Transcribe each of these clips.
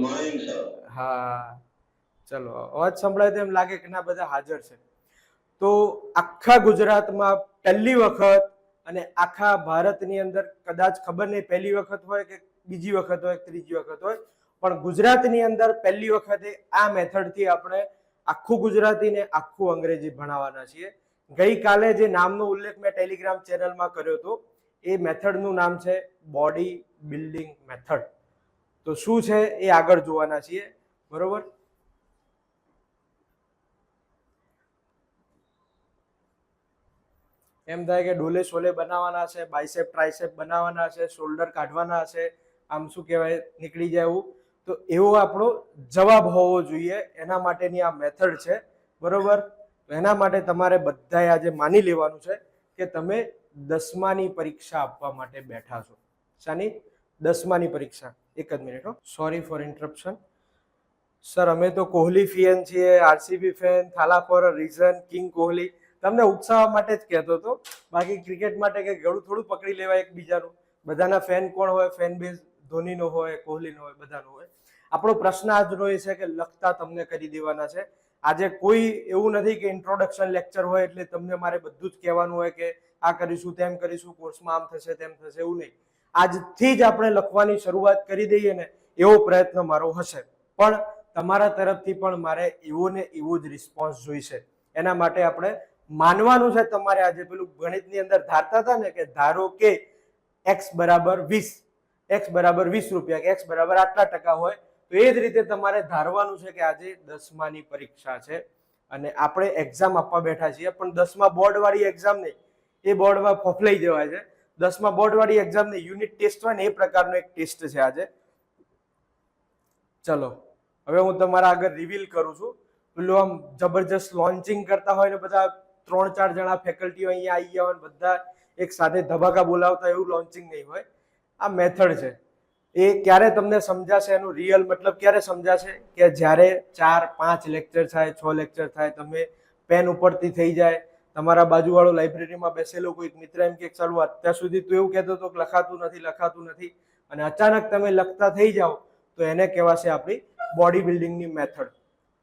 હા, ચલો અવાજ સંભળાય તો એમ લાગે કે ના બધા હાજર છે. તો આખા ગુજરાતમાં પહેલી વખત અને આખા ભારતની અંદર કદાચ ખબર નહીં પહેલી વખત હોય કે બીજી વખત હોય ત્રીજી વખત હોય, પણ ગુજરાતની અંદર પહેલી વખતે આ મેથડથી આપણે આખું ગુજરાતી ને આખું અંગ્રેજી ભણાવવાના છીએ. ગઈકાલે જે નામનો ઉલ્લેખ મેં ટેલિગ્રામ ચેનલમાં કર્યો હતો એ મેથડનું નામ છે બોડી બિલ્ડિંગ મેથડ. તો શું છે એ આગળ જોવાના છીએ, બરોબર. એમ થાય કે ડોલે શોલે બનાવવાના છે, બાયસેપ ટ્રાયસેપ બનાવવાના છે, શોલ્ડર કાઢવાના છે, આમ શું કહેવાય નીકળી જાય એવું. તો એવો આપણો જવાબ હોવો જોઈએ, એના માટેની આ મેથડ છે, બરોબર. તો એના માટે તમારે બધાએ આજે માની લેવાનું છે કે તમે 10માની પરીક્ષા આપવા માટે બેઠા છો. શાની? 10માની પરીક્ષા. એક જ મિનિટ હો, સોરી ફોર ઇન્ટરપ્શન. સર અમે તો કોહલી ફેન છીએ, RCB fan, Thala for a reason, king Kohli. તમને ઉત્સાહ માટે જ કહેતો હતો, બાકી ક્રિકેટ માટે કે ગળું થોડું પકડી લેવાય એકબીજાનું. બધાના ફેન કોણ હોય? ફેન બેઝ ધોનીનો હોય, કોહલીનો હોય, બધાનો હોય. આપણો પ્રશ્ન આજનો એ છે કે લખતા તમને કરી દેવાના છે. આજે કોઈ એવું નથી કે ઇન્ટ્રોડક્શન લેક્ચર હોય એટલે તમને મારે બધું જ કહેવાનું હોય કે આ કરીશું, તેમ કરીશું, કોર્સમાં આમ થશે, તેમ થશે, એવું નહીં. આજથી જ આપણે લખવાની શરૂઆત કરી દઈએ ને એવો પ્રયત્ન મારો હશે. પણ તમારા તરફથી પણ મારે એવો ને એવો જ રિસ્પોન્સ જોઈશે. એના માટે આપણે માનવાનું છે તમારે. આજે પેલું ગણિતની અંદર ધારતા હતા ને કે ધારો કે x બરાબર 20, x બરાબર 20 રૂપિયા, કે x બરાબર આટલા ટકા હોય, તો એ જ રીતે તમારે ધારવાનું છે કે આજે 10માની પરીક્ષા છે અને આપણે એક્ઝામ આપવા બેઠા છીએ. પણ 10મા બોર્ડ વાળી એક્ઝામ નહીં, એ બોર્ડમાં ફફલાઈ જવાય છે. 10મા બોર્ડ વાળી એક્ઝામ ને યુનિટ ટેસ્ટ હોય ને એ પ્રકારનો એક ટેસ્ટ છે આજે. ચલો હવે હું તમારા આગળ રિવીલ કરું છું. પેલું આમ જબરજસ્ત લોન્ચિંગ કરતા હોય ને બધા 3-4 જણા ફેકલ્ટીઓ અહીંયા આવી ગયા હોય, બધા એક સાથે ધબાકા બોલાવતા, એવું લોન્ચિંગ નહીં હોય. આ મેથડ છે. એ ક્યારે તમને સમજાશે, એનું રિયલ મતલબ ક્યારે સમજાશે કે જ્યારે 4-5 લેક્ચર થાય, 6 લેક્ચર થાય, તમે પેન ઉપરથી થઈ જાય, તમારા બાજુવાળો લાઇબ્રેરીમાં બેસેલો કોઈક મિત્ર એમ કે ચાલુ અત્યાર સુધી તું એવું કહેતો હતો કે લખાતું નથી, અને અચાનક તમે લખતા થઈ જાઓ, તો એને કહેવાશે આપણી બોડી બિલ્ડિંગની મેથડ.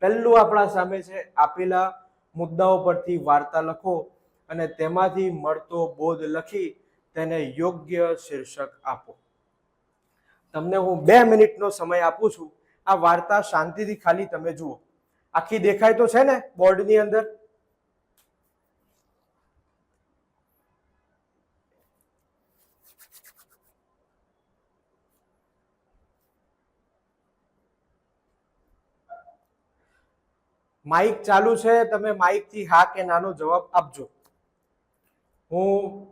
પહેલું આપણા સામે છે આપેલા મુદ્દાઓ પરથી વાર્તા લખો અને તેમાંથી મળતો બોધ લખી તેને યોગ્ય શીર્ષક આપો. તમને હું 2 મિનિટનો સમય આપું છું. આ વાર્તા શાંતિથી ખાલી તમે જુઓ. આખી દેખાય તો છે ને બોર્ડની અંદર? માઇક ચાલુ છે, તમે માઇક થી હા કે નાનો જવાબ આપજો. હું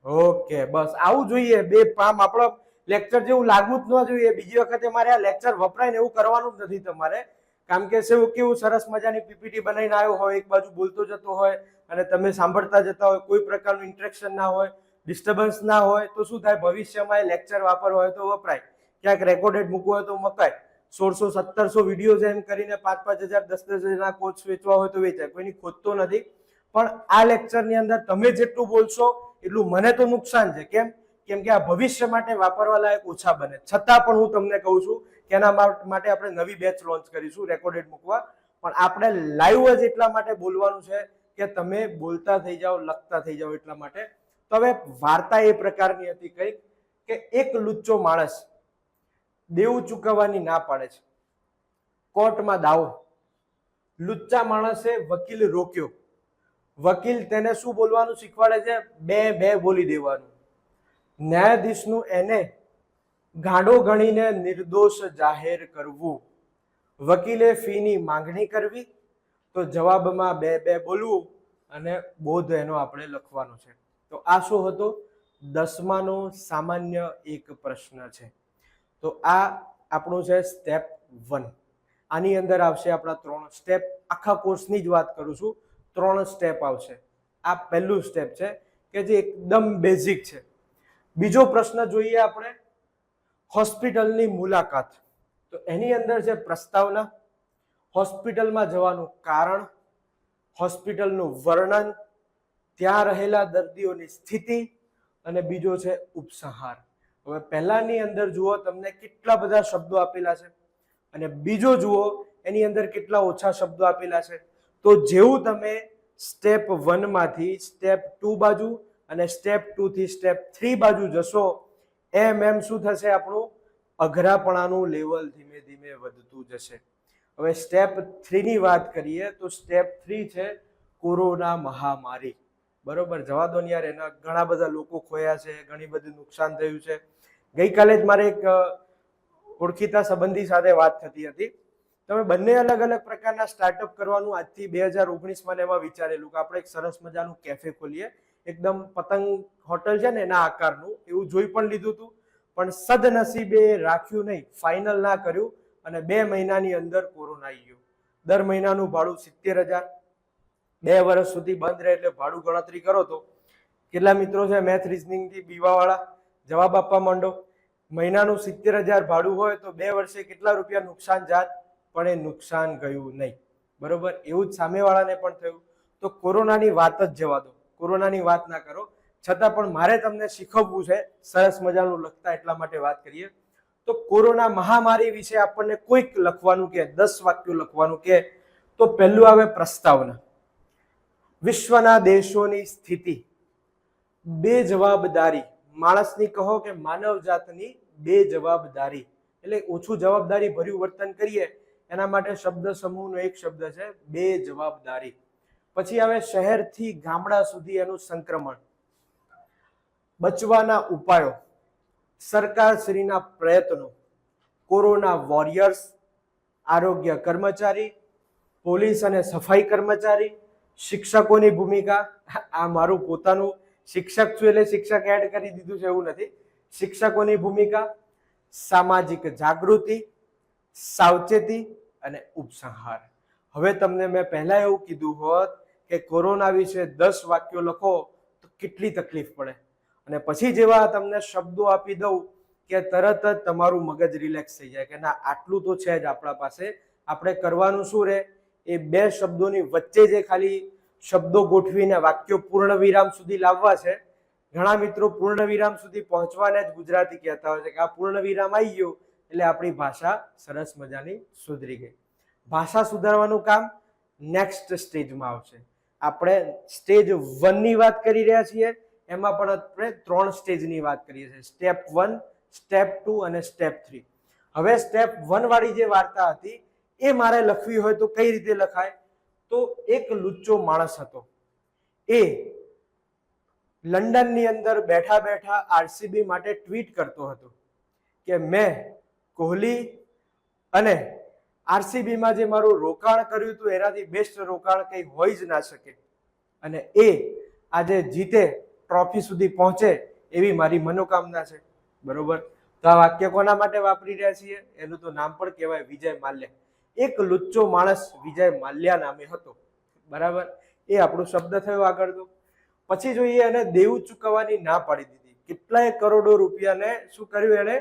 ઓકે, બસ આવું જોઈએ. બે પામ આપણો લેક્ચર જેવું લાગવું જ ન જોઈએ. બીજી વખતે મારે આ લેક્ચર વપરાય ને એવું કરવાનું જ નથી તમારે. કારણ કે કેવું સરસ મજાની પીપીટી બનાવીને આવ્યો હોય, એક બાજુ બોલતો જતો હોય અને તમે સાંભળતા જતા હોય, કોઈ પ્રકારનું ઇન્ટરેક્શન ના હોય, ડિસ્ટર્બન્સ ના હોય, તો શું થાય? ભવિષ્યમાં એ લેક્ચર વાપરવો હોય તો વપરાય, ક્યાંક રેકોર્ડેડ મૂકવો હોય તો મકાય. 1600-1700 વિડીયો એમ કરીને 5-5 હજાર 10-10 હજારના કોર્સ વેચવા હોય તો વેચાય, કોઈની ખોટ તો નથી. પણ આ લેક્ચરની અંદર તમે જેટલું બોલશો એટલું મને તો નુકસાન છે. કેમ કે આ ભવિષ્ય માટે વાપરવા લાયક ઓછા બને. છતાં પણ હું તમને કહું છું કે એના માટે આપણે નવી બેચ લોન્ચ કરીશું રેકોર્ડેડ મૂકવા. પણ આપણે લાઈવ જ એટલા માટે બોલવાનું છે કે તમે બોલતા થઈ જાઓ, લખતા થઈ જાઓ, એટલા માટે. તો હવે વાર્તા એ પ્રકારની હતી કંઈક કે એક લુચ્ચો માણસ દેવું ચૂકવવાની ના પાડે છે. કોર્ટમાં દાવો. લુચ્ચા માણસે વકીલ રોક્યો. વકીલ તેને શું બોલવાનું શીખવાડે છે? બે બોલી દેવાનું. ન્યાયાધીશનું એને ગાંડો ગણીને નિર્દોષ જાહેર કરવું. વકીલે ફીની માંગણી કરવી, તો જવાબમાં બે બોલવું અને બોધ એનો આપણે લખવાનો છે. તો આ શું હતો? 10માનો સામાન્ય એક પ્રશ્ન છે. તો આ આપણું છે સ્ટેપ 1. આની અંદર આવશે આપણા 3 સ્ટેપ. આખા કોર્સની જ વાત કરું છું, 3 સ્ટેપ આવશે. આ પહેલું સ્ટેપ છે કે જે એકદમ બેઝિક છે. બીજો પ્રશ્ન જોઈએ આપણે, હોસ્પિટલની મુલાકાત. તો એની અંદર છે પ્રસ્તાવના, હોસ્પિટલમાં જવાનું કારણ, હોસ્પિટલનું વર્ણન, ત્યાં રહેલા દર્દીઓની સ્થિતિ, અને બીજો છે ઉપસંહાર. હવે પહેલાની અંદર જુઓ તમને કેટલા બધા શબ્દો આપેલા છે અને બીજો જુઓ એની અંદર કેટલા ઓછા શબ્દો આપેલા છે. તો જેવું તમે સ્ટેપ 1 માંથી સ્ટેપ 2 બાજુ અને સ્ટેપ 2 થી સ્ટેપ 3 બાજુ જશો એમ શું થશે, આપણું અઘરાપણાનું લેવલ ધીમે ધીમે વધતું જશે. હવે સ્ટેપ 3 ની વાત કરીએ તો સ્ટેપ 3 છે કોરોના મહામારી. બરોબર, જવા દો ને યાર, એના ઘણા બધા લોકો ખોયા છે, ઘણી બધું નુકસાન થયું છે. ગઈકાલે જ મારે એક ઓળખીતા સંબંધી સાથે વાત થતી હતી. તમે બંને અલગ અલગ પ્રકારના સ્ટાર્ટઅપ કરવાનું આજથી 2019માં એમાં વિચારેલું કે આપણે એક સરસ મજાનું કેફે ખોલીએ, એકદમ પતંગ હોટલ છે ને એના આકારનું. એવું જોઈ પણ લીધું હતું, પણ સદનસીબે રાખ્યું નહીં, ફાઇનલ ના કર્યું અને 2 મહિનાની અંદર કોરોના આવી ગયો. દર મહિનાનું ભાડું 70,000, 2 વર્ષ સુધી બંધ રહે એટલે ભાડું ગણતરી કરો તો કેટલા મિત્રો છે મેથ રીઝનિંગ થી બીવાવાળા, જવાબ આપવા માંડો. મહિનાનું 70,000 ભાડું હોય તો 2 વર્ષે કેટલા રૂપિયા નુકસાન જાત, પણ એ નુકસાન ગયું નહીં. બરોબર, એવું જ સામેવાળાને પણ થયું. તો કોરોનાની વાત જ જવા દો, કોરોનાની વાત ના કરો. છતાં પણ મારે તમને શીખવવું છે, સરસ મજાનું લખતા એટલા માટે વાત કરીએ. તો કોરોના મહામારી વિશે આપણને કોઈક લખવાનું કે 10 વાક્યો લખવાનું કે તો પહેલું આવે પ્રસ્તાવના. વિશ્વના દેશોની સ્થિતિ, બેજવાબદારી. માણસની કહો કે માનવ જાતની બેજવાબદારી, એટલે ઓછું જવાબદારી ભર્યું વર્તન કરીએ એના માટે શબ્દ સમૂહનો એક શબ્દ છે બેજવાબદારી. પછી આવે શહેરથી ગામડા સુધી એનું સંક્રમણ, બચવાના ઉપાયો, સરકારશ્રીના પ્રયત્નો, કોરોના વોરિયર્સ, આરોગ્ય કર્મચારી, પોલીસ અને સફાઈ કર્મચારી, શિક્ષકોની ભૂમિકા. આ મારું પોતાનું શિક્ષક છું એટલે શિક્ષક એડ કરી દીધું છે એવું નથી. શિક્ષકોની ભૂમિકા, સામાજિક જાગૃતિ, સાવચેતી અને ઉપસંહાર. હવે તમને મેં પહેલા એવું કીધું હોત કે કોરોના વિશે 10 વાક્યો લખો તો કેટલી તકલીફ પડે, અને પછી જેવા તમને શબ્દો આપી દઉં કે તરત જ તમારું મગજ રિલેક્સ થઈ જાય કે ના આટલું તો છે જ આપણા પાસે, આપણે કરવાનું શું રે, એ 2 શબ્દોની વચ્ચે જે ખાલી શબ્દો ગોઠવીને વાક્યો પૂર્ણ વિરામ સુધી લાવવા છે. ઘણા મિત્રો પૂર્ણ વિરામ સુધી પહોંચવાને જ ગુજરાતી કહેતા હોય છે કે આ પૂર્ણ વિરામ આવી ગયું એટલે આપણી ભાષા સરસ મજાની સુધરી ગઈ. ભાષા સુધારવાનું કામ નેક્સ્ટ સ્ટેજમાં આવશે. આપણે સ્ટેજ 1 ની વાત કરી રહ્યા છીએ, એમાં પણ આપણે 3 સ્ટેજની વાત કરીએ છીએ, સ્ટેપ 1, સ્ટેપ 2 અને સ્ટેપ 3. હવે સ્ટેપ 1 વાળી જે વાર્તા હતી એ મારે લખવી હોય તો કઈ રીતે લખાય? તો એક લુચ્ચો માણસ હતો, એ લંડનની અંદર બેઠા બેઠા આરસીબી માટે ટ્વીટ કરતો હતો કે મેં કોહલી અને આરસીબીમાં જે મારું રોકાણ કર્યું હતું એનાથી બેસ્ટ રોકાણ કંઈ હોઈ જ ના શકે, અને એ આજે જીતે, ટ્રોફી સુધી પહોંચે એવી મારી મનોકામના છે. બરોબર, તો આ વાક્ય કોના માટે વાપરી રહ્યા છીએ? એનું તો નામ પણ કહેવાય વિજય માલ્યા. એક લુચ્ચો માણસ વિજય માલ્યા નામે હતો. બરાબર, એ આપણો શબ્દ થયો આગળ. તો પછી જોઈએ એને દેવું ચૂકવવાની ના પાડી દીધી. કેટલાય કરોડો રૂપિયાને શું કર્યું, એને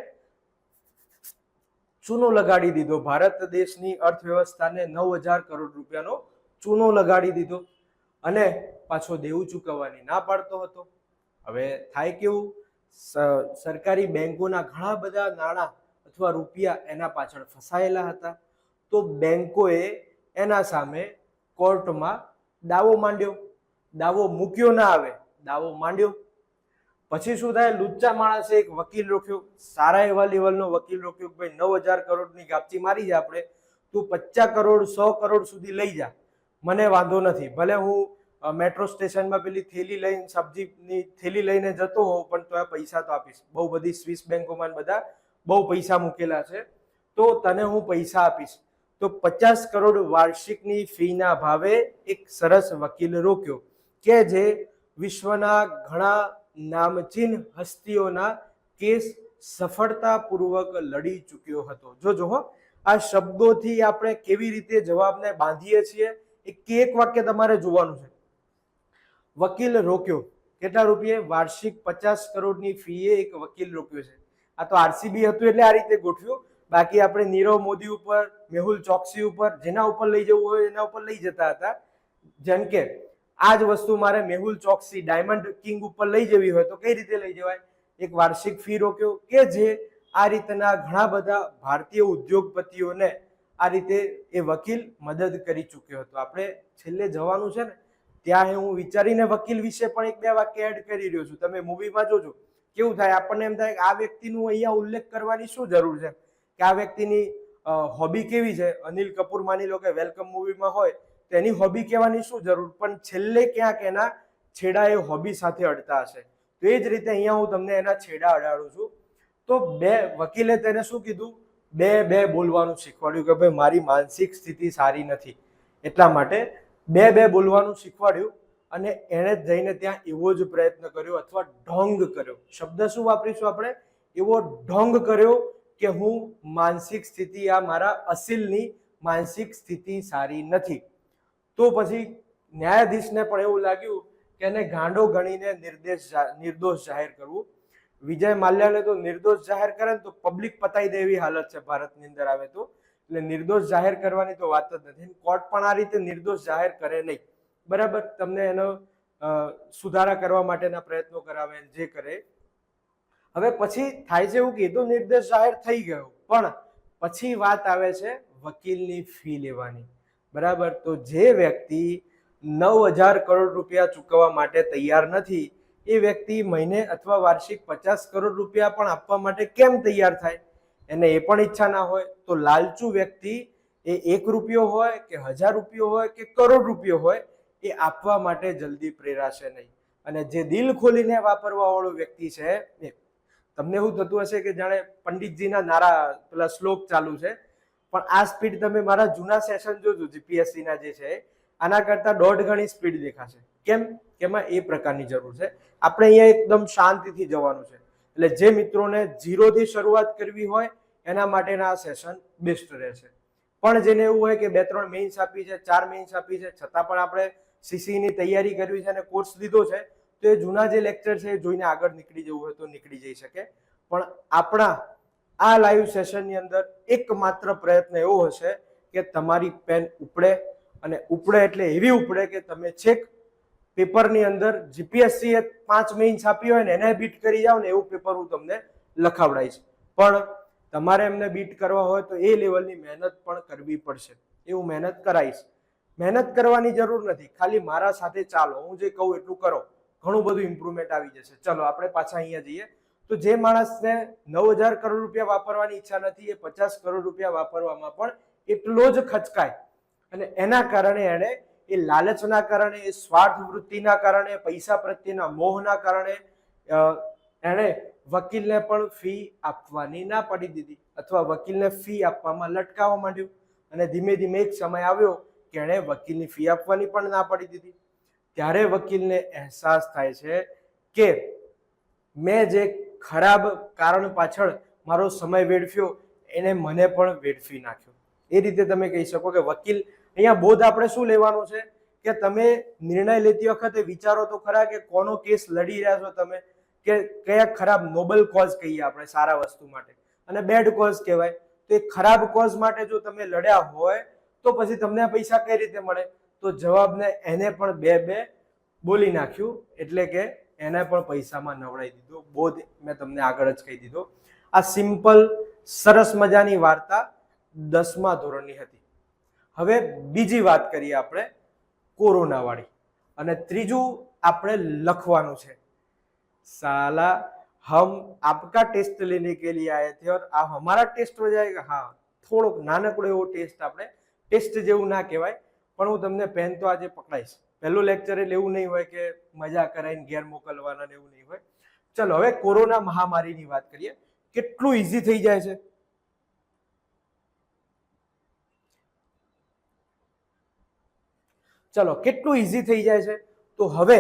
ચૂનો લગાડી દીધો. ભારત દેશની અર્થવ્યવસ્થાને 9,000 કરોડ રૂપિયાનો ચૂનો લગાડી દીધો અને પાછો દેવું ચૂકવવાની ના પાડતો હતો. હવે થાય કેવું, સરકારી બેંકોના ઘણા બધા નાણાં અથવા રૂપિયા એના પાછળ ફસાયેલા હતા. તો બેંકોએ એના સામે કોર્ટમાં દાવો માંડ્યો. દાવો મૂક્યો ના આવે, દાવો માંડ્યો. પછી શું થાય, લુચ્ચા માણસે એક વકીલ રોક્યો, સારા એવા લેવલનો વકીલ રોક્યો કે ભાઈ 9,000 કરોડની ગાપચી મારી જાય આપણે, તું 50 કરોડ 100 કરોડ સુધી લઈ જા, મને વાંધો નથી. ભલે હું મેટ્રો સ્ટેશનમાં પેલી થેલી લઈને, સબ્જીની થેલી લઈને જતો હોઉં, પણ તો પૈસા તો આપીશ. બહુ બધી સ્વિસ બેંકોમાં બધા બહુ પૈસા મૂકેલા છે, તો તને હું પૈસા આપીશ. તો 50 કરોડ વાર્ષિકની ફીના ભાવે એક સરસ વકીલ રોક્યો કે જે વિશ્વના ઘણા નામચીન હસ્તીઓના કેસ સફળતાપૂર્વક લડી ચૂક્યો હતો. જો આ શબ્દોથી આપણે કેવી રીતે જવાબને બાંધીએ છીએ, એક વાક્ય તમારે જોવાનું છે. વકીલ રોક્યો, કેટલા રૂપિયા? વાર્ષિક 50 કરોડની ફીએ એક વકીલ રોક્યો છે. આ તો આરસીબી હતું એટલે આ રીતે ગોઠવ્યું. બાકી આપણે નીરવ મોદી ઉપર, મેહુલ ચોકસી ઉપર, જેના ઉપર લઈ જવું હોય એના ઉપર લઈ જતા હતા. જેમ કે આ જ વસ્તુ મારે મેહુલ ચોકસી ડાયમંડ કિંગ ઉપર લઈ જવી હોય તો કઈ રીતે લઈ જવાય? એક વાર્ષિક ફી રોક્યો કે જે આ રીતના ઘણા બધા ભારતીય ઉદ્યોગપતિઓને આ રીતે એ વકીલ મદદ કરી ચૂક્યો હતો. આપણે છેલ્લે જવાનું છે ને ત્યાં હું વિચારીને વકીલ વિશે પણ એક બે વાક્ય એડ કરી રહ્યો છું. તમે મૂવીમાં જોજો કેવું થાય, આપણને એમ થાય કે આ વ્યક્તિનું અહીંયા ઉલ્લેખ કરવાની શું જરૂર છે, કે આ વ્યક્તિની હોબી કેવી છે. અનિલ કપૂર માની લો કે વેલકમ મૂવીમાં હોય તો એની હોબી કહેવાની શું જરૂર, પણ છેલ્લે ક્યાંક એના છેડા એ હોબી સાથે અડતા હશે. તો એ જ રીતે અહીંયા હું તમને એના છેડા અડાડું છું. તો વકીલે તેને શું કીધું, બે બોલવાનું શીખવાડ્યું કે ભાઈ મારી માનસિક સ્થિતિ સારી નથી, એટલા માટે બે બોલવાનું શીખવાડ્યું. અને એણે જઈને ત્યાં એવો જ પ્રયત્ન કર્યો અથવા ઢોંગ કર્યો. શબ્દ શું વાપરીશું આપણે? એવો ઢોંગ કર્યો કે હું માનસિક સ્થિતિ, આ મારા અસીલની માનસિક સ્થિતિ સારી નથી. તો પછી ન્યાયાધીશને પણ એવું લાગ્યું કે એને ગાંડો ગણીને નિર્દોષ જાહેર કરવું. વિજય માલ્યાને તો નિર્દોષ જાહેર કરે ને તો પબ્લિક પતાઈ દે એવી હાલત છે ભારતની અંદર આવે તો. એટલે નિર્દોષ જાહેર કરવાની તો વાત જ નથી. કોર્ટ પણ આ રીતે નિર્દોષ જાહેર કરે નહીં. બરાબર, તમને એનો સુધારા કરવા માટેના પ્રયત્નો કરાવે જે કરે. હવે પછી થાય છે એવું કીધું નિર્દોષ જાહેર થઈ ગયો, પણ પછી વાત આવે છે વકીલની ફી લેવાની. બરાબર, તો જે વ્યક્તિ 9,000 કરોડ રૂપિયા ચૂકવવા માટે તૈયાર નથી એ વ્યક્તિ મહિને અથવા વાર્ષિક 50 કરોડ રૂપિયા પણ આપવા માટે કેમ તૈયાર થાય? એને એ પણ ઈચ્છા ના હોય. તો લાલચુ વ્યક્તિ એ 1 રૂપિયો હોય કે 1000 રૂપિયો હોય કે કરોડ રૂપિયો હોય એ આપવા માટે જલ્દી પ્રેરાશે નહીં. અને જે દિલ ખોલીને વાપરવા વાળો વ્યક્તિ છે, તમને એવું થતું હશે કે જાણે પંડિતજીના નારા પેલા શ્લોક ચાલુ છે, પણ આ સ્પીડ તમે મારા જૂના સેશન જોજો જીપીએસસી ના જે છે આના કરતા 1.5 ગણી સ્પીડ દેખાશે. કેમ? કેમાં એ પ્રકારની જરૂર છે. આપણે અહીંયા એકદમ શાંતિથી જવાનું છે. એટલે જે મિત્રોને 0 થી શરૂઆત કરવી હોય એના માટેના આ સેશન બેસ્ટ રહેશે. પણ જેને એવું હોય કે 2-3 મેઇન્સ આપી છે, 4 મેઇન્સ આપી છે, છતાં પણ આપણે સીસીની તૈયારી કરવી છે અને કોર્સ લીધો છે, તો એ જૂના જે લેક્ચર છે એ જોઈને આગળ નીકળી જવું હોય તો નીકળી જઈ શકે. પણ આપણા આ લાઈવ સેશનની અંદર એકમાત્ર પ્રયત્ન એવો હશે કે તમારી પેન ઉપડે, અને ઉપડે એટલે એવી ઉપડે કે તમે છેક પેપરની અંદર જીપીએસસી 5 મેઇન્સ આપી હોય ને એને બીટ કરી જાવ ને એવું પેપર હું તમને લખાવડાવીશ. પણ તમારે એમને બીટ કરવા હોય તો એ લેવલની મહેનત પણ કરવી પડશે. એવું મહેનત કરાવીશ. મહેનત કરવાની જરૂર નથી, ખાલી મારા સાથે ચાલો, હું જે કહું એટલું કરો, ઘણું બધું ઇમ્પ્રુવમેન્ટ આવી જશે. ચલો આપણે પાછા અહીંયા જઈએ. તો જે માણસને 9,000 કરોડ રૂપિયા વાપરવાની ઈચ્છા નથી એ 50 કરોડ રૂપિયા વાપરવામાં પણ એટલો જ ખચકાય. અને એના કારણે એને એ લાલચના કારણે, એ સ્વાર્થ વૃત્તિના કારણે, પૈસા પ્રત્યેના મોહના કારણે એણે વકીલને પણ ફી આપવાની ના પાડી દીધી, અથવા વકીલને ફી આપવામાં લટકાવવા માંડ્યું. અને ધીમે ધીમે એક સમય આવ્યો કે એણે વકીલની ફી આપવાની પણ ના પાડી દીધી. ત્યારે વકીલને અહેસાસ થાય છે કે મેં જે ખરાબ કારણ પાછળ મારો સમય વેડફ્યો એને મને પણ વેડફી નાખ્યો. એ રીતે તમે કહી શકો કે વકીલ અહીંયા બોધ આપણે શું લેવાનું છે કે તમે નિર્ણય લેતી વખતે વિચારો તો ખરા કે કોનો કેસ લડી રહ્યા છો તમે, કે કયા ખરાબ નોબલ કોઝ કહીએ આપણે સારા વસ્તુ માટે, અને બેડ કોઝ કહેવાય. તો એ ખરાબ કોઝ માટે જો તમે લડ્યા હોય તો પછી તમને આ પૈસા કઈ રીતે મળે? તો જવાબને એને પણ બે બોલી નાખ્યું, એટલે કે એને પણ પૈસામાં નવડાવી દીધો. બોધ મેં તમને આગળ જ કહી દીધો. આ સિમ્પલ સરસ મજાની વાર્તા 10મા ધોરણની હતી. હવે બીજી વાત કરીએ આપણે કોરોના વાળી, અને ત્રીજું આપણે લખવાનું છે. साला हम आपका टेस्ट लेने के लिए आए थे और आप हमारा टेस्ट हो जाएगा. हाँ, થોડોક નાનકડો એવો ટેસ્ટ, આપણે ટેસ્ટ જેવું ના કહેવાય, પણ હું તમને પેન તો આજે પકડાઈશ. પહેલું લેક્ચર એટલે એવું નહીં હોય કે મજા કરાઈને ઘેર મોકલવાના ને એવું નહીં હોય. ચલો હવે કોરોના મહામારીની વાત કરીએ. કેટલું ઈઝી થઈ જાય છે. ચલો કેટલું ઈઝી થઈ જાય છે. તો હવે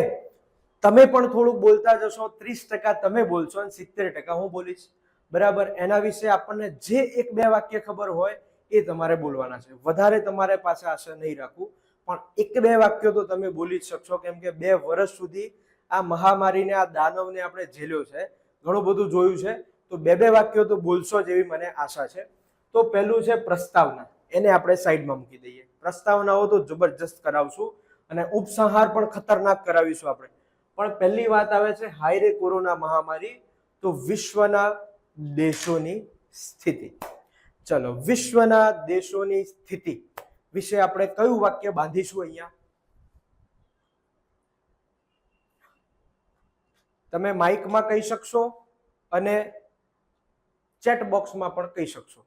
તમે પણ થોડુંક બોલતા જશો. 30% તમે બોલશો અને 70% હું બોલીશ. બરાબર, એના વિશે આપણને જે 1-2 વાક્ય ખબર હોય એ તમારે બોલવાના છે. વધારે તમારે પાસે આશા નહીં રાખવું, પણ 1-2 વાક્યો તો તમે બોલી જ શકશો, કેમ કે 2 વર્ષ સુધી આ મહામારીને, આ દાનવને આપણે ઝેલ્યો છે, ઘણું બધું જોયું છે. તો 2-2 વાક્યો તો બોલશો જેવી મને આશા છે. તો પહેલું છે પ્રસ્તાવના. એને આપણે સાઈડમાં મૂકી દઈએ. પ્રસ્તાવનાઓ તો જબરજસ્ત કરાવશું અને ઉપસંહાર પણ ખતરનાક કરાવીશું આપણે. પણ પહેલી વાત આવે છે હાય રે કોરોના મહામારી, તો વિશ્વના દેશોની સ્થિતિ. ચલો, વિશ્વના દેશોની સ્થિતિ વિશે આપણે કયું વાક્ય બાંધીશું અહીંયા? તમે માઇકમાં કહી શકશો અને ચેટ બોક્સમાં પણ કહી શકશો.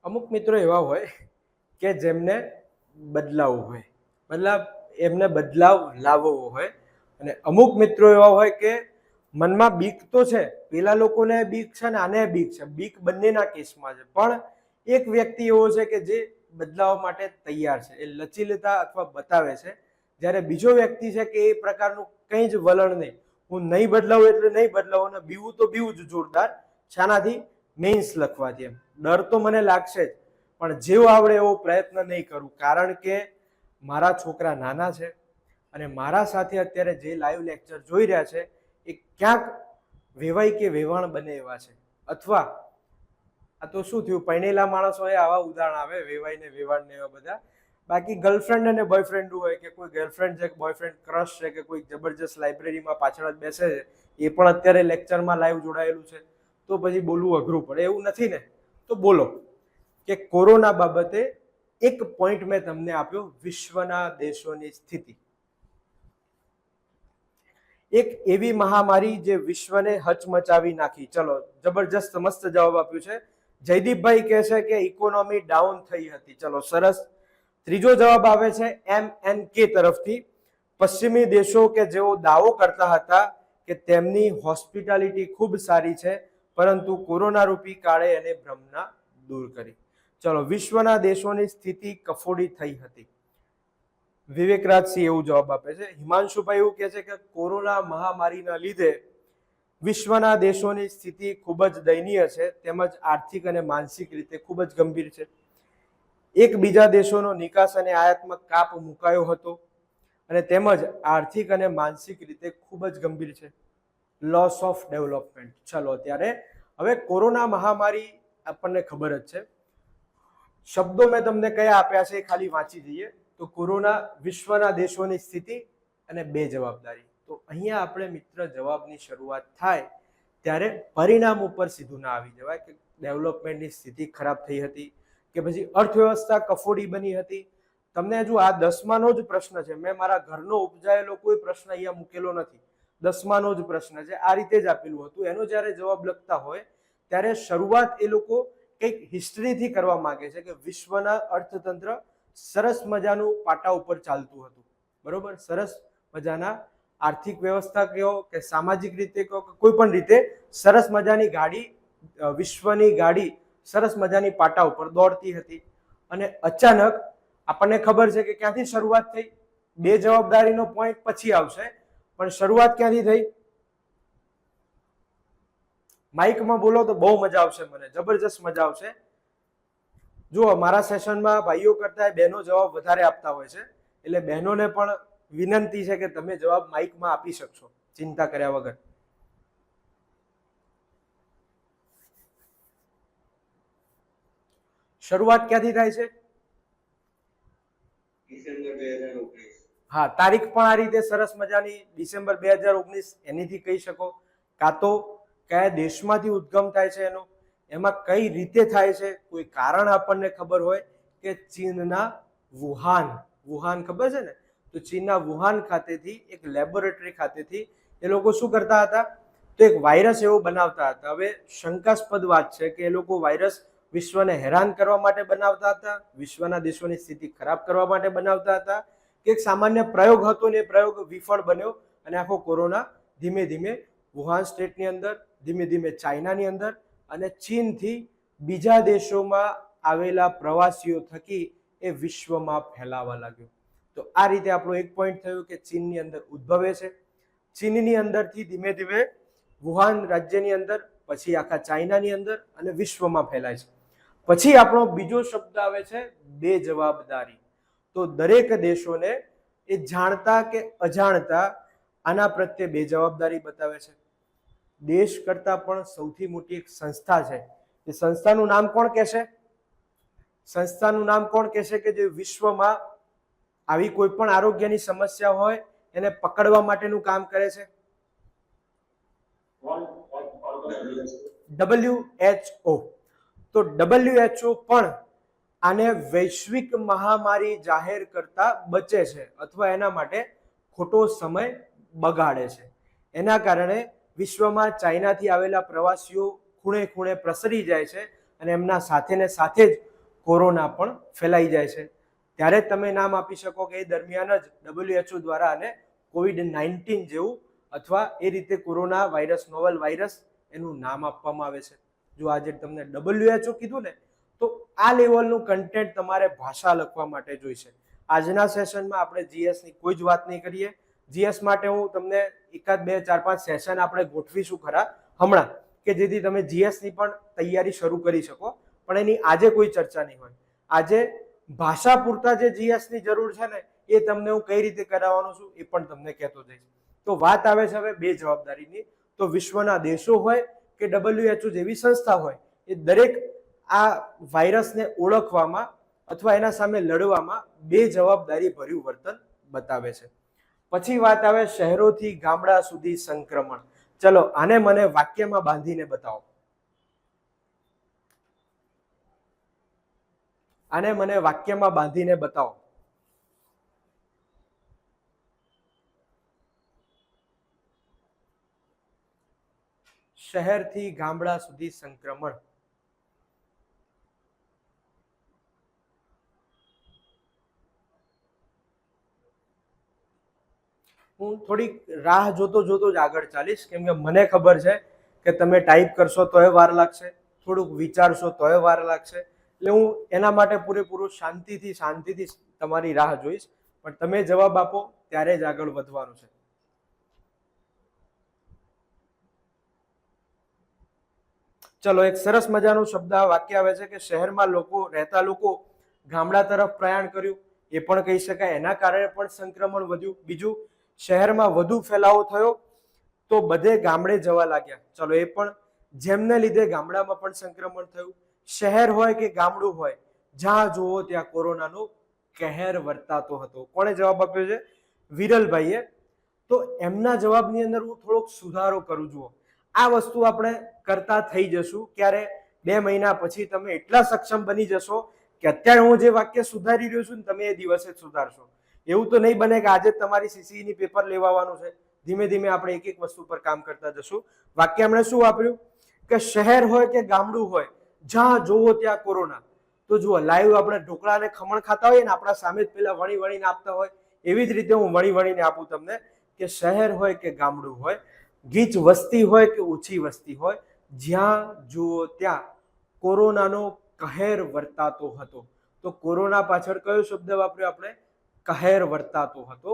અમુક મિત્રો એવા હોય કે જેમને બદલાવ હોય, મતલબ એમને બદલાવ લાવવો હોય, અને અમુક મિત્રો એવા હોય કે મનમાં બીક તો છે, પેલા લોકોને બીક છે ને આને બીક છે, બીક બંનેના કેસમાં છે, પણ એક વ્યક્તિ એવો છે કે જે બદલાવ માટે તૈયાર છે, એ લચીલતા અથવા બતાવે છે, જ્યારે બીજો વ્યક્તિ છે કે એ પ્રકારનું કંઈ જ વલણ નહીં, હું નહીં બદલાવું એટલે નહીં બદલાવું, અને બીવું તો બીવું જ જોરદાર, શાનાથી? મેઇન્સ લખવાથી. એમ ડર તો મને લાગશે જ, પણ જેવું આવડે એવો પ્રયત્ન નહીં કરું, કારણ કે મારા છોકરા નાના છે અને મારા સાથે અત્યારે જે લાઈવ લેક્ચર જોઈ રહ્યા છે એ ક્યાંક વેવાય કે વેવાણ બને એવા છે, અથવા આ તો શું થયું, પરણેલા માણસ હોય આવા ઉદાહરણ આવે, વેવાય ને વેવાણ ને એવા બધા. બાકી ગર્લફ્રેન્ડ અને બોયફ્રેન્ડ હોય કે કોઈ ગર્લફ્રેન્ડ છે, બોયફ્રેન્ડ ક્રશ છે, કે કોઈ જબરજસ્ત લાઇબ્રેરીમાં પાછળ જ બેસે છે, એ પણ અત્યારે લેક્ચરમાં લાઈવ જોડાયેલું છે, તો પછી બોલવું અઘરું પડે. એવું નથી ને, તો બોલો કે કોરોના બાબતે એક પોઈન્ટ મેં તમને આપ્યો, વિશ્વના દેશોની સ્થિતિ. એક એવી મહામારી જે વિશ્વને હચમચાવી નાખી. ચલો, જબરજસ્ત મસ્ત જવાબ આપ્યું છે. જયદીપભાઈ કહે છે કે ઇકોનોમી ડાઉન થઈ હતી. ચલો, સરસ. ત્રીજો જવાબ આવે છે MNK તરફથી, પશ્ચિમી દેશો કે જેઓ દાવો કરતા હતા કે તેમની હોસ્પિટાલિટી ખૂબ સારી છે, પરંતુ કોરોના રૂપી કાળે એને ભ્રમના દૂર કરી. ચલો, વિશ્વના દેશોની સ્થિતિ કફોડી થઈ હતી. વિવેકરાજસિંહ એવું જવાબ આપે છે. હિમાંશુભાઈ એવું કહે છે કે કોરોના મહામારીના લીધે વિશ્વના દેશોની સ્થિતિ ખૂબ જ દયનીય છે, તેમજ આર્થિક અને માનસિક રીતે ખૂબ જ ગંભીર છે. એક બીજા દેશોનો નિકાસ અને આયાતમાં કાપ મુકાયો હતો, અને તેમજ આર્થિક અને માનસિક રીતે ખૂબ જ ગંભીર છે. Loss of development. ચલો, અત્યારે હવે કોરોના મહામારી આપણને ખબર જ છે, શબ્દો મેં તમને કયા આપ્યા છે એ ખાલી વાંચી જઈએ. તો કોરોના, વિશ્વના દેશોની સ્થિતિ અને બે જવાબદારી. તો અહીંયા આપણે મિત્ર જવાબની શરૂઆત થાય ત્યારે પરિણામ ઉપર સીધું ના આવી જવાય કે ડેવલપમેન્ટની સ્થિતિ ખરાબ થઈ હતી કે પછી અર્થવ્યવસ્થા કફોડી બની હતી. તમને હજુ આ 10માનો જ પ્રશ્ન છે, મેં મારા ઘરનો ઉપજાયેલો કોઈ પ્રશ્ન અહીંયા મૂકેલો નથી, 10માનો જ પ્રશ્ન છે, આ રીતે જ આપેલું હતું. એનો જ્યારે જવાબ લખતા હોય ત્યારે શરૂઆત એ લોકો કંઈક હિસ્ટ્રીથી કરવા માંગે છે કે વિશ્વના અર્થતંત્ર સરસ મજાનું પાટા ઉપર ચાલતું હતું, બરોબર, સરસ મજાના આર્થિક વ્યવસ્થા કહો કે સામાજિક રીતે કહો કે કોઈ પણ રીતે સરસ મજાની ગાડી, વિશ્વની ગાડી સરસ મજાની પાટા ઉપર દોડતી હતી. અને અચાનક આપણને ખબર છે કે ક્યાંથી શરૂઆત થઈ, બે જવાબદારીનો પોઈન્ટ પછી આવશે, પણ શરૂઆત ક્યાંથી થઈ? માઇકમાં બોલો તો બહુ મજા આવશે, મને જબરજસ્ત મજા આવશે. જુઓ, મારા સેશનમાં ભાઈઓ કરતા બહેનો જવાબ વધારે આપતા હોય છે, એટલે બહેનોને પણ વિનંતી છે કે તમે જવાબ માઇકમાં આપી શકશો ચિંતા કર્યા વગર. શરૂઆત ક્યાંથી થાય છે? ડિસેમ્બર 2019. હા, તારીખ પણ આ રીતે સરસ મજાની ડિસેમ્બર 2019 એનીથી કહી શકો, કાં તો કયા દેશમાંથી ઉદ્ગમ થાય છે એનો, એમાં કઈ રીતે થાય છે, કોઈ કારણ આપણને ખબર હોય કે ચીનના વુહાન ખબર છે ને, તો ચીનના વુહાન ખાતેથી, એક લેબોરેટરી ખાતેથી એ લોકો શું કરતા હતા, તો એક વાયરસ એવો બનાવતા હતા. હવે શંકાસ્પદ વાત છે કે એ લોકો વાયરસ વિશ્વને હેરાન કરવા માટે બનાવતા હતા, વિશ્વના દેશોની સ્થિતિ ખરાબ કરવા માટે બનાવતા હતા, કે એક સામાન્ય પ્રયોગ હતો ને એ પ્રયોગ વિફળ બન્યો અને આખો કોરોના ધીમે ધીમે વુહાન સ્ટેટની અંદર, ધીમે ધીમે ચાઇનાની અંદર અને ચીનથી બીજા દેશોમાં આવેલા પ્રવાસીઓ થકી એ વિશ્વમાં ફેલાવા લાગ્યો. તો આ રીતે આપણો એક પોઈન્ટ થયો કે ચીનની અંદર ઉદ્ભવે છે, ચીનની અંદરથી ધીમે ધીમે વુહાન રાજ્યની અંદર પછી આખા ચાઇનાની અંદર અને વિશ્વમાં ફેલાય છે. પછી આપણો બીજો શબ્દ આવે છે બેજવાબદારી. તો દરેક દેશોને એ જાણતા કે અજાણતા આના પ્રત્યે બેજવાબદારી બતાવે છે. દેશ કરતા પણ સૌથી મોટી એક સંસ્થા છે. એ સંસ્થાનું નામ કોણ કહેશે? સંસ્થાનું નામ કોણ કહેશે કે જે વિશ્વમાં આવી કોઈ પણ આરોગ્યની સમસ્યા હોય એને પકડવા માટેનું કામ કરે છે? WHO. તો WHO પણ આને વૈશ્વિક મહામારી જાહેર કરતા બચે છે અથવા એના માટે ખોટો સમય બગાડે છે. એના કારણે વિશ્વમાં ચાઇનાથી આવેલા પ્રવાસીઓ ખૂણે ખૂણે પ્રસરી જાય છે અને એમના સાથે ને સાથે જ કોરોના પણ ફેલાઈ જાય છે. ત્યારે તમે નામ આપી શકો કે એ દરમિયાન જ WHO દ્વારા આને COVID-19 જેવું અથવા એ રીતે કોરોના વાયરસ, નોવલ વાયરસ એનું નામ આપવામાં આવે છે. જો આજે તમને WHO કીધું ને તો આ લેવલનું કન્ટેન્ટ તમારે ભાષા લખવા માટે જોઈશે. આજના સેશનમાં આપણે GS ની કોઈ જ વાત નહીં કરીએ. GS માટે હું તમને એકાદ 2 4 5 સેશન આપણે ગોઠવીશું ખરા હમણાં, કે જેથી તમે GS ની પણ તૈયારી શરૂ કરી શકો, પણ એની આજે કોઈ ચર્ચા નહીં હોય. આજે ભાષા પૂરતા જે GS ની જરૂર છે ને એ તમને હું કઈ રીતે કરાવવાનો છું એ પણ તમને કહેતો જઈશ. તો વાત આવે છે હવે બેજવાબદારીની. તો વિશ્વના દેશો હોય કે WHO જેવી સંસ્થા હોય, એ દરેક આ વાયરસને ઓળખવામાં અથવા એના સામે લડવામાં બેજવાબદારી ભર્યું વર્તન બતાવે છે. પછી વાત આવે શહેરોથી ગામડા સુધી સંક્રમણ. ચલો આને મને વાક્યમાં બાંધીને બતાવો. આને મને વાક્યમાં બાંધીને બતાવો. શહેરથી ગામડા સુધી સંક્રમણ. હું થોડીક રાહ જોતો જોતો જ આગળ ચાલીશ, કેમ કે મને ખબર છે કે તમે ટાઈપ કરશો તોય વાર લાગશે, થોડુંક વિચારશો તોય વાર લાગશે. એટલે હું એના માટે પૂરેપૂરું શાંતિથી તમારી રાહ જોઈશ, પણ તમે જવાબ આપો ત્યારે જ આગળ વધવાનું છે. ચલો એક સરસ મજાનું શબ્દ વાક્ય આવે છે કે શહેરમાં રહેતા લોકો ગામડા તરફ પ્રયાણ કર્યું, એ પણ કહી શકાય. એના કારણે પણ સંક્રમણ વધ્યું. બીજું, શહેરમાં વધુ ફેલાવો થયો તો બધે ગામડે જવા લાગ્યા. ચલો એ પણ, જેમને લીધે ગામડામાં પણ સંક્રમણ થયું. શહેર હોય કે ગામડું હોય, જ્યાં જુઓ ત્યાં કોરોનાનો કહેર વર્તાતો હતો. કોણે જવાબ આપ્યો છે? વિરલભાઈએ. તો એમના જવાબની અંદર હું થોડોક સુધારો કરું. જુઓ, આ વસ્તુ આપણે કરતા થઈ જશું ક્યારે? 2 મહિના પછી તમે એટલા સક્ષમ બની જશો કે અત્યારે હું જે વાક્ય સુધારી રહ્યો છું ને તમે એ દિવસે જ સુધારશો. એવું તો નહીં બને કે આજે તમારી CCE ની પેપર લેવાનું છે. ધીમે ધીમે આપણે એક એક વસ્તુ પર કામ કરતા જશું. વાક્ય આપણે શું વાપર્યું કે શહેર હોય કે ગામડું હોય, જ્યાં જોવો ત્યાં કોરોના. તો જુઓ, લાઈવ આપણે ઢોકળા અને ખમણ ખાતા હોઈએ ને, આપણા સામે જ પેલા વણી વણીને આપતા હોય, એવી જ રીતે હું વણી વણીને આપું તમને કે શહેર હોય કે ગામડું હોય, ગીચ વસ્તી હોય કે ઓછી વસ્તી હોય, જ્યાં જુઓ ત્યાં કોરોનાનો કહેર વર્તાતો હતો. તો કોરોના પાછળ કયો શબ્દ વાપર્યો આપણે? કહેર વર્તાતો હતો,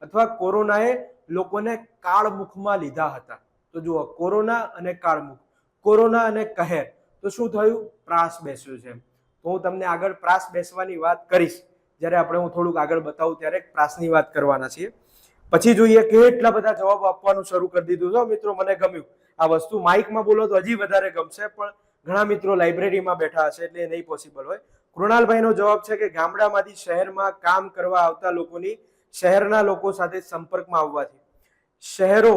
અથવા કોરોનાએ લોકોને કાળમુખમાં લીધા હતા. તો જુઓ, કોરોના અને કાળમુખ, કોરોના અને કહેર, તો શું થયું? પ્રાસ બેસ્યો છે. તો હું તમને આગળ પ્રાસ બેસવાની વાત કરીશ, જ્યારે આપણે હું થોડુંક આગળ બતાવું ત્યારે પ્રાસની વાત કરવાના છીએ. પછી જોઈએ કેટલા બધા જવાબ આપવાનું શરૂ કરી દીધું છે મિત્રો. મને ગમ્યું આ વસ્તુ. માઇકમાં બોલો તો હજી વધારે ગમશે, પણ ઘણા મિત્રો લાઇબ્રેરીમાં બેઠા હશે એટલે નહીં પોસિબલ હોય. કૃણાલભાઈનો જવાબ છે કે ગામડામાંથી શહેરમાં કામ કરવા આવતા લોકોની શહેરના લોકો સાથે સંપર્કમાં આવવાથી શહેરો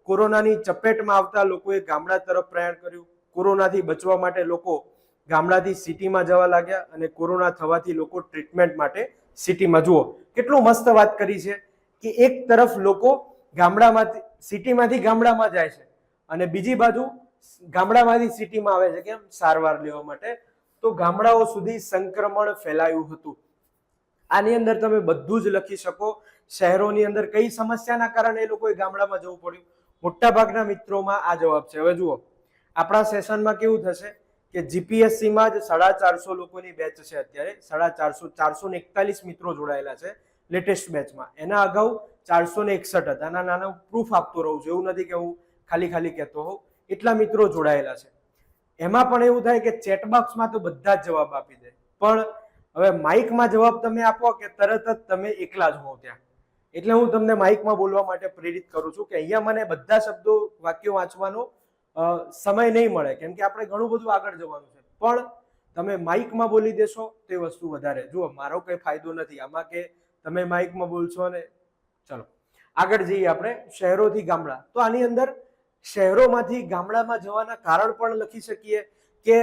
કોરોનાની ચપેટમાં આવતા લોકોએ ગામડા તરફ પ્રયાણ કર્યું. કોરોનાથી બચવા માટે લોકો ગામડાથી સિટીમાં જવા લાગ્યા અને કોરોના થવાથી લોકો ટ્રીટમેન્ટ માટે સિટીમાં. જુઓ કેટલું મસ્ત વાત કરી છે કે એક તરફ લોકો ગામડામાંથી સિટીમાંથી ગામડામાં જાય છે અને બીજી બાજુ ગામડામાંથી સિટીમાં આવે છે. કેમ? સારવાર લેવા માટે. તો ગામડાઓ સુધી સંક્રમણ ફેલાયું હતું. આની અંદર તમે બધું જ લખી શકો. શહેરોની અંદર કઈ સમસ્યાના કારણે એ લોકોએ ગામડામાં જવું પડ્યું? મોટા ભાગના મિત્રોમાં આ જવાબ છે. હવે જુઓ, આપણા સેશનમાં કેવું થશે કે GPSCમાં જ 450 લોકોની બેચ છે અત્યારે. 441 મિત્રો જોડાયેલા છે લેટેસ્ટ બેચમાં. એના અગાઉ 461 હતા. નાના પ્રૂફ આપતો રહું છું, એવું નથી કે હું ખાલી કહેતો હોઉં. એટલા મિત્રો જોડાયેલા છે. એમાં પણ એવું થાય કે ચેટબોક્સમાં તો બધા જ જવાબ આપી દે, પણ હવે માઇકમાં જવાબ તમે આપો કે તરત જ તમે એકલા જ હો ત્યાં. એટલે હું તમને માઇકમાં બોલવા માટે પ્રેરિત કરું છું કે અહીંયા મને બધા શબ્દો વાક્યો વાંચવાનો સમય નહીં મળે, કેમ કે આપણે ઘણું બધું આગળ જવાનું છે. પણ તમે માઇકમાં બોલી દેશો તે વસ્તુ વધારે. જુઓ, મારો કઈ ફાયદો નથી આમાં કે તમે માઇકમાં બોલશો ને. ચલો આગળ જઈએ આપણે, શહેરોથી ગામડા. તો આની અંદર શહેરોમાંથી ગામડામાં જવાના કારણ પણ લખી શકીએ કે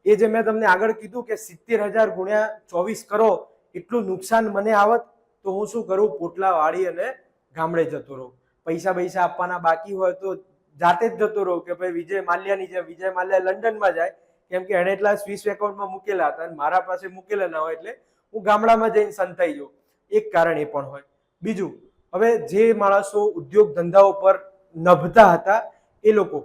એ જે મેં તમને આગળ કીધું કે 70,000 ગુણ્યા 24 કરો એટલું નુકસાન મને આવત, તો હું શું કરું, પોટલા વાળી અને ગામડે જતો રહું. પૈસા આપવાના બાકી હોય તો જાતે જ જતો રહું, કે ભાઈ વિજય માલ્યાની જેમ. વિજય માલ્યા લંડનમાં જાય કેમ કે એણે એટલા સ્વિસ એકાઉન્ટમાં મૂકેલા હતા અને મારા પાસે મૂકેલા ના હોય, એટલે હું ગામડામાં જઈને સંતાઈ જાઉં. એક કારણ એ પણ હોય. બીજું, હવે જે માણસો ઉદ્યોગ ધંધાઓ પર નભતા હતા એ લોકો,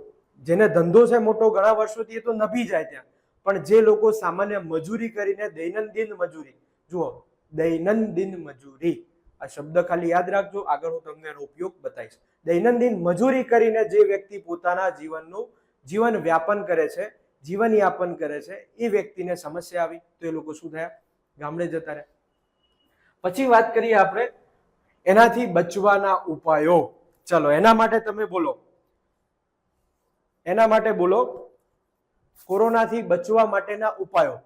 જેને ધંધો છે મોટો ઘણા વર્ષોથી, એ તો નભી જાય ત્યાં. પણ જે લોકો સામાન્ય મજૂરી કરીને, દૈનંદિન મજૂરી, જુઓ દૈનંદિન મજૂરી, આ શબ્દ ખાલી યાદ રાખજો, આગળ હું તમને એનો ઉપયોગ બતાવીશ. દૈનંદિન મજૂરી કરીને જે વ્યક્તિ પોતાના જીવન વ્યાપન કરે છે, જીવન યાપન કરે છે, એ વ્યક્તિને સમસ્યા આવી તો એ લોકો શું થયા, ગામડે જતા રહ્યા. પછી વાત કરીએ આપણે એનાથી બચવાના ઉપાયો. ચલો એના માટે તમે બોલો, એના માટે બોલો કોરોનાથી બચવા માટેના ઉપાયો.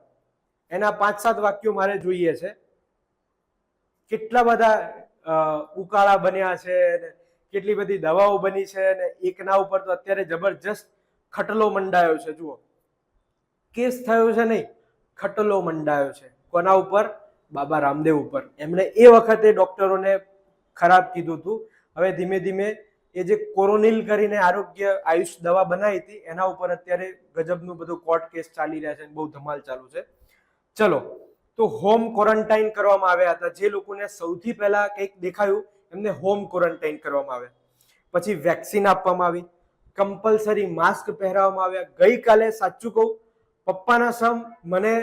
એના 5-7 વાક્યો મારે જોઈએ છે. કેટલા બધા ઉકાળા બન્યા છે, કેટલી બધી દવાઓ બની છે, અને એકના ઉપર તો અત્યારે જબરજસ્ત ખટલો મંડાયો છે. જુઓ, કેસ થયો છે નહીં, ખટલો મંડાયો છે. કોના ઉપર? બાબા રામદેવ ઉપર. એમણે એ વખતે ડોક્ટરોને ખરાબ કીધું હતું. હવે ધીમે ધીમે એ જે કોરોનિલ કરીને આયુષ દવા બનાવી હતી એના ઉપર અત્યારે ગજબનું બધું કોર્ટ કેસ ચાલી રહ્યા છે, બહુ ધમાલ ચાલુ છે. ચલો, તો હોમ ક્વોરન્ટાઇન કરવામાં આવ્યા હતા. જે લોકોને સૌથી પહેલા કંઈક દેખાયું એમને હોમ ક્વોરન્ટાઇન કરવામાં આવ્યા. પછી વેક્સિન આપવામાં આવી, કમ્પલસરી માસ્ક પહેરાવવામાં આવ્યા. ગઈકાલે સાચું કહું, પપ્પાના સમ મને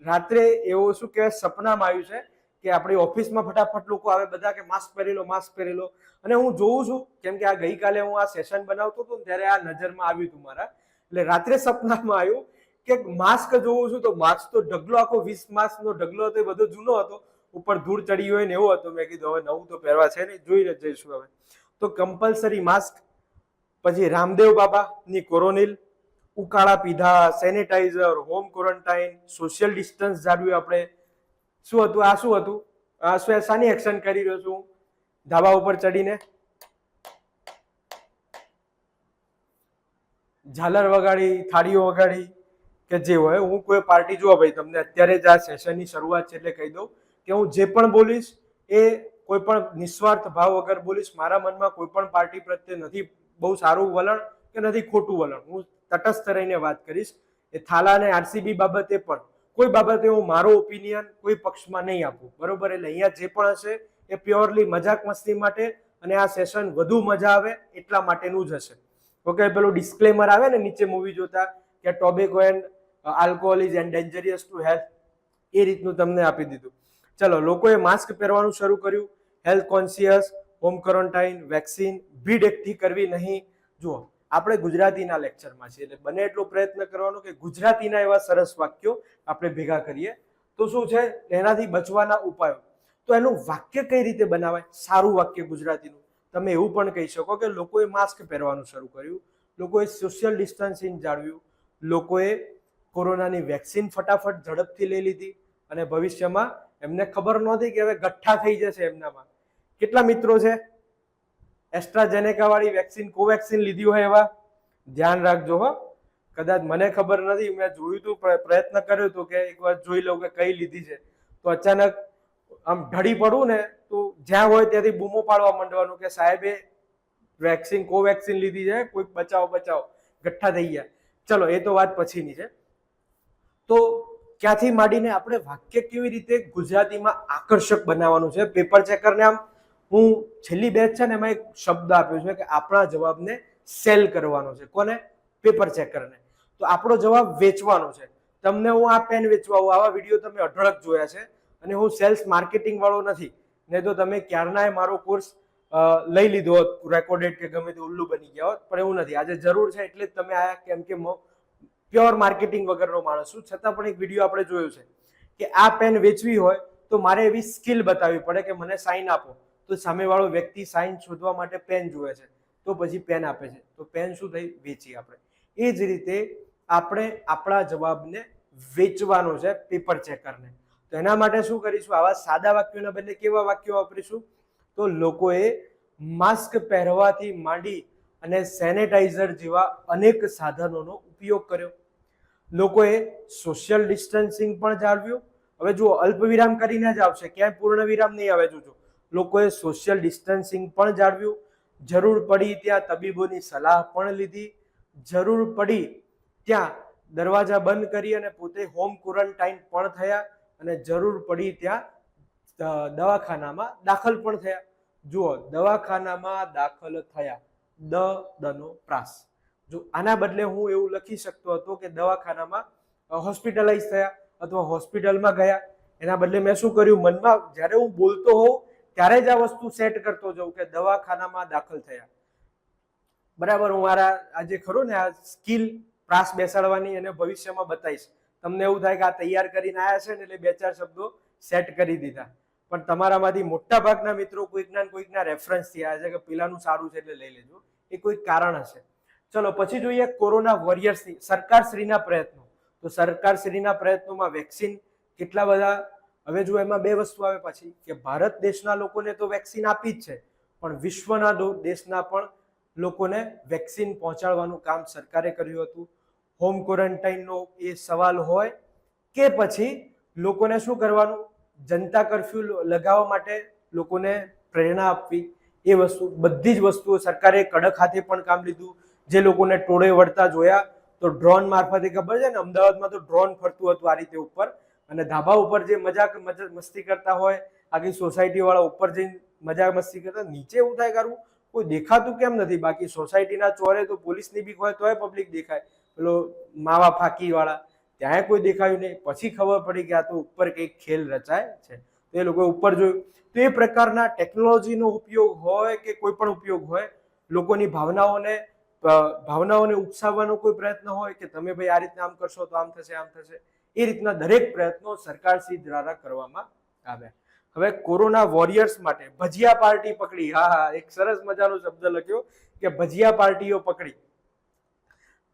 રાત્રે એવું શું કહેવાય સપનામાં આવ્યું છે કે આપણી ઓફિસમાં ફટાફટ લોકો આવે બધા કે માસ્ક પહેરી લો, માસ્ક પહેરી લો. અને હું જોઉં છું, કેમ કે આ ગઈકાલે હું આ સેશન બનાવતો હતો ને ત્યારે આ નજરમાં આવ્યું હતું મારા. એટલે રાત્રે સપનામાં આવ્યું કે માસ્ક જોઉં છું તો માસ્ક તો ઢગલો, આખો 20 માસ્કનો ઢગલો હતો, એ બધો જૂનો હતો, ઉપર ધૂળ ચડી હોય ને એવો હતો. મેં કીધું હવે નવું તો પહેરવા છે ને, જોઈને જઈશું હવે. તો કમ્પલસરી માસ્ક, પછી રામદેવ બાબાની કોરોનિલ, ઉકાળા પીધા, sanitiser, home quarantine, social distance જાળવ્યું આપણે. શું હતું આ? શું હતું આ? શાની એક્શન કરી રહ્યો છું? ધાબા ઉપર ચડીને ઝાલર વગાડી, થાળીઓ વગાડી, કે જે હોય. હું કોઈ પાર્ટી, જુઓ ભાઈ તમને અત્યારે જ આ સેશનની શરૂઆત છે એટલે કહી દઉં કે હું જે પણ બોલીશ એ કોઈ પણ નિસ્વાર્થ ભાવ વગર બોલીશ. મારા મનમાં કોઈ પણ પાર્ટી પ્રત્યે નથી બહુ સારું વલણ કે નથી ખોટું વલણ. હું તટસ્થ રહીને વાત કરીશ. એ થાલા અને આરસીબી બાબતે પણ કોઈ બાબતે હું મારો ઓપિનિયન કોઈ પક્ષમાં નહીં આપું, બરોબર? એટલે અહીંયા જે પણ હશે એ પ્યોરલી મજાક મસ્તી માટે, અને આ સેશન વધુ મજા આવે એટલા માટેનું જ હશે. ઓકે, પેલું ડિસ્ક્લેમર આવે ને નીચે મૂવી જોતા કે tobacco and alcohol is dangerous to health, એ રીતનું તમને આપી દીધું. ચલો, લોકોએ માસ્ક પહેરવાનું શરૂ કર્યું, health conscious, home quarantine, vaccine, ભીડ એકઠી કરવી નહીં. જુઓ, આપણે ગુજરાતીના લેક્ચરમાં છીએ એટલે બને એટલો પ્રયત્ન કરવાનો કે ગુજરાતીના એવા સરસ વાક્યો આપણે ભેગા કરીએ. તો શું છે એનાથી બચવાના ઉપાયો. તો એનું વાક્ય કઈ રીતે બનાવાય સારું વાક્ય ગુજરાતીનું? તમે એવું પણ કહી શકો કે લોકોએ માસ્ક પહેરવાનું શરૂ કર્યું, લોકોએ સોશિયલ ડિસ્ટન્સિંગ જાળવ્યું, લોકોએ કોરોનાની વેક્સિન ફટાફટ ઝડપથી લઈ લીધી, અને ભવિષ્યમાં એમને ખબર નહોતી કે હવે ગઠ્ઠા થઈ જશે એમનામાં. કેટલા મિત્રો છે એસ્ટ્રાઝેનેકા વાળી વેક્સિન, કોવેક્સિન લીધી હોય એવા? ધ્યાન રાખજો હો. કદાચ મને ખબર નથી, મેં જોયું હતું, પ્રયત્ન કર્યો હતો કે એકવાર જોઈ લઉં કે કઈ લીધી છે. તો અચાનક આમ ઢળી પડું ને તો જ્યાં હોય ત્યાંથી બૂમો પાડવા માંડવાનું કે સાહેબે વેક્સિન, કોવેક્સિન લીધી છે, કોઈક બચાવો બચાવો, ગઠ્ઠા થઈ ગયા. ચલો, એ તો વાત પછીની છે. તો ક્યાંથી માંડીને આપણે વાક્ય કેવી રીતે ગુજરાતીમાં આકર્ષક બનાવવાનું છે. પેપર ચેકરને આમ હું છેલ્લી બેચ છે ને એમાં એક શબ્દ આપ્યો છે કે આપણા જવાબને સેલ કરવાનો છે. કોને? પેપર ચેકરને. તો આપણો જવાબ વેચવાનો છે. તમને હું આ પેન વેચવા આવું, આવા વિડીયો તમે અઢળક જોયા છે, અને હું સેલ્સ માર્કેટિંગ વાળો નથી, નહીં તો તમે ક્યારનાય મારો કોર્સ લઈ લીધો હોત રેકોર્ડેડ કે ગમે તે ઉલ્લુ બની ગયા હોત, પણ એવું નથી. આજે જરૂર છે એટલે જ તમે આયા, કેમ કે પ્યોર માર્કેટિંગ વગરનો માણસ છું, છતાં પણ એક વિડીયો આપણે જોયો છે કે આ પેન વેચવી હોય તો મારે એવી સ્કિલ બતાવવી પડે કે મને સાઇન આપો, તો સામેવાળો વ્યક્તિ સાઇન શોધવા માટે પેન જુએ છે, તો પછી પેન આપે છે, તો પેન શું થઈ? વેચી આપણે. એ જ રીતે આપણે આપણા જવાબને વેચવાનો છે પેપર ચેકરને. તો એના માટે શું કરીશું? આવા સાદા વાક્યોના બદલે કેવા વાક્યો વાપરીશું? તો લોકોએ માસ્ક પહેરવાથી માંડી અને સેનેટાઈઝર જેવા અનેક સાધનોનો ઉપયોગ કર્યો. લોકોએ સોશિયલ ડિસ્ટન્સિંગ પણ જાળવ્યું. હવે જુઓ, અલ્પ વિરામ કરીને જ આવશે, ક્યાંય પૂર્ણ વિરામ નહીં આવે. જોજો, લોકોએ સોશિયલ ડિસ્ટન્સિંગ પણ જાળવ્યું. જરૂર પડી ત્યાં તબીબોની સલાહ પણ લીધી. જરૂર પડી ત્યાં દરવાજા બંધ કરી અને પોતે હોમ ક્વોરન્ટાઇન પણ થયા, અને જરૂર પડી ત્યાં દવાખાનામાં દાખલ પણ થયા. જુઓ, દવાખાનામાં દાખલ થયા, દનો પ્રાસ. જો આના બદલે હું એવું લખી શકતો હતો કે દવાખાનામાં હોસ્પિટલાઇઝ થયા અથવા હોસ્પિટલમાં ગયા. એના બદલે મેં શું કર્યું? મનમાં જ્યારે હું બોલતો હોઉં ત્યારે જ આ વસ્તુ સેટ કરતો જાઉં કે દવાખાનામાં દાખલ થયા. બરાબર. હું મારા આજે ખરું ને આ સ્કિલ પ્રાસ બેસાડવાની એને ભવિષ્યમાં બતાવીશ. તમને એવું થાય કે આ તૈયાર કરીને આવ્યા છે ને એટલે 2-4 શબ્દો સેટ કરી દીધા, પણ તમારામાંથી મોટા ભાગના મિત્રો કોઈકના રેફરન્સથી આવ્યા છે કે પેલાનું સારું છે એટલે લઈ લેજો. એ કોઈક કારણ હશે. ચલો પછી જોઈએ કોરોના વોરિયર્સની સરકારશ્રીના પ્રયત્નો. તો સરકારશ્રીના પ્રયત્નોમાં વેક્સિન કેટલા બધા. હવે જો એમાં 2 વસ્તુ આવે પાછી, કે ભારત દેશના લોકોને તો વેક્સિન આપી જ છે, પણ વિશ્વના દેશના પણ લોકોને વેક્સિન પહોંચાડવાનું કામ સરકારે કર્યું હતું. હોમ ક્વોરન્ટાઇનનો એ સવાલ હોય કે પછી લોકોને શું કરવાનું, જનતા કર્ફ્યુ લગાવવા માટે લોકોને પ્રેરણા આપવી, એ વસ્તુ બધી જ વસ્તુઓ સરકારે કડક હાથે પણ કામ લીધું. જે લોકોને ટોળે વળતા જોયા તો ડ્રોન મારફતે, ખબર છે ને અમદાવાદમાં તો ડ્રોન ફરતું હતું આ રીતે ઉપર, અને ધાબા ઉપર જે મજાક મસ્તી કરતા હોય, આખી સોસાયટી વાળા ઉપર જઈને મજાક મસ્તી કરતા, નીચે એવું થાય કરું કોઈ દેખાતું કેમ નથી? બાકી સોસાયટીના ચોરે તો પોલીસની બીક હોય તોય પબ્લિક દેખાય. પેલો માવા ફાકી વાળા, ત્યાં કોઈ દેખાયું નહીં. પછી ખબર પડી કે આ તો ઉપર કંઈક ખેલ રચાય છે, તો એ લોકો ઉપર જોયું. તો એ પ્રકારના ટેકનોલોજીનો ઉપયોગ હોય કે કોઈ પણ ઉપયોગ હોય, લોકોની ભાવનાઓને ઉકસાવવાનો કોઈ પ્રયત્ન હોય કે તમે ભાઈ આ રીતના આમ કરશો તો આમ થશે, આમ થશે, એ રીતના દરેક પ્રયત્નો સરકારશ્રી દ્વારા કરવામાં આવ્યા. હવે કોરોના વોરિયર્સ માટે ભજીયા પાર્ટી પકડી. હા, એક સરસ મજાનો શબ્દ લખ્યો કે ભજીયા પાર્ટીઓ પકડી.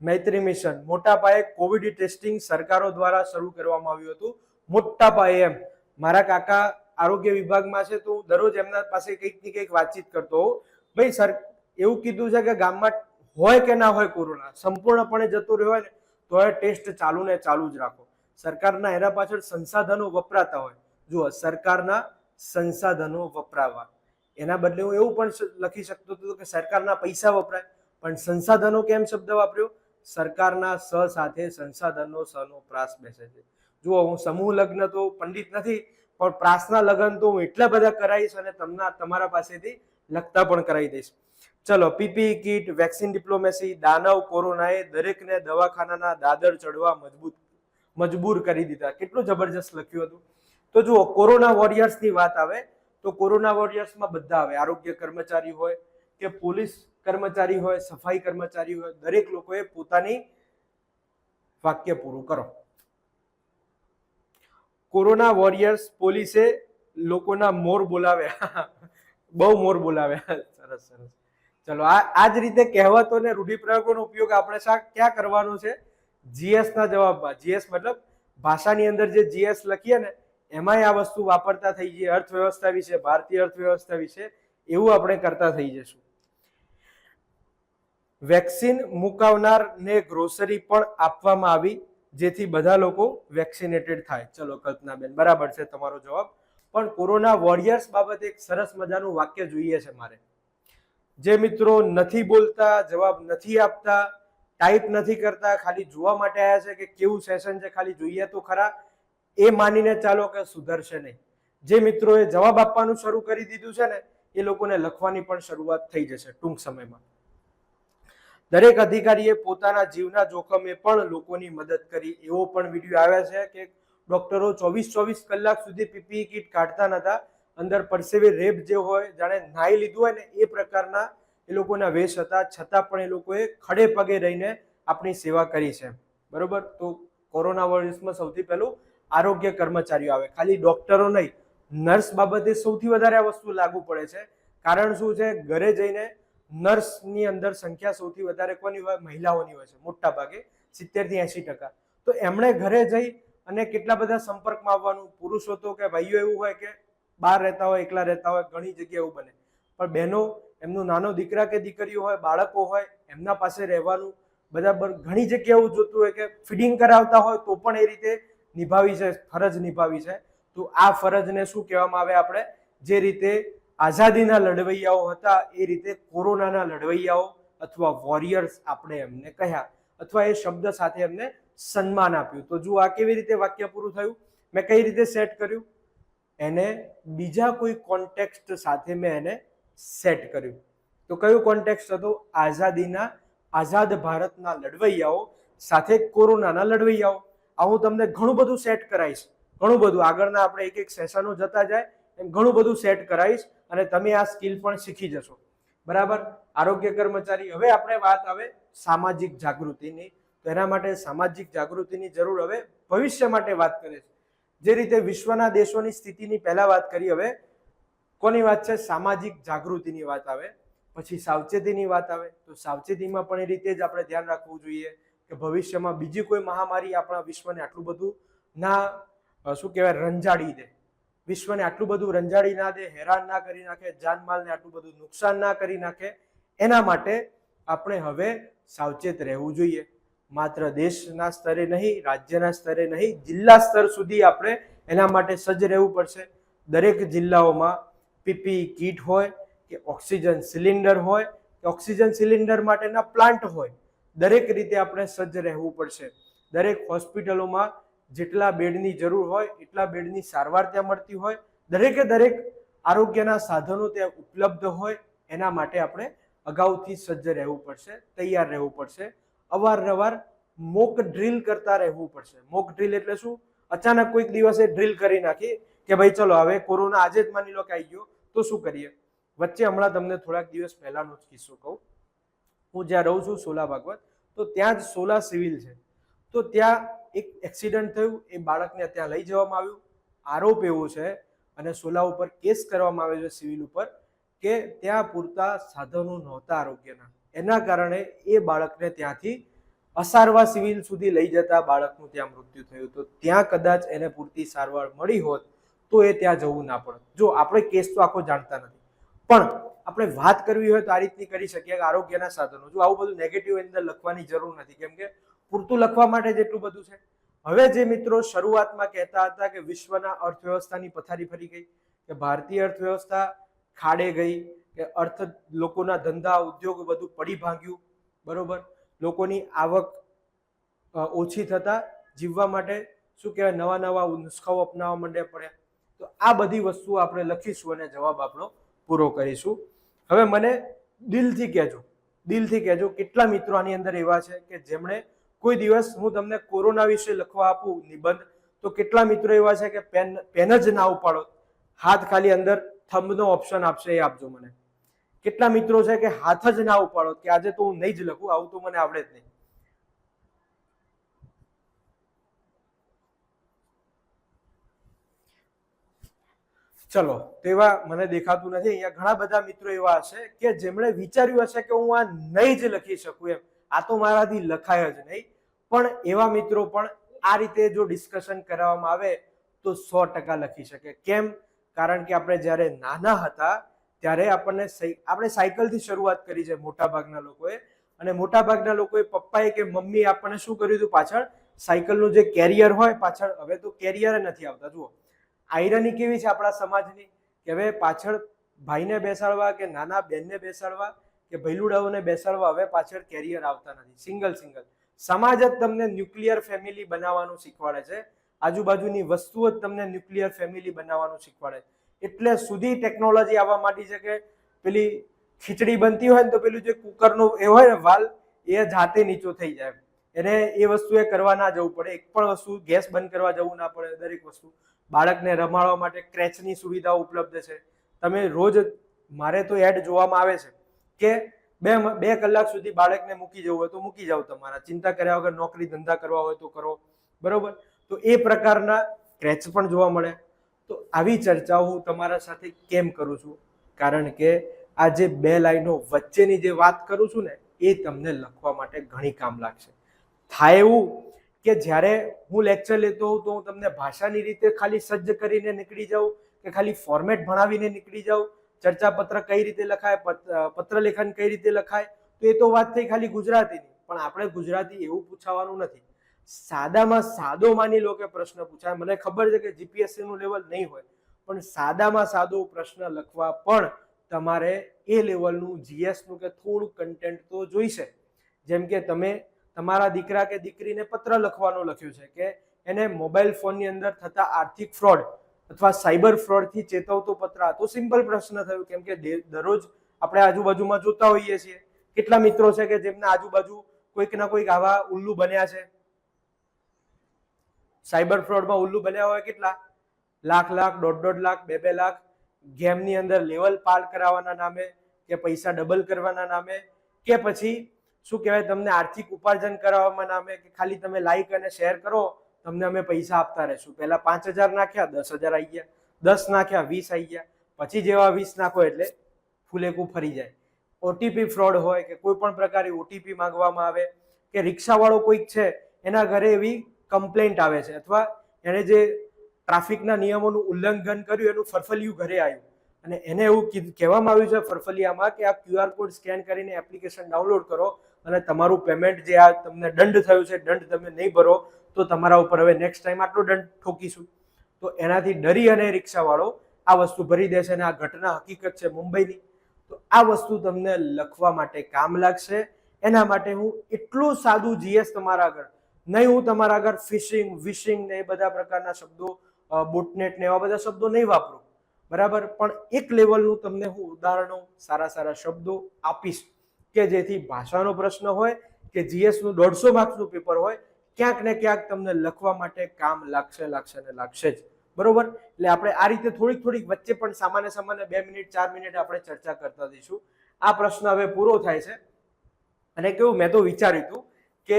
મૈત્રી મિશન, મોટા પાયે કોવિડ ટેસ્ટિંગ સરકારો દ્વારા શરૂ કરવામાં આવ્યું હતું. મોટા પાયે એમ. મારા કાકા આરોગ્ય વિભાગમાં છે તો હું દરરોજ એમના પાસે કંઈક ને કંઈક વાતચીત કરતો હોઉં. ભાઈ સર, એવું કીધું છે કે ગામમાં હોય કે ના હોય કોરોના, સંપૂર્ણપણે જતો રહ્યો હોય ને તો એ ટેસ્ટ ચાલુ ને ચાલુ જ રાખો. સરકારના એના પાછળ સંસાધનો વપરાતા હોય. જુઓ, સરકારના સંસાધનો વપરાવા, એના બદલે હું એવું પણ લખી શકતો હતો કે સરકારના પૈસા વપરાય, પણ સંસાધનો કેમ શબ્દ વાપર્યો? સરકારના સ સાથે સંસાધનો સનો પ્રાસ બેસે છે. જુઓ, હું સમૂહ લગ્ન તો પંડિત નથી, પણ પ્રાસના લગ્ન તો હું એટલા બધા કરાવીશ અને તમારા પાસેથી લખતા પણ કરાવી દઈશ. ચલો, પીપીઈ કીટ, વેક્સિન ડિપ્લોમેસી, દાનવ કોરોનાએ દરેકને દવાખાનાના દાદર ચડવા મજબૂર કરી દીધા. કેટલું જબરજસ્ત લખ્યું હતું. તો જુઓ, કોરોના વોરિયર્સની વાત આવે તો કોરોના વોરિયર્સમાં બધા આવે. આરોગ્ય કર્મચારી હોય કે પોલીસ કર્મચારી હોય, સફાઈ કર્મચારી હોય, દરેક લોકોએ પોતાની વાક્ય પૂરું કરો. કોરોના વોરિયર્સ પોલીસે લોકોના મોર બોલાવ્યા. બહુ મોર બોલાવ્યા. સરસ સરસ. ચલો, આ જ રીતે કહેવતો ને રૂઢિપ્રયોગોનો ઉપયોગ આપણે ક્યાં કરવાનો છે? જીએસ ના જવાબમાં. જીએસ મતલબ ભાષાની અંદર જે જીએસ લખીએ ને એમાંય આ વસ્તુ વાપરતા થઈ જઈએ. અર્થવ્યવસ્થા વિશે, ભારતીય અર્થવ્યવસ્થા વિશે એવું આપણે કરતા થઈ જશું. વેક્સિન મુકાવનારને ગ્રોસરી પણ આપવામાં આવી જેથી બધા લોકો વેક્સિનેટેડ થાય. ચલો કલ્પનાબેન, બરાબર છે તમારો જવાબ. પણ કોરોના વોરિયર્સ બાબતે એક સરસ મજાનું વાક્ય જોઈએ છે મારે. જે મિત્રો નથી બોલતા, જવાબ નથી આપતા, ટાઈપ નથી કરતા, ખાલી જોવા માટે આવ્યા છે કે કેવું સેશન છે, ખાલી જોઈએ તો ખરા, એ માનીને ચાલો કે સુધરશે નહીં. જે મિત્રોએ જવાબ આપવાનું શરૂ કરી દીધું છે ને એ લોકોને લખવાની પણ શરૂઆત થઈ જશે ટૂંક સમયમાં. દરેક અધિકારીએ પોતાના જીવના જોખમે પણ લોકોની મદદ કરી. એવો પણ વિડીયો આવ્યા છે કે ડોક્ટરો 24 કલાક સુધી પીપીઈ કીટ કાઢતા નતા અંદર પરસેવે રેબ જે હોય જાણે નાહી લીધું હોય ને એ પ્રકારના એ લોકોના વેશ હતા, છતાં પણ એ લોકોએ ખડે પગે રહીને આપણી સેવા કરી છે, બરોબર. તો કોરોના વાયરસમાં સૌથી પહેલું આરોગ્ય કર્મચારીઓ આવે, ખાલી ડોક્ટરો નહીં, નર્સ બાબતે સૌથી વધારે આ વસ્તુ લાગુ પડે છે. કારણ શું છે, ઘરે જઈને નર્સની અંદર સંખ્યા સૌથી વધારે કોની હોય, મહિલાઓની હોય છે મોટા ભાગે 70 થી 80%. તો એમણે ઘરે જઈ અને કેટલા બધા સંપર્કમાં આવવાનું, પુરુષો તો કે ભાઈઓ એવું હોય કે બહાર રહેતા હોય, એકલા રહેતા હોય, ઘણી જગ્યાએ એવું બને, પણ બહેનો એમનું નાનો દીકરા કે દીકરીઓ હોય, બાળકો હોય, એમના પાસે રહેવાનું, બરાબર. ઘણી જગ્યાએ એવું જોતું હોય કે ફીડિંગ કરાવતા હોય તો પણ એ રીતે નિભાવી છે, ફરજ નિભાવી છે. તો આ ફરજને શું કહેવામાં આવે, આપણે જે રીતે આઝાદીના લડવૈયાઓ હતા એ રીતે કોરોનાના લડવૈયાઓ અથવા વોરિયર્સ આપણે એમને કહ્યા, અથવા એ શબ્દ સાથે એમને સન્માન આપ્યું. તો જો આ કેવી રીતે વાક્ય પૂરું થયું, મેં કઈ રીતે સેટ કર્યું, એને બીજા કોઈ કોન્ટેક્સ્ટ સાથે મેં એને સેટ કર્યું. તો કયું કોન્ટેક્સ્ટ હતું, આઝાદ ભારતના લડવૈયાઓ સાથે કોરોનાના લડવૈયાઓ. આ હું તમને ઘણું બધું સેટ કરાવીશ, ઘણું બધું આગળના આપણે એક એક સેશનો જતા જાય એમ ઘણું બધું સેટ કરાવીશ અને તમે આ સ્કિલ પણ શીખી જશો, બરાબર. આરોગ્ય કર્મચારી. હવે આપણે વાત આવે સામાજિક જાગૃતિની. તો એના માટે સામાજિક જાગૃતિની જરૂર હવે ભવિષ્ય માટે વાત કરે છે. જે રીતે વિશ્વના દેશોની સ્થિતિની પહેલા વાત કરી, હવે કોની વાત છે, સામાજિક જાગૃતિની વાત આવે, પછી સાવચેતીની વાત આવે. તો સાવચેતીમાં પણ એ રીતે જ આપણે ધ્યાન રાખવું જોઈએ કે ભવિષ્યમાં બીજી કોઈ મહામારી આપણા વિશ્વને આટલું બધું ના શું કહેવાય રંજાડી દે, વિશ્વને આટલું બધું રંજાડી ના દે, હેરાન ના કરી નાખે, જાનમાલને આટલું બધું નુકસાન ના કરી નાખે. એના માટે આપણે હવે સાવચેત રહેવું જોઈએ. માત્ર દેશના સ્તરે નહીં, રાજ્યના સ્તરે નહીં, જિલ્લા સ્તર સુધી આપણે એના માટે સજ્જ રહેવું પડશે. દરેક જિલ્લાઓમાં પીપીઈ કીટ હોય કે ઓક્સિજન સિલિન્ડર હોય કે ઓક્સિજન સિલિન્ડર માટેના પ્લાન્ટ હોય, દરેક રીતે આપણે સજ્જ રહેવું પડશે. દરેક હોસ્પિટલોમાં જેટલા બેડની જરૂર હોય એટલા બેડની સારવાર ત્યાં મળતી હોય, દરેકે દરેક આરોગ્યના સાધનો ત્યાં ઉપલબ્ધ હોય. એના માટે આપણે અગાઉથી સજ્જ રહેવું પડશે, તૈયાર રહેવું પડશે. અવારનવાર મોક ડ્રીલ કરતા રહેવું પડશે. મોક ડ્રીલ એટલે શું, અચાનક કોઈક દિવસે ડ્રીલ કરી નાખી કે ભાઈ ચલો હવે કોરોના આજે જ માની લો કે આવી ગયો તો શું કરીએ. વચ્ચે હમણાં તમને થોડાક દિવસ પહેલાનો જ કિસ્સો કહું. હું જ્યાં રહું છું સોલા ભાગવત, તો ત્યાં જ સોલા સિવિલ છે. તો ત્યાં એક એક્સિડન્ટ થયું, એ બાળકને ત્યાં લઈ જવામાં આવ્યું. આરોપ એવો છે અને સોલા ઉપર કેસ કરવામાં આવ્યો છે સિવિલ ઉપર કે ત્યાં પૂરતા સાધનો નહોતા આરોગ્યના, એના કારણે એ બાળકને ત્યાંથી અસારવા સિવિલ સુધી લઈ જતા બાળકનું ત્યાં મૃત્યુ થયું. તો ત્યાં કદાચ એને પૂરતી સારવાર મળી હોત તો એ ત્યાં જવું ના પડત. જો આપણે કેસ તો આખો જાણતા નથી, પણ આપણે વાત કરવી હોય તો આ રીતની કરી શકીએ કે આરોગ્યના સાધનો. જો આવું બધું નેગેટિવ અંદર લખવાની જરૂર નથી, કેમ કે પૂરતું લખવા માટે જ એટલું બધું છે. હવે જે મિત્રો શરૂઆતમાં કહેતા હતા કે વિશ્વના અર્થવ્યવસ્થાની પથારી ફરી ગઈ, કે ભારતીય અર્થવ્યવસ્થા ખાડે ગઈ, કે લોકોના ધંધા ઉદ્યોગ બધું પડી ભાંગ્યું, બરોબર. લોકોની આવક ઓછી થતા જીવવા માટે શું કહેવાય નવા નવા નુસ્ખાઓ અપનાવવા માંડ્યા પડ્યા. તો આ બધી વસ્તુઓ આપણે લખીશું અને જવાબ આપણો પૂરો કરીશું. હવે મને દિલથી કહેજો કેટલા મિત્રો આની અંદર એવા છે કે જેમણે કોઈ દિવસ હું તમને કોરોના વિશે લખવા આપું નિબંધ, તો કેટલા મિત્રો એવા છે કે પેન જ ના ઉપાડો, હાથ ખાલી અંદર થંબનો ઓપ્શન આપશે એ આપજો મને. કેટલા મિત્રો છે કે હાથ જ ના ઉપાડો કે આજે તો હું નહીં જ લખું, આવું તો મને આવડે જ નહીં. ચલો, તેવા મને દેખાતું નથી. અહીંયા ઘણા બધા મિત્રો એવા હશે કે જેમણે વિચાર્યું હશે કે હું આ નહીં જ લખી શકું, એમ આ તો મારાથી લખાય જ નહીં. પણ એવા મિત્રો પણ આ રીતે જો ડિસ્કશન કરવામાં આવે તો 100% લખી શકે. કેમ? કારણ કે આપણે જ્યારે નાના હતા ત્યારે આપણે સાયકલથી શરૂઆત કરી છે મોટા ભાગના લોકોએ, અને મોટા ભાગના લોકોએ પપ્પાએ કે મમ્મી આપણને શું કર્યું હતું, પાછળ સાયકલનું જે કેરિયર હોય પાછળ, હવે તો કેરિયર નથી આવતા. જુઓ આયરની કેવી છે આપણા સમાજની કે હવે પાછળ ભાઈને બેસાડવા કે નાના બેનને બેસાડવા કે ભૈલુડાઓને બેસાડવા હવે પાછળ કેરિયર આવતા નથી, સિંગલ. સમાજ જ તમને ન્યુક્લિયર ફેમિલી બનાવવાનું શીખવાડે છે, આજુબાજુની વસ્તુઓ જ તમને ન્યુક્લિયર ફેમિલી બનાવવાનું શીખવાડે. એટલે સુધી ટેકનોલોજી આવવા માંડી છે કે પેલી ખીચડી બનતી હોય ને તો પેલું જે કુકરનું એ હોય ને વાલ, એ જાતે નીચો થઈ જાય, એને એ વસ્તુ એ કરવા ના જવું પડે. એક પણ વસ્તુ ગેસ બંધ કરવા જવું ના પડે, દરેક વસ્તુ. બાળકને રમાડવા માટે ક્રેચની સુવિધાઓ ઉપલબ્ધ છે. તમે રોજ મારે તો એડ જોવામાં આવે છે કે બે કલાક સુધી બાળકને મૂકી જવું હોય તો મૂકી જાઓ, તમારા ચિંતા કર્યા વગર નોકરી ધંધા કરવા હોય તો કરો, બરોબર. તો એ પ્રકારના ક્રેચ પણ જોવા મળે. તો આવી ચર્ચાઓ હું તમારા સાથે કેમ કરું છું? કારણ કે આ જે બે લાઈનો વચ્ચેની જે વાત કરું છું ને એ તમને લખવા માટે ઘણી કામ લાગશે. થાય એવું કે જ્યારે હું લેક્ચર લેતો હોઉં તો હું તમને ભાષાની રીતે ખાલી સજ્જ કરીને નીકળી જાઉં કે ખાલી ફોર્મેટ ભણાવીને નીકળી જાઉં, ચર્ચાપત્ર કઈ રીતે લખાય, પત્ર લેખન કઈ રીતે લખાય, તો એ તો વાત થઈ ખાલી ગુજરાતીની. પણ આપણે ગુજરાતી એવું પૂછાવાનું નથી. સાદામાં સાદો માની લો કે પ્રશ્ન પૂછાય, મને ખબર છે કે જીપીએસસી નું લેવલ નહીં હોય, પણ સાદામાં સાદો પ્રશ્ન લખવા પણ તમારે એ લેવલનું જીએસ નું કે થોડું કન્ટેન્ટ તો જોઈશે. જેમ કે તમે તમારા દીકરા કે દીકરીને પત્ર લખવાનું લખ્યું છે કે એને મોબાઈલ ફોનની અંદર થતા આર્થિક ફ્રોડ અથવા સાયબર ફ્રોડથી ચેતવતો પત્ર. આ તો સિમ્પલ પ્રશ્ન થયો, કેમ કે દરરોજ આપણે આજુબાજુમાં જોતા હોઈએ છીએ. કેટલા મિત્રો છે કે જેમના આજુબાજુ કોઈક ના કોઈક આવા ઉલ્લુ બન્યા છે, સાયબર ફ્રોડમાં ઉલ્લુ બન્યા હોય. કેટલા લાખ લાખ, દોઢ લાખ, બે લાખ ગેમની અંદર લેવલ પાર કરાવવાના નામે કે પૈસા ડબલ કરવાના નામે કે પછી શું કહેવાય તમને આર્થિક ઉપાર્જન કરાવવાના નામે કે ખાલી તમે લાઈક અને શેર કરો તમને અમે પૈસા આપતા રહેશું. પહેલા 5,000 નાખ્યા 10,000 આવી ગયા, 10 નાખ્યા 20 આવી ગયા, પછી જેવા 20 નાખો એટલે ફૂલેકું ફરી જાય. ઓટીપી ફ્રોડ હોય કે કોઈ પણ પ્રકારે ઓટીપી માંગવામાં આવે કે રિક્ષાવાળો કોઈક છે એના ઘરે એવી કમ્પ્લેન્ટ આવે છે અથવા એને જે ટ્રાફિકના નિયમોનું ઉલ્લંઘન કર્યું એનું ફરફલિયું ઘરે આવ્યું અને એને એવું કહેવામાં આવ્યું છે ફરફલિયામાં કે આ QR કોડ સ્કેન કરીને એપ્લિકેશન ડાઉનલોડ કરો અને તમારું પેમેન્ટ જે આ તમને દંડ થયો છે, દંડ તમે નહીં ભરો તો તમારા ઉપર હવે નેક્સ્ટ ટાઈમ આટલો દંડ ઠોકીશું. તો એનાથી ડરી અને રિક્ષાવાળો આ વસ્તુ ભરી દેશે અને આ ઘટના હકીકત છે મુંબઈની. તો આ વસ્તુ તમને લખવા માટે કામ લાગશે. એના માટે હું એટલું સાદું જીએસ તમારા આગળ નહીં, હું તમારા આગળ ફિશિંગ વિશિંગ ને એ બધા પ્રકારના શબ્દો, બોટનેટ ને એવા બધા શબ્દો નહીં વાપરું, બરાબર. પણ એક લેવલનું તમને હું ઉદાહરણો, સારા સારા શબ્દો આપીશ કે જેથી ભાષાનો પ્રશ્ન હોય કે જીએસ નું 150 માર્ક્સનું પેપર હોય, ક્યાંક ને ક્યાંક તમને લખવા માટે કામ લાગશે જ, બરોબર. એટલે આપણે આ રીતે થોડીક વચ્ચે પણ સામાન્ય 2 મિનિટ 4 મિનિટ આપણે ચર્ચા કરતા જઈશું. આ પ્રશ્ન હવે પૂરો થાય છે અને કેવું મેં તો વિચાર્યું હતું કે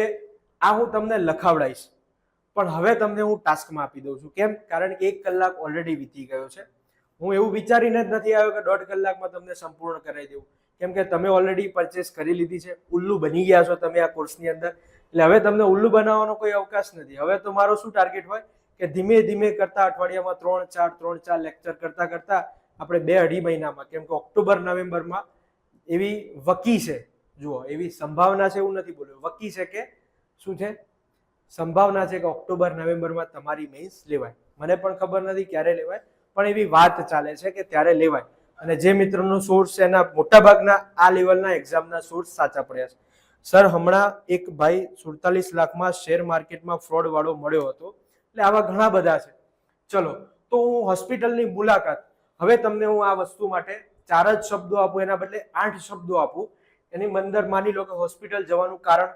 આ હું તમને લખાવડાવીશ, પણ હવે તમને હું ટાસ્કમાં આપી દઉં છું. કેમ? કારણ કે 1 કલાક ઓલરેડી વીતી ગયો છે. હું એવું વિચારીને જ નથી આવ્યો કે 1.5 કલાકમાં તમને સંપૂર્ણ કરાવી દઉં, કેમ કે તમે ઓલરેડી પરચેસ કરી લીધી છે, ઉલ્લુ બની ગયા છો તમે આ કોર્સની અંદર. એટલે હવે તમને ઉલ્લુ બનાવવાનો કોઈ અવકાશ નથી. હવે તો મારો શું ટાર્ગેટ હોય કે ધીમે ધીમે કરતા અઠવાડિયામાં 3-4 લેક્ચર કરતા આપણે 2-2.5 મહિનામાં, કેમ કે ઓક્ટોબર નવેમ્બરમાં એવી વકી છે, જુઓ એવી સંભાવના છે, એવું નથી બોલ્યો, વકી છે કે શું છે, સંભાવના છે કે ઓક્ટોબર નવેમ્બરમાં તમારી મેઇન્સ લેવાય. મને પણ ખબર નથી ક્યારે લેવાય, પણ એવી વાત ચાલે છે કે ત્યારે લેવાય. અને જે મિત્રોનો સોર્સ છે એના મોટાભાગના આ લેવલના એક્ઝામના સોર્સ સાચા પડ્યા છે. સર હમણાં એક ભાઈ 47 લાખમાં શેર માર્કેટમાં ફ્રોડ વાળો મળ્યો હતો. એટલે આવા ઘણા બધા છે. ચલો તો હું હોસ્પિટલની મુલાકાત, હવે તમને હું આ વસ્તુ માટે 4 જ શબ્દો આપું એના બદલે 8 શબ્દો આપું. એની અંદર માની લો કે હોસ્પિટલ જવાનું કારણ,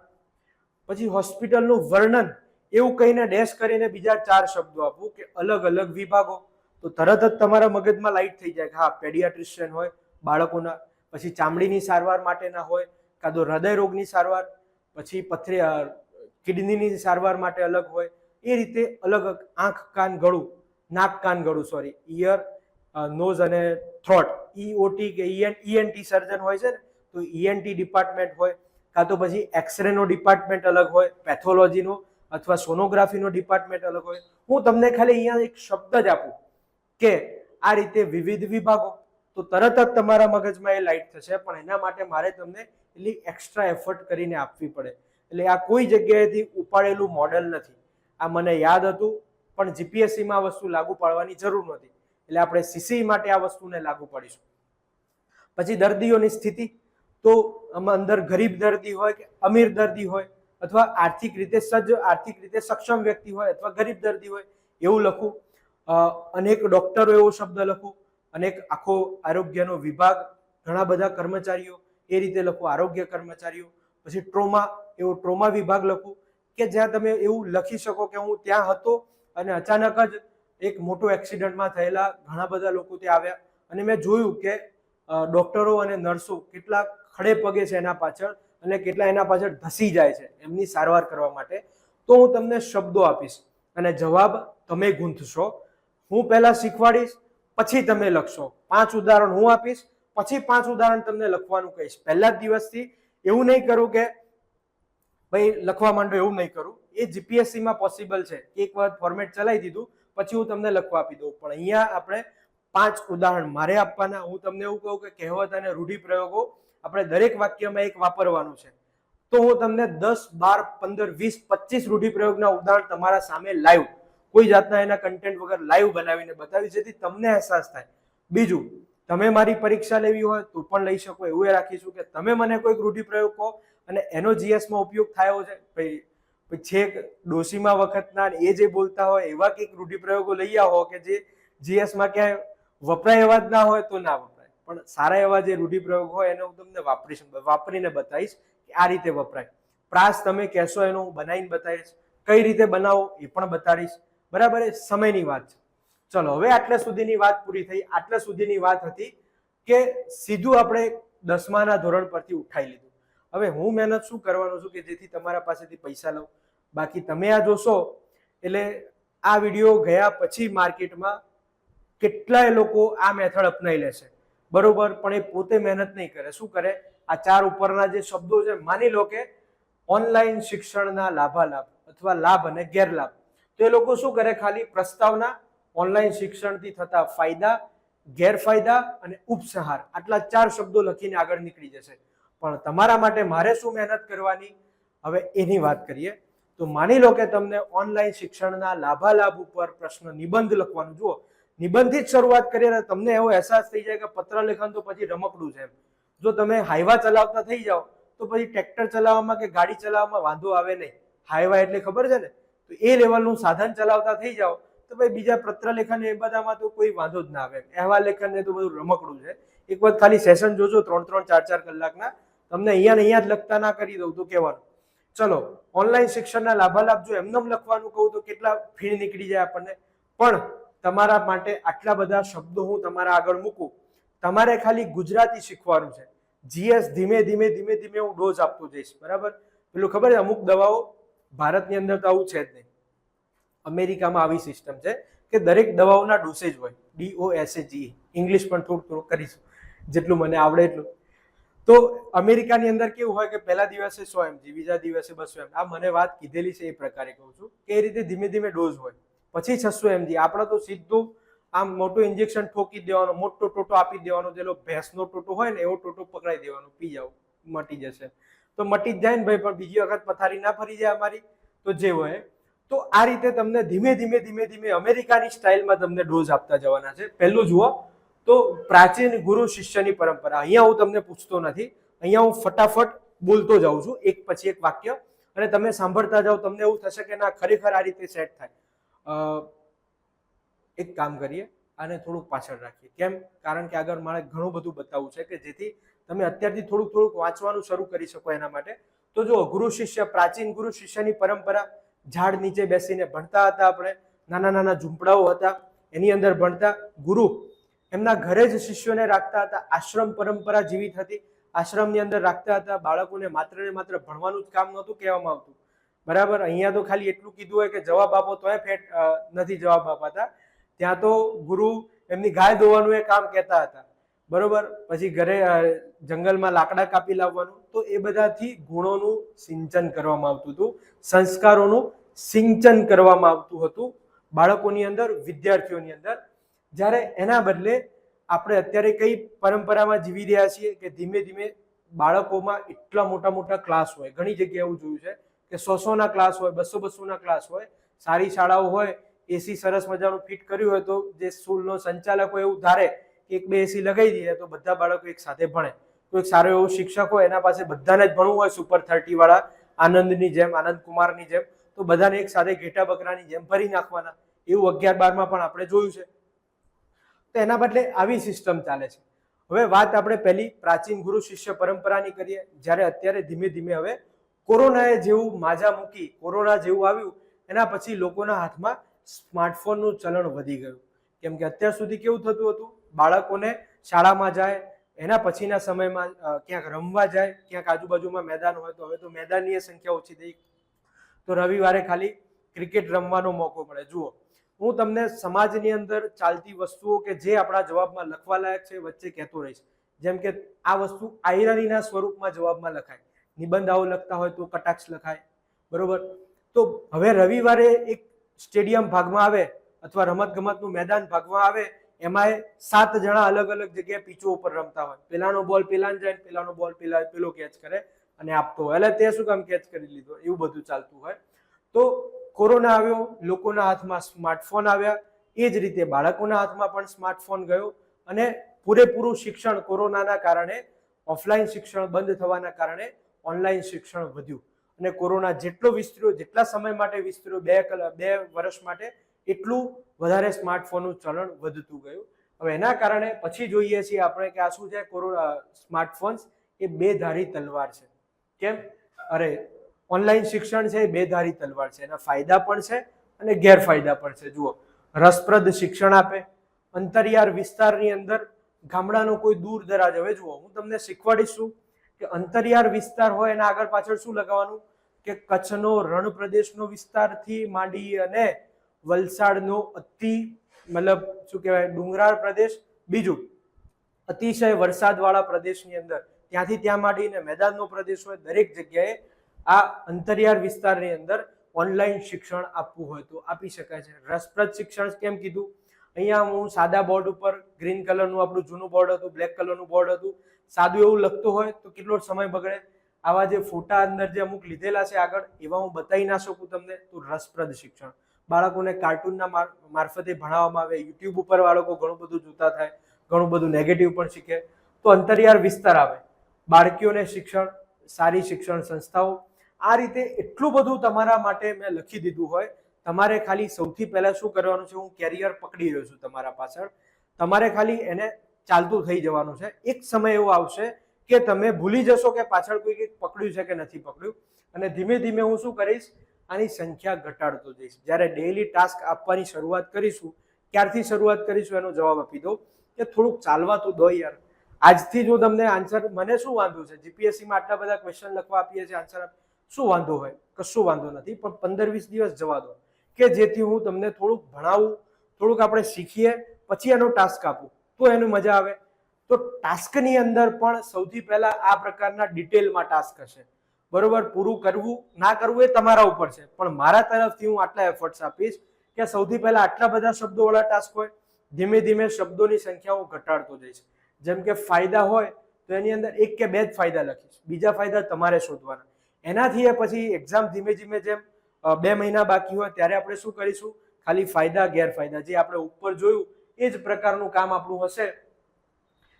પછી હોસ્પિટલનું વર્ણન એવું કહીને ડેશ કરીને બીજા 4 શબ્દો આપું કે અલગ અલગ વિભાગો. તો તરત જ તમારા મગજમાં લાઈટ થઈ જાય કે હા પેડિયાટ્રિશિયન હોય બાળકોના, પછી ચામડીની સારવાર માટેના હોય, કાં તો હૃદય રોગની સારવાર, પછી કિડનીની સારવાર માટે અલગ હોય. એ રીતે અલગ આંખ કાન ગળું, નાક કાન ગળું સોરી, ઇયર નોઝ અને થ્રોટ, EOT કે ENT સર્જન હોય છે ને, તો ENT ડિપાર્ટમેન્ટ હોય, કાં તો પછી એક્સરે નો ડિપાર્ટમેન્ટ અલગ હોય, પેથોલોજીનો અથવા સોનોગ્રાફીનો ડિપાર્ટમેન્ટ અલગ હોય. હું તમને ખાલી અહીંયા એક શબ્દ જ આપું કે આ રીતે વિવિધ વિભાગો, તો તરત જ તમારા મગજમાં એ લાઈટ થશે. પણ એના માટે મારે તમને એટલી એક્સ્ટ્રા એફર્ટ કરીને આપવી પડે. એટલે આ કોઈ જગ્યાએથી ઉપાડેલું મોડેલ નથી. આ મને યાદ હતું, પણ જીપીએસસીમાં આ વસ્તુ લાગુ પાડવાની જરૂર નથી. એટલે આપણે સીસી માટે આ વસ્તુને લાગુ પાડીશું. પછી દર્દીઓની સ્થિતિ, તો આમાં અંદર ગરીબ દર્દી હોય કે અમીર દર્દી હોય, અથવા આર્થિક રીતે સજ્જ, આર્થિક રીતે સક્ષમ વ્યક્તિ હોય અથવા ગરીબ દર્દી હોય, એવું લખું. અનેક ડોક્ટરો એવો શબ્દ લખું, અનેક આખો આરોગ્યનો વિભાગ, ઘણા બધા કર્મચારીઓ, એ રીતે લખું આરોગ્ય કર્મચારીઓ. પછી ટ્રોમા, એવો ટ્રોમા વિભાગ લખું કે જ્યાં તમે એવું લખી શકો કે હું ત્યાં હતો અને અચાનક જ એક મોટો એક્સિડન્ટમાં થયેલા ઘણા બધા લોકો ત્યાં આવ્યા અને મેં જોયું કે ડોક્ટરો અને નર્સો કેટલા ખડે પગે છે એના પાછળ અને કેટલા એના પાછળ ધસી જાય છે એમની સારવાર કરવા માટે. તો હું તમને શબ્દો આપીશ અને જવાબ તમે ગૂંથશો. હું પહેલા શીખવાડીશ, પછી તમે લખશો. 5 ઉદાહરણ હું આપીશ, પછી 5 ઉદાહરણ તમને લખવાનું કહીશ. પહેલા જ દિવસથી એવું નહીં કરું કે ભાઈ લખવા માંડો, એવું નહીં કરું. એ જીપીએસસીમાં પોસિબલ છે કે એક વાર ફોર્મેટ ચલાવી દીધું પછી હું તમને લખવા આપી દઉં. પણ અહીંયા આપણે 5 ઉદાહરણ મારે આપવાના. હું તમને એવું કહું કે કહેવત અને રૂઢિપ્રયોગો આપણે દરેક વાક્યમાં એક વાપરવાનું છે. તો હું તમને 10, 12, 15, 20, 25 રૂઢિપ્રયોગના ઉદાહરણ તમારા સામે લાઈવ, કોઈ જાતના એના કન્ટેન્ટ વગર લાઈવ બનાવીને બતાવી, જેથી તમને અહેસાસ થાય. બીજું, તમે મારી પરીક્ષા લેવી હોય તો પણ લઈ શકો. એવું રાખીશું કે તમે મને કોઈક રૂઢિપ્રયોગ કહો અને એનો જીએસમાં ઉપયોગ થયો છે, ભાઈ છેક ડોશીમાં વખતના એ જે બોલતા હોય એવા કંઈક રૂઢિપ્રયોગો લઈ આવો કે જે જીએસમાં ક્યાંય વપરાય એવા જ ના હોય તો ના વપરાય. પણ સારા એવા જે રૂઢિપ્રયોગ હોય એને હું તમને વાપરીને બતાવીશ કે આ રીતે વપરાય. પ્રાસ તમે કહેશો એનો હું બનાવીને બતાવીશ, કઈ રીતે બનાવો એ પણ બતાડીશ. બરાબર, એ સમયની વાત છે. ચલો, હવે આટલા સુધીની વાત પૂરી થઈ. આટલા સુધીની વાત હતી કે સીધું આપણે 10માના ધોરણ પરથી ઉઠાઈ લીધું. હવે હું મહેનત શું કરવાનો છું કે જેથી તમારા પાસેથી પૈસા લઉં. બાકી તમે આ જોશો એટલે આ વિડીયો ગયા પછી માર્કેટમાં કેટલાય લોકો આ મેથડ અપનાવી લેશે, બરોબર, પણ એ પોતે મહેનત નહીં કરે. શું કરે? આ 4 ઉપરના જે શબ્દો છે, માની લો કે ઓનલાઈન શિક્ષણના લાભાલાભ અથવા લાભ અને ગેરલાભ, તો એ લોકો શું કરે? ખાલી પ્રસ્તાવના, ઓનલાઈન શિક્ષણથી થતા ફાયદા, ગેરફાયદા અને ઉપસંહાર, આટલા 4 શબ્દો લખીને આગળ નીકળી જશે. પણ તમારા માટે મારે શું મહેનત કરવાની, હવે એની વાત કરીએ. તો માની લો કે તમને ઓનલાઈન શિક્ષણના લાભાલાભ ઉપર પ્રશ્ન નિબંધ લખવાનું. જુઓ, નિબંધથી જ શરૂઆત કરીએ તમને એવો અહેસાસ થઈ જાય કે પત્ર લેખન તો પછી રમકડું છે. જો તમે હાઈવા ચલાવતા થઈ જાઓ તો પછી ટ્રેક્ટર ચલાવવામાં કે ગાડી ચલાવવામાં વાંધો આવે નહીં. હાઈવા એટલે ખબર છે ને? તો એ લેવલનું સાધન ચલાવતા થઈ જાઓ તો ભાઈ બીજા પત્ર લેખન એ બધામાં તો કોઈ વાંધો જ ના આવે. અહેવાલ લેખન ને તો બધું રમકડું છે. એક વખત ખાલી સેશન જોજો 3-3, 4-4 કલાકના, તમને અહીંયા જ લખતા ના કરી દઉં તો કહેવાનું. ચલો, ઓનલાઈન શિક્ષણના લાભાલાભ જો એમને લખવાનું કહું તો કેટલા ફીણ નીકળી જાય આપણને. પણ તમારા માટે આટલા બધા શબ્દો હું તમારા આગળ મૂકું, તમારે ખાલી ગુજરાતી શીખવાનું છે. જીએસ ધીમે ધીમે હું ડોઝ આપતો જઈશ. બરાબર, પેલું ખબર છે અમુક દવાઓ ભારતની અંદર તો આવું છે જ નહીં, અમેરિકામાં આવી સિસ્ટમ છે કે દરેક દવાઓના ડોસેજ હોય. DOSAGE, ઇંગ્લિશ પણ થોડું કરીશું જેટલું મને આવડે એટલું. તો અમેરિકાની અંદર કેવું હોય કે પહેલા દિવસે 100 mg, બીજા દિવસે 200 mg. આ મને વાત કીધેલી છે એ પ્રકારે કહું છું કે એ રીતે ધીમે ડોઝ હોય. પછી 600 mg. આપણે તો સીધું આમ મોટું ઇન્જેક્શન ઠોકી દેવાનો, મોટો ટોટો આપી દેવાનો, જેલો ભેંસનો ટોટો હોય ને એવો ટોટો પકડાઈ દેવાનો, પી જાવ, મટી જશે. તો મટી જ જાય ને ભાઈ, પણ બીજી વખત પથારી ના ફરી જાય અમારી, તો જે હોય. તો આ રીતે તમને ધીમે અમેરિકાની સ્ટાઇલમાં તમને ડોઝ આપતા જવાના છે. પહેલું જુઓ તો પ્રાચીન ગુરુ શિષ્યની પરંપરા. અહીંયા હું તમને પૂછતો નથી, અહીંયા હું ફટાફટ બોલતો જાઉં છું એક પછી એક વાક્ય અને તમે સાંભળતા જાઓ. તમને એવું થશે કે ના ખરેખર આ રીતે સેટ થાય. એક કામ કરીએ, આને થોડુંક પાછળ રાખીએ. કેમ? કારણ કે આગળ મારે ઘણું બધું બતાવવું છે કે જેથી તમે અત્યારથી થોડુંક વાંચવાનું શરૂ કરી શકો એના માટે. તો જો ગુરુ શિષ્ય, પ્રાચીન ગુરુ શિષ્યની પરંપરા, ઝાડ નીચે બેસીને ભણતા હતા આપણે, નાના ઝૂંપડાઓ હતા એની અંદર ભણતા. ગુરુ એમના ઘરે જ શિષ્યોને રાખતા હતા. આશ્રમ પરંપરા જીવિત હતી, આશ્રમની અંદર રાખતા હતા. બાળકોને માત્ર ને માત્ર ભણવાનું જ કામ નહોતું કહેવામાં આવતું. બરાબર, અહીંયા તો ખાલી એટલું કીધું હોય કે જવાબ આપો તોય ફેટ નથી જવાબ અપાતા. ત્યાં તો ગુરુ એમની ગાય દોવાનું એ કામ કહેતા હતા. બરોબર, પછી ઘરે જંગલમાં લાકડા કાપી લાવવાનું. તો એ બધાથી ગુણોનું સિંચન કરવામાં આવતું હતું, સંસ્કારોનું સિંચન કરવામાં આવતું હતું બાળકોની અંદર, વિદ્યાર્થીઓની અંદર. જ્યારે એના બદલે આપણે અત્યારે કઈ પરંપરામાં જીવી રહ્યા છીએ કે ધીમે બાળકોમાં એટલા મોટા ક્લાસ હોય. ઘણી જગ્યાએ એવું જોયું છે કે 100-100ના ક્લાસ હોય, 200-200ના ક્લાસ હોય. સારી શાળાઓ હોય, એસી સરસ મજાનું ફિટ કર્યું હોય તો જે સ્કૂલનો સંચાલક હોય એવું ધારે કે 1-2 એસી લગાવી દઈએ તો બધા બાળકો એક સાથે ભણે. તો એક સારો એવો શિક્ષક હોય, એના પાસે બધાને જ ભણવું હોય સુપર 30 વાળા, આનંદની જેમ, આનંદ કુમારની જેમ, તો બધાને એક સાથે ઘેટા બકરાની જેમ ભરી નાખવાના. એવું 11-12માં પણ આપણે જોયું છે. તો એના બદલે આવી સિસ્ટમ ચાલે છે. હવે વાત આપણે પહેલી પ્રાચીન ગુરુ શિષ્ય પરંપરાની કરીએ. જ્યારે અત્યારે ધીમે હવે કોરોનાએ જેવું માજા મૂકી, કોરોના જેવું આવ્યું, એના પછી લોકોના હાથમાં સ્માર્ટફોનનું ચલણ વધી ગયું. કેમ કે અત્યાર સુધી કેવું થતું હતું, બાળકોને શાળામાં જાય, એના પછીના સમયમાં ક્યાંક રમવા જાય, ક્યાંક આજુબાજુમાં મેદાન હોય તો હવે તો મેદાનની સંખ્યા ઓછી થઈ, તો રવિવારે ખાલી ક્રિકેટ રમવાનો મોકો મળે. જુઓ, હું તમને સમાજની અંદર ચાલતી વસ્તુઓ કે જે આપણા જવાબમાં લખવા લાયક છે વચ્ચે કહેતો રહીશ. જેમ કે આ વસ્તુ આયરાનીના સ્વરૂપમાં જવાબમાં લખાય, નિબંધાઓ લખતા હોય તો કટાક્ષ લખાય, બરોબર. તો હવે રવિવારે એક સ્ટેડિયમ ભાગમાં આવે અથવા રમતગમતનું મેદાન ભાગમાં આવે, એમાં 7 જણા અલગ અલગ જગ્યાએ પીચો ઉપર રમતા હોય, પેલાનો બોલ પેલાને જાય, પેલાનો બોલ પેલો કેચ કરે અને આપતો હોય, એટલે તે શું કામ કેચ કરી લીધો, એવું બધું ચાલતું હોય. તો કોરોના આવ્યો, લોકોના હાથમાં સ્માર્ટફોન આવ્યા, એ જ રીતે બાળકોના હાથમાં પણ સ્માર્ટફોન ગયો અને પૂરેપૂરું શિક્ષણ કોરોનાના કારણે, ઓફલાઈન શિક્ષણ બંધ થવાના કારણે ઓનલાઈન શિક્ષણ વધ્યું. અને કોરોના જેટલો વિસ્તર્યો, જેટલા સમય માટે વિસ્તર્યો, 2 વર્ષ માટે, એટલું વધારે સ્માર્ટફોનનું ચલણ વધતું ગયું. હવે એના કારણે પછી જોઈએ છીએ આપણે કે આ શું છે, કોરોના સ્માર્ટફોન્સ એ બેધારી તલવાર છે. કેમ? અરે ઓનલાઈન શિક્ષણ છે એ બેધારી તલવાર છે, એના ફાયદા પણ છે અને ગેરફાયદા પણ છે. જુઓ, રસપ્રદ શિક્ષણ આપે, અંતરિયાળ વિસ્તારની અંદર ગામડાનો કોઈ દૂર દરાજ, હવે જુઓ હું તમને શીખવાડીશું કે અંતરિયાળ વિસ્તાર હોય એના આગળ પાછળ શું લગાવવાનું, કે કચ્છનો રણ પ્રદેશનો વિસ્તારથી માંડી અને વલસાડનો મતલબ શું કહેવાય, ડુંગરાળ પ્રદેશ, બીજું અતિશય વરસાદવાળા પ્રદેશની અંદર ત્યાંથી ત્યાં માંડીને મેદાનનો પ્રદેશ હોય, દરેક જગ્યાએ આ અંતરિયાળ વિસ્તારની અંદર ઓનલાઈન શિક્ષણ આપવું હોય તો આપી શકાય છે. રસપ્રદ શિક્ષણ કેમ કીધું? અહીંયા હું સાદા બોર્ડ ઉપર, ગ્રીન કલરનું આપણું જૂનું બોર્ડ હતું, બ્લેક કલરનું બોર્ડ હતું, સાદું એવું લખતું હોય તો કેટલો સમય બગડે. આવા જે ફોટા અંદર જે અમુક લીધેલા છે આગળ, એવા હું બતાવી ના શકું તમને. તો રસપ્રદ શિક્ષણ, બાળકોને કાર્ટૂનના મારફતે ભણાવવામાં આવે, યુટ્યુબ ઉપર બાળકો ઘણું બધું જોતા થાય, ઘણું બધું નેગેટિવ પણ શીખે. તો અંતરિયાળ વિસ્તાર આવે, બાળકીઓને શિક્ષણ, સારી શિક્ષણ સંસ્થાઓ, આ રીતે એટલું બધું તમારા માટે મેં લખી દીધું હોય. તમારે ખાલી સૌથી પહેલા શું કરવાનું છે, હું કેરિયર પકડી રહ્યો છું તમારા પાછળ, તમારે ખાલી એને ચાલતું થઈ જવાનું છે. એક સમય એવો આવશે કે તમે ભૂલી જશો કે પાછળ કોઈ કંઈક પકડ્યું છે કે નથી પકડ્યું, અને ધીમે ધીમે હું શું કરીશ, આની સંખ્યા ઘટાડતો જઈશ. જ્યારે ડેઈલી ટાસ્ક આપવાની શરૂઆત કરીશું, ક્યારથી શરૂઆત કરીશું એનો જવાબ આપી દઉં કે થોડુંક ચાલવા તો દો યાર. આજથી જો તમને આન્સર, મને શું વાંધો છે, જીપીએસસીમાં આટલા બધા ક્વેશ્ચન લખવા આપીએ છીએ, આન્સર શું વાંધો હોય? કશું વાંધો નથી, પણ 15-20 દિવસ જવા દો કે જેથી હું તમને થોડુંક ભણાવું, થોડુંક આપણે શીખીએ, પછી એનો ટાસ્ક આપું તો એનું મજા આવે. તો ટાસ્કની અંદર પણ સૌથી પહેલા આ પ્રકારના ડિટેલમાં ટાસ્ક હશે, બરોબર. પૂરું કરવું ના કરવું એ તમારા ઉપર છે, પણ મારા તરફથી હું આટલા એફર્ટ્સ આપીશ કે સૌથી પહેલા આટલા બધા શબ્દોવાળા ટાસ્ક હોય, ધીમે ધીમે શબ્દોની સંખ્યા હું ઘટાડતો જઈશ. જેમ કે ફાયદા હોય તો એની અંદર 1 કે 2 જ ફાયદા લખીશ, બીજા ફાયદા તમારે શોધવાના. એનાથી પછી એક્ઝામ ધીમે ધીમે, જેમ 2 મહિના બાકી હોય ત્યારે આપણે શું કરીશું, ખાલી ફાયદા ગેરફાયદા જે આપણે ઉપર જોયું એ જ પ્રકારનું કામ આપણું હશે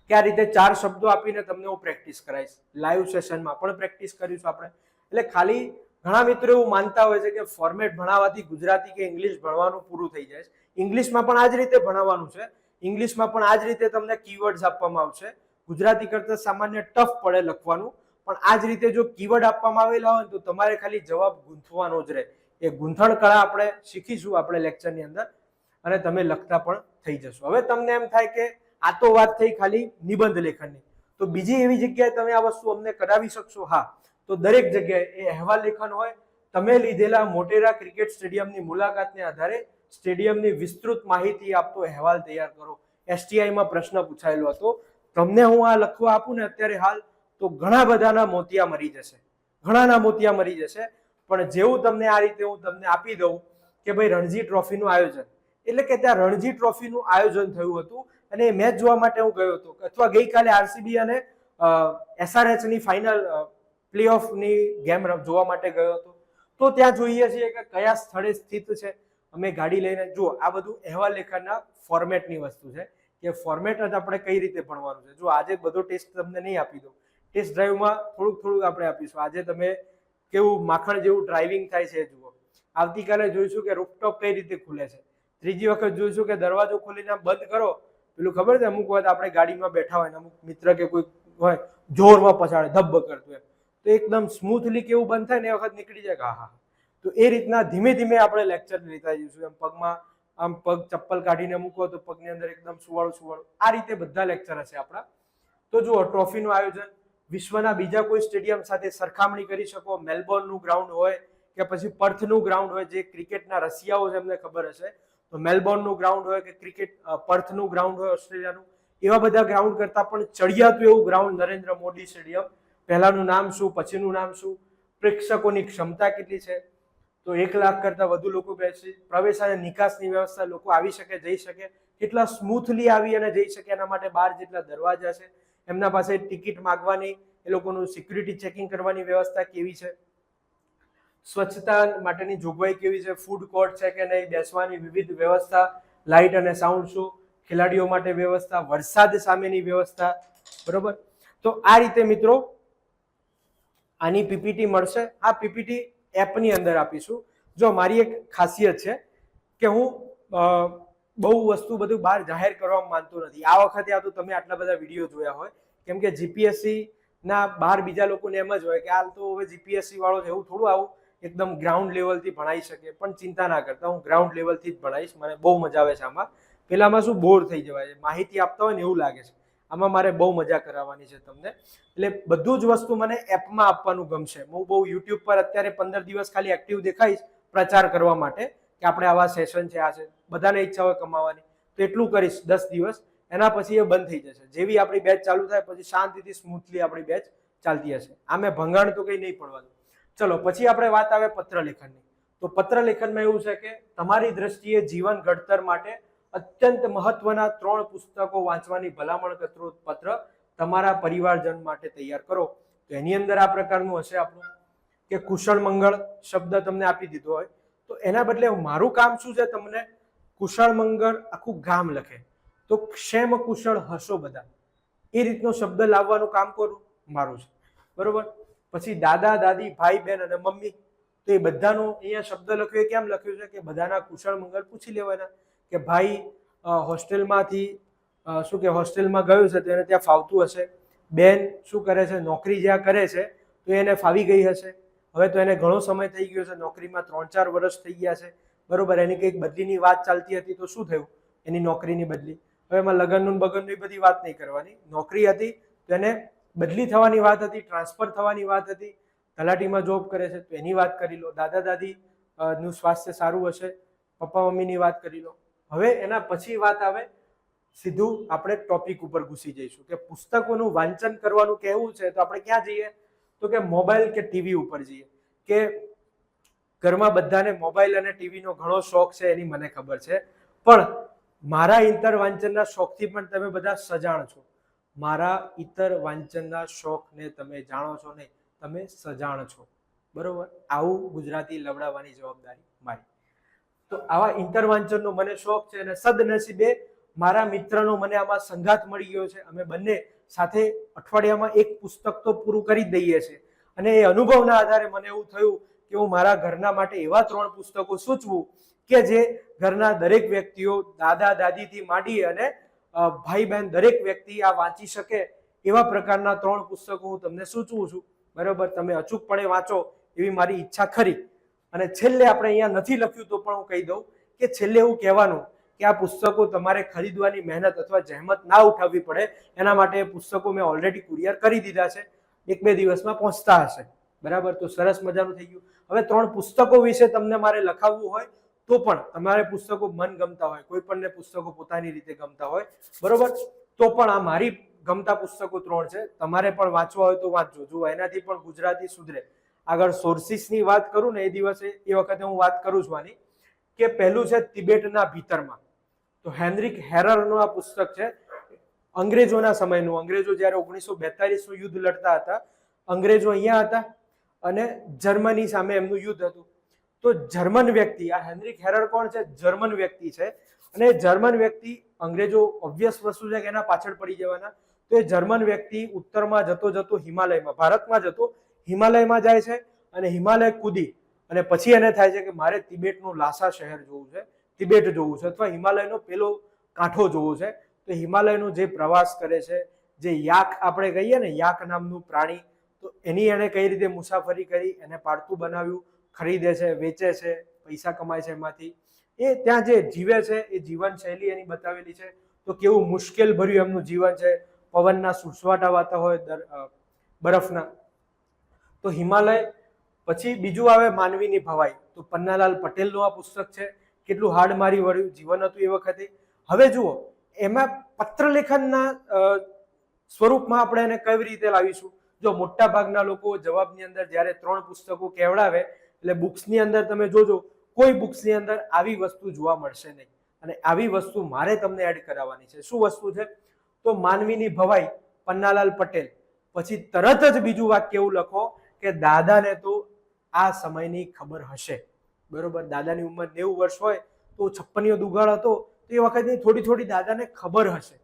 કે આ રીતે 4 શબ્દો આપીને તમને હું પ્રેક્ટિસ કરાવીશ. લાઈવ સેશનમાં પણ પ્રેક્ટિસ કરીશું આપણે. એટલે ખાલી ઘણા મિત્રો એવું માનતા હોય છે કે ફોર્મેટ ભણાવવાથી ગુજરાતી કે ઇંગ્લિશ ભણવાનું પૂરું થઈ જાય. ઇંગ્લિશમાં પણ આ જ રીતે ભણાવવાનું છે, ઇંગ્લિશમાં પણ આ જ રીતે તમને કીવર્ડ્સ આપવામાં આવશે. ગુજરાતી કરતાં સામાન્ય ટફ પડે લખવાનું, પણ આ જ રીતે જો કીવર્ડ આપવામાં આવેલા હોય તો તમારે ખાલી જવાબ ગૂંથવાનો જ રહે. એ ગૂંથણ કળા આપણે શીખીશું આપણે લેક્ચરની અંદર, અને તમે લખતા પણ થઈ જશો. હવે તમને એમ થાય કે આ તો વાત થઈ ખાલી નિબંધ લેખનની, તો બીજી એવી જગ્યાએ તમે આ વસ્તુ અમને કરાવી શકશો? હા, તો દરેક જગ્યાએ એ અહેવાલ લેખન હોય. તમે લીધેલા મોટેરા ક્રિકેટ સ્ટેડિયમની મુલાકાતને આધારે સ્ટેડિયમની વિસ્તૃત માહિતી આપતો અહેવાલ તૈયાર કરો. એસટીઆઈમાં પ્રશ્ન પૂછાયેલો હતો. તમને હું આ લખવા આપું ને અત્યારે હાલ, તો ઘણા બધાના મોતિયા મરી જશે, ઘણાના મોતિયા મરી જશે. પણ જેવું તમને આ રીતે હું તમને આપી દઉં કે ભાઈ રણજી ટ્રોફીનું આયોજન, એટલે કે ત્યાં રણજી ટ્રોફીનું આયોજન થયું હતું અને મેચ જોવા માટે હું ગયો હતો, અથવા ગઈકાલે આરસીબી અને એસઆરએચની ફાઇનલ પ્લેઓફની ગેમ જોવા માટે ગયો હતો. તો ત્યાં જોઈએ છીએ કે કયા સ્થળે સ્થિત છે. અમે ગાડી લઈને, જુઓ આ બધું અહેવાલ લેખનના ફોર્મેટની વસ્તુ છે કે ફોર્મેટ જ આપણે કઈ રીતે ભણવાનું છે. જો આજે બધો ટેસ્ટ તમને નહીં આપી દઉં, ટેસ્ટ ડ્રાઈવમાં થોડુંક આપણે આપીશું. આજે તમે કેવું માખણ જેવું ડ્રાઇવિંગ થાય છે જુઓ. આવતીકાલે જોઈશું કે રૂફટોપ કઈ રીતે ખુલે છે. ત્રીજી વખત જોઈશું કે દરવાજો ખોલીને બંધ કરો, પેલું ખબર છે અમુક વખત આપણે ગાડીમાં બેઠા હોય ને અમુક મિત્ર કે કોઈ હોય જોરમાં પછાડે ધબ્બ કરતું હોય, તો એકદમ સ્મૂથલી કેવું બંધ થાય ને એ વખત નીકળી જાય. હા, તો એ રીતના ધીમે ધીમે આપણે લેક્ચર લેતા જઈશું. એમ પગમાં આમ પગ ચપ્પલ કાઢીને મૂકો તો પગની અંદર એકદમ સુવાળું સુવાળું, આ રીતે બધા લેક્ચર હશે આપણા. તો જુઓ, ટ્રોફીનું આયોજન વિશ્વના બીજા કોઈ સ્ટેડિયમ સાથે સરખામણી કરી શકો. મેલબોર્નનું ગ્રાઉન્ડ હોય કે પછી પર્થનું ગ્રાઉન્ડ હોય, જે ક્રિકેટના રસિયાઓ છે એમને ખબર હશે, તો મેલબોર્નનું ગ્રાઉન્ડ હોય કે ક્રિકેટ પર્થનું ગ્રાઉન્ડ હોય ઓસ્ટ્રેલિયાનું, એવા બધા ગ્રાઉન્ડ કરતા પણ ચડિયાતું એવું ગ્રાઉન્ડ નરેન્દ્ર મોદી સ્ટેડિયમ. પહેલાનું નામ શું, પછીનું નામ શું, પ્રેક્ષકોની ક્ષમતા કેટલી છે, તો 1 લાખ કરતા વધુ લોકો બેસે, પ્રવેશ અને નિકાસની વ્યવસ્થા, લોકો આવી શકે જઈ શકે, કેટલા સ્મૂથલી આવી અને જઈ શકે એના માટે 12 જેટલા દરવાજા છે, એમના પાસે ટિકિટ માંગવાની, એ લોકોનું સિક્યુરિટી ચેકિંગ કરવાની વ્યવસ્થા કેવી છે, સ્વચ્છતા માટેની જોગવાઈ કેવી છે, ફૂડ કોર્ટ છે કે નહીં, બેસવાની વિવિધ વ્યવસ્થા, લાઇટ અને સાઉન્ડ શો, ખેલાડીઓ માટે વ્યવસ્થા, વરસાદ સામેની વ્યવસ્થા. બરોબર, તો આ રીતે મિત્રો આની પીપીટી મળશે. આ પીપીટી એપની અંદર આપીશું. જો મારી એક ખાસિયત છે કે હું બહુ વસ્તુ બધું બહાર જાહેર કરવામાં માનતો નથી. આ વખતે આ તો તમે આટલા બધા વિડીયો જોયા હોય, કેમ કે જીપીએસસી ના બહાર બીજા લોકોને એમ જ હોય કે હાલ તો હવે જીપીએસસી વાળો છે, એવું થોડું આવું એકદમ ગ્રાઉન્ડ લેવલથી ભણાઈ શકે. પણ ચિંતા ના કરતા, હું ગ્રાઉન્ડ લેવલથી જ ભણાવીશ. મને બહુ મજા આવે છે આમાં. પેલામાં શું બોર થઈ જવાય છે, માહિતી આપતા હોય ને એવું લાગે છે. આમાં મારે બહુ મજા કરાવવાની છે તમને. એટલે બધું જ વસ્તુ મને એપમાં આપવાનું ગમશે. હું બહુ યુટ્યુબ પર અત્યારે 15 દિવસ ખાલી એક્ટિવ દેખાઈશ પ્રચાર કરવા માટે કે આપણે આવા સેશન છે, આ છે, બધાને ઈચ્છા હોય કમાવાની, તો એટલું કરીશ 10 દિવસ. એના પછી એ બંધ થઈ જશે. જેવી આપણી બેચ ચાલુ થાય પછી શાંતિથી સ્મૂથલી આપણી બેચ ચાલતી હશે. આમે ભંગાણ તો કંઈ નહીં પડવાનું. ચલો, પછી આપણે વાત આવે પત્રલેખનની. તો પત્રલેખનમાં એવું છે કે તમારી દ્રષ્ટિએ જીવન ઘડતર માટે અત્યંત મહત્વના 3 પુસ્તકો વાંચવાની ભલામણ કરતો પત્ર તમારા પરિવારજન માટે તૈયાર કરો. તો એની અંદર આ પ્રકારનું હશે આપણું કે કુશળ મંગળ શબ્દ તમને આપી દીધો હોય, તો એના બદલે મારું કામ શું છે, તમને કુશળ મંગળ આખું ગામ લખે તો ક્ષેમ કુશળ હશો બધા, એ રીતનો શબ્દ લાવવાનું કામ કરું મારું છે. બરોબર, પછી દાદા દાદી ભાઈ બહેન અને મમ્મી, તો એ બધાનો અહીંયા શબ્દ લખ્યો. કેમ લખ્યું છે કે બધાના કુશળ મંગળ પૂછી લેવાના કે ભાઈ હોસ્ટેલમાંથી શું કે હોસ્ટેલમાં ગયું છે તો એને ત્યાં ફાવતું હશે, બેન શું કરે છે, નોકરી જ્યાં કરે છે તો એને ફાવી ગઈ હશે, હવે તો એને ઘણો સમય થઈ ગયો છે, નોકરીમાં 3-4 વર્ષ થઈ ગયા છે. બરોબર, એની કંઈક બદલીની વાત ચાલતી હતી તો શું થયું, એની નોકરીની બદલી. હવે એમાં લગ્નનું બગનની બધી વાત નહીં કરવાની. નોકરી હતી તો એને બદલી થવાની વાત હતી, ટ્રાન્સફર થવાની વાત હતી, તલાટીમાં જોબ કરે છે તો એની વાત કરી લો. દાદા દાદી નું સ્વાસ્થ્ય સારું હશે, પપ્પા મમ્મીની વાત કરી લો. હવે એના પછી વાત આવે, સીધું આપણે ટોપિક ઉપર ઘૂસી જઈશું કે પુસ્તકોનું વાંચન કરવાનું કહેવું છે. તો આપણે ક્યાં જઈએ, તો કે મોબાઈલ કે ટીવી ઉપર જઈએ. કે ઘરમાં બધાને મોબાઈલ અને ટીવીનો ઘણો શોખ છે, એની મને ખબર છે, પણ મારા ઇતર વાંચનના શોખથી પણ તમે બધા સજાણ છો. મારા ઇતર વાંચનના શોખને તમે જાણો છો નહીં, તમે સજાણ છો. બરોબર, આવું ગુજરાતી લવડાવવાની જવાબદારી મારી. તો આવા ઇન્ટર વાંચનનો મને શોખ છે અને સદનસીબે મારા મિત્રનો મને આમાં સંગાથ મળી ગયો છે. અમે બંને સાથે અઠવાડિયામાં 1 પુસ્તક તો પૂરું કરી જ દઈએ છીએ. અને એ અનુભવના આધારે મને એવું થયું કે હું મારા ઘરના માટે એવા 3 પુસ્તકો સૂચવું કે જે ઘરના દરેક વ્યક્તિઓ, દાદા દાદીથી માંડી અને ભાઈ બહેન દરેક વ્યક્તિ આ વાંચી શકે એવા પ્રકારના 3 પુસ્તકો હું તમને સૂચવું છું. બરોબર, તમે અચૂકપણે વાંચો એવી મારી ઈચ્છા ખરી. અને છેલ્લે આપણે અહીંયા નથી લખ્યું તો પણ હું કહી દઉં કે છેલ્લે એવું કહેવાનું કે આ પુસ્તકો તમારે ખરીદવાની મહેનત અથવા જહેમત ના ઉઠાવવી પડે, એના માટે એ પુસ્તકો મેં ઓલરેડી કુરિયર કરી દીધા છે, 1-2 દિવસમાં પહોંચતા હશે. બરાબર, તો સરસ મજાનું થઈ ગયું. હવે 3 પુસ્તકો વિશે તમને મારે લખાવવું હોય તો પણ તમારે પુસ્તકો મન ગમતા હોય, કોઈ પણને પુસ્તકો પોતાની રીતે ગમતા હોય, બરોબર, તો પણ આ મારી ગમતા પુસ્તકો 3 છે. તમારે પણ વાંચવા હોય તો વાંચજો. જુઓ, એનાથી પણ ગુજરાતી સુધરે. આગળ સોર્સિસની વાત કરું ને એ દિવસે એ વખતે હું વાત કરું છું આની કે પહેલું છે તિબેટના ભીતરમાં. તો હેનરિક હેરરનું આ પુસ્તક છે. અંગ્રેજોના સમયનું, અંગ્રેજો જ્યારે 1942નું યુદ્ધ લડતા હતા, અંગ્રેજો અહીંયા હતા અને જર્મની સામે એમનું યુદ્ધ હતું. તો જર્મન વ્યક્તિ, આ હેનરિક હેરર કોણ છે, જર્મન વ્યક્તિ છે. અને જર્મન વ્યક્તિ, અંગ્રેજો ઓબ્વિયસ વસ્તુ છે કે એના પાછળ પડી જવાના, તો એ જર્મન વ્યક્તિ ઉત્તરમાં જતો જતો હિમાલયમાં, ભારતમાં જતો હિમાલયમાં જાય છે અને હિમાલય કૂદી અને પછી એને થાય છે કે મારે તિબેટનું લાસા શહેર જોવું છે, તિબેટ જોવું છે, અથવા હિમાલયનો પેલો કાંઠો જોવો છે. તો હિમાલયનો જે પ્રવાસ કરે છે, જે યાક આપણે કહીએ ને, યાક નામનું પ્રાણી, તો એની એને કઈ રીતે મુસાફરી કરી, એને પાળતું બનાવ્યું, ખરીદે છે, વેચે છે, પૈસા કમાય છે એમાંથી, એ ત્યાં જે જીવે છે એ જીવનશૈલી એની બતાવેલી છે. તો કેવું મુશ્કેલ ભર્યું એમનું જીવન છે, પવનના સુસવાટા વાતા હોય બરફના. તો હિમાલય. પછી બીજું આવે માનવીની ભવાઈ. તો પન્નાલાલ પટેલનું આ પુસ્તક છે. કેટલું હાડમારી વાળું જીવન હતું એ વખતે. હવે જુઓ, એમાં પત્રલેખનના સ્વરૂપમાં આપણે એને કેવી રીતે લાવીશું? જો મોટા ભાગના લોકો જવાબની અંદર જ્યારે 3 પુસ્તકો કેવડાવે એટલે બુક્સની અંદર તમે જોજો કોઈ બુક્સની અંદર આવી વસ્તુ જોવા મળશે નહીં. અને આવી વસ્તુ મારે તમને એડ કરાવવાની છે. શું વસ્તુ છે? તો માનવીની ભવાઈ, પન્નાલાલ પટેલ. પછી તરત જ બીજું વાક્ય એવું લખો કે દાદાને તો આ સમયની ખબર હશે. બરોબર, દાદાની ઉંમર 90 વર્ષ હોય તો 56 દુગાળ હતો, તો એ વખતની થોડી થોડી દાદાને ખબર હશે.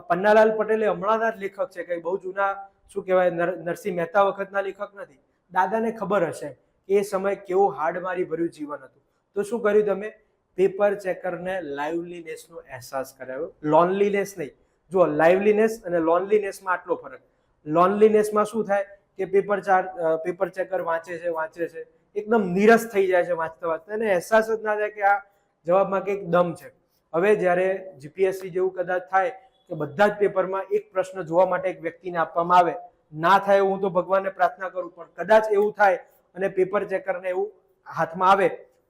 પન્નાલાલ પટેલ હમણાંના જ લેખક છે, કઈ બહુ જૂના શું કહેવાય નરસિંહ મહેતા વખતના લેખક નથી. દાદાને ખબર હશે એ સમય કેવો હાડમારી ભર્યું જીવન હતું. તો શું કર્યું તમે? પેપર ચેકરને લાઇવલીનેસનો અહેસાસ કરાવ્યો, લોનલીનેસ નહીં. જો લાઇવલીનેસ અને લોનલીનેસમાં આટલો ફરક. લોનલીનેસમાં શું થાય કે પેપર ચેકર વાંચે છે, એકદમ નીરસ થઈ જાય છે વાંચતા વાંચતા, એને અહેસાસ જ ના થાય કે આ જવાબમાં કંઈક દમ છે. હવે જ્યારે જીપીએસસી જેવું કદાચ થાય કે બધા જ પેપરમાં એક પ્રશ્ન જોવા માટે એક વ્યક્તિને આપવામાં આવે, ના થાય હું તો ભગવાનને પ્રાર્થના કરું, પણ કદાચ એવું થાય અને પેપર ચેકરને એવું હાથમાં આવે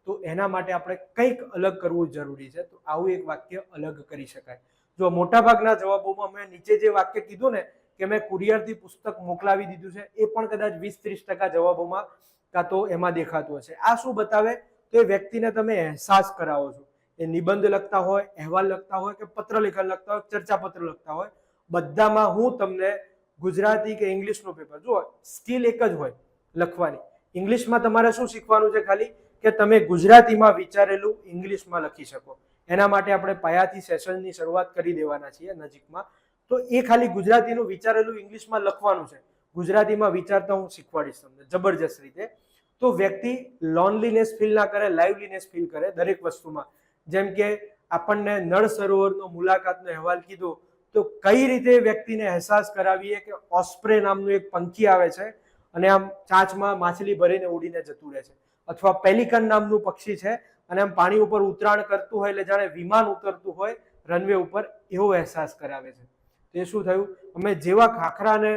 તો એના માટે આપણે કંઈક અલગ કરવું જરૂરી છે. તો આવું એક વાક્ય અલગ કરી શકાય. જો મોટાભાગના જવાબોમાં મેં નીચે જે વાક્ય કીધું ને કે મેં કુરિયરથી પુસ્તક મોકલાવી દીધું છે, એ પણ કદાચ 20-30% જવાબોમાં કાં તો એમાં દેખાતું હશે. આ શું બતાવે? તો એ વ્યક્તિને તમે અહેસાસ કરાવો છો. એ નિબંધ લખતા હોય, અહેવાલ લખતા હોય કે પત્ર લેખન લખતા હોય, ચર્ચાપત્ર લખતા હોય, બધામાં હું તમને ગુજરાતી કે ઇંગ્લિશનું પેપર, જુઓ સ્કિલ એક જ હોય લખવાની. ઇંગ્લિશમાં તમારે શું શીખવાનું છે? ખાલી કે તમે ગુજરાતીમાં વિચારેલું ઇંગ્લિશમાં લખી શકો. એના માટે આપણે પાયાથી સેશનની શરૂઆત કરી દેવાના છીએ નજીકમાં. તો એ ખાલી ગુજરાતીનું વિચારેલું ઇંગ્લિશમાં લખવાનું છે. ગુજરાતીમાં વિચારતા હું શીખવાડીશ તમને જબરજસ્ત રીતે. તો વ્યક્તિ લોનલીનેસ ફીલ ના કરે, લાઇવલીનેસ ફીલ કરે દરેક વસ્તુમાં. જેમ કે આપણને નળ સરોવરનો મુલાકાતનો અહેવાલ કીધો, તો કઈ રીતે વ્યક્તિને અહેસાસ કરાવીએ કે ઓસ્પ્રે નામનું એક પંખી આવે છે અને આમ ચાંચમાં માછલી ભરીને ઉડીને જતું રહે છે, અથવા પેલિકન નામનું પક્ષી છે અને આમ પાણી ઉપર ઉતરાણ કરતું હોય એટલે જાણે વિમાન ઉતરતું હોય રનવે ઉપર, એવો અહેસાસ કરાવે છે. તે શું થયું? અમે જેવા ખાખરા અને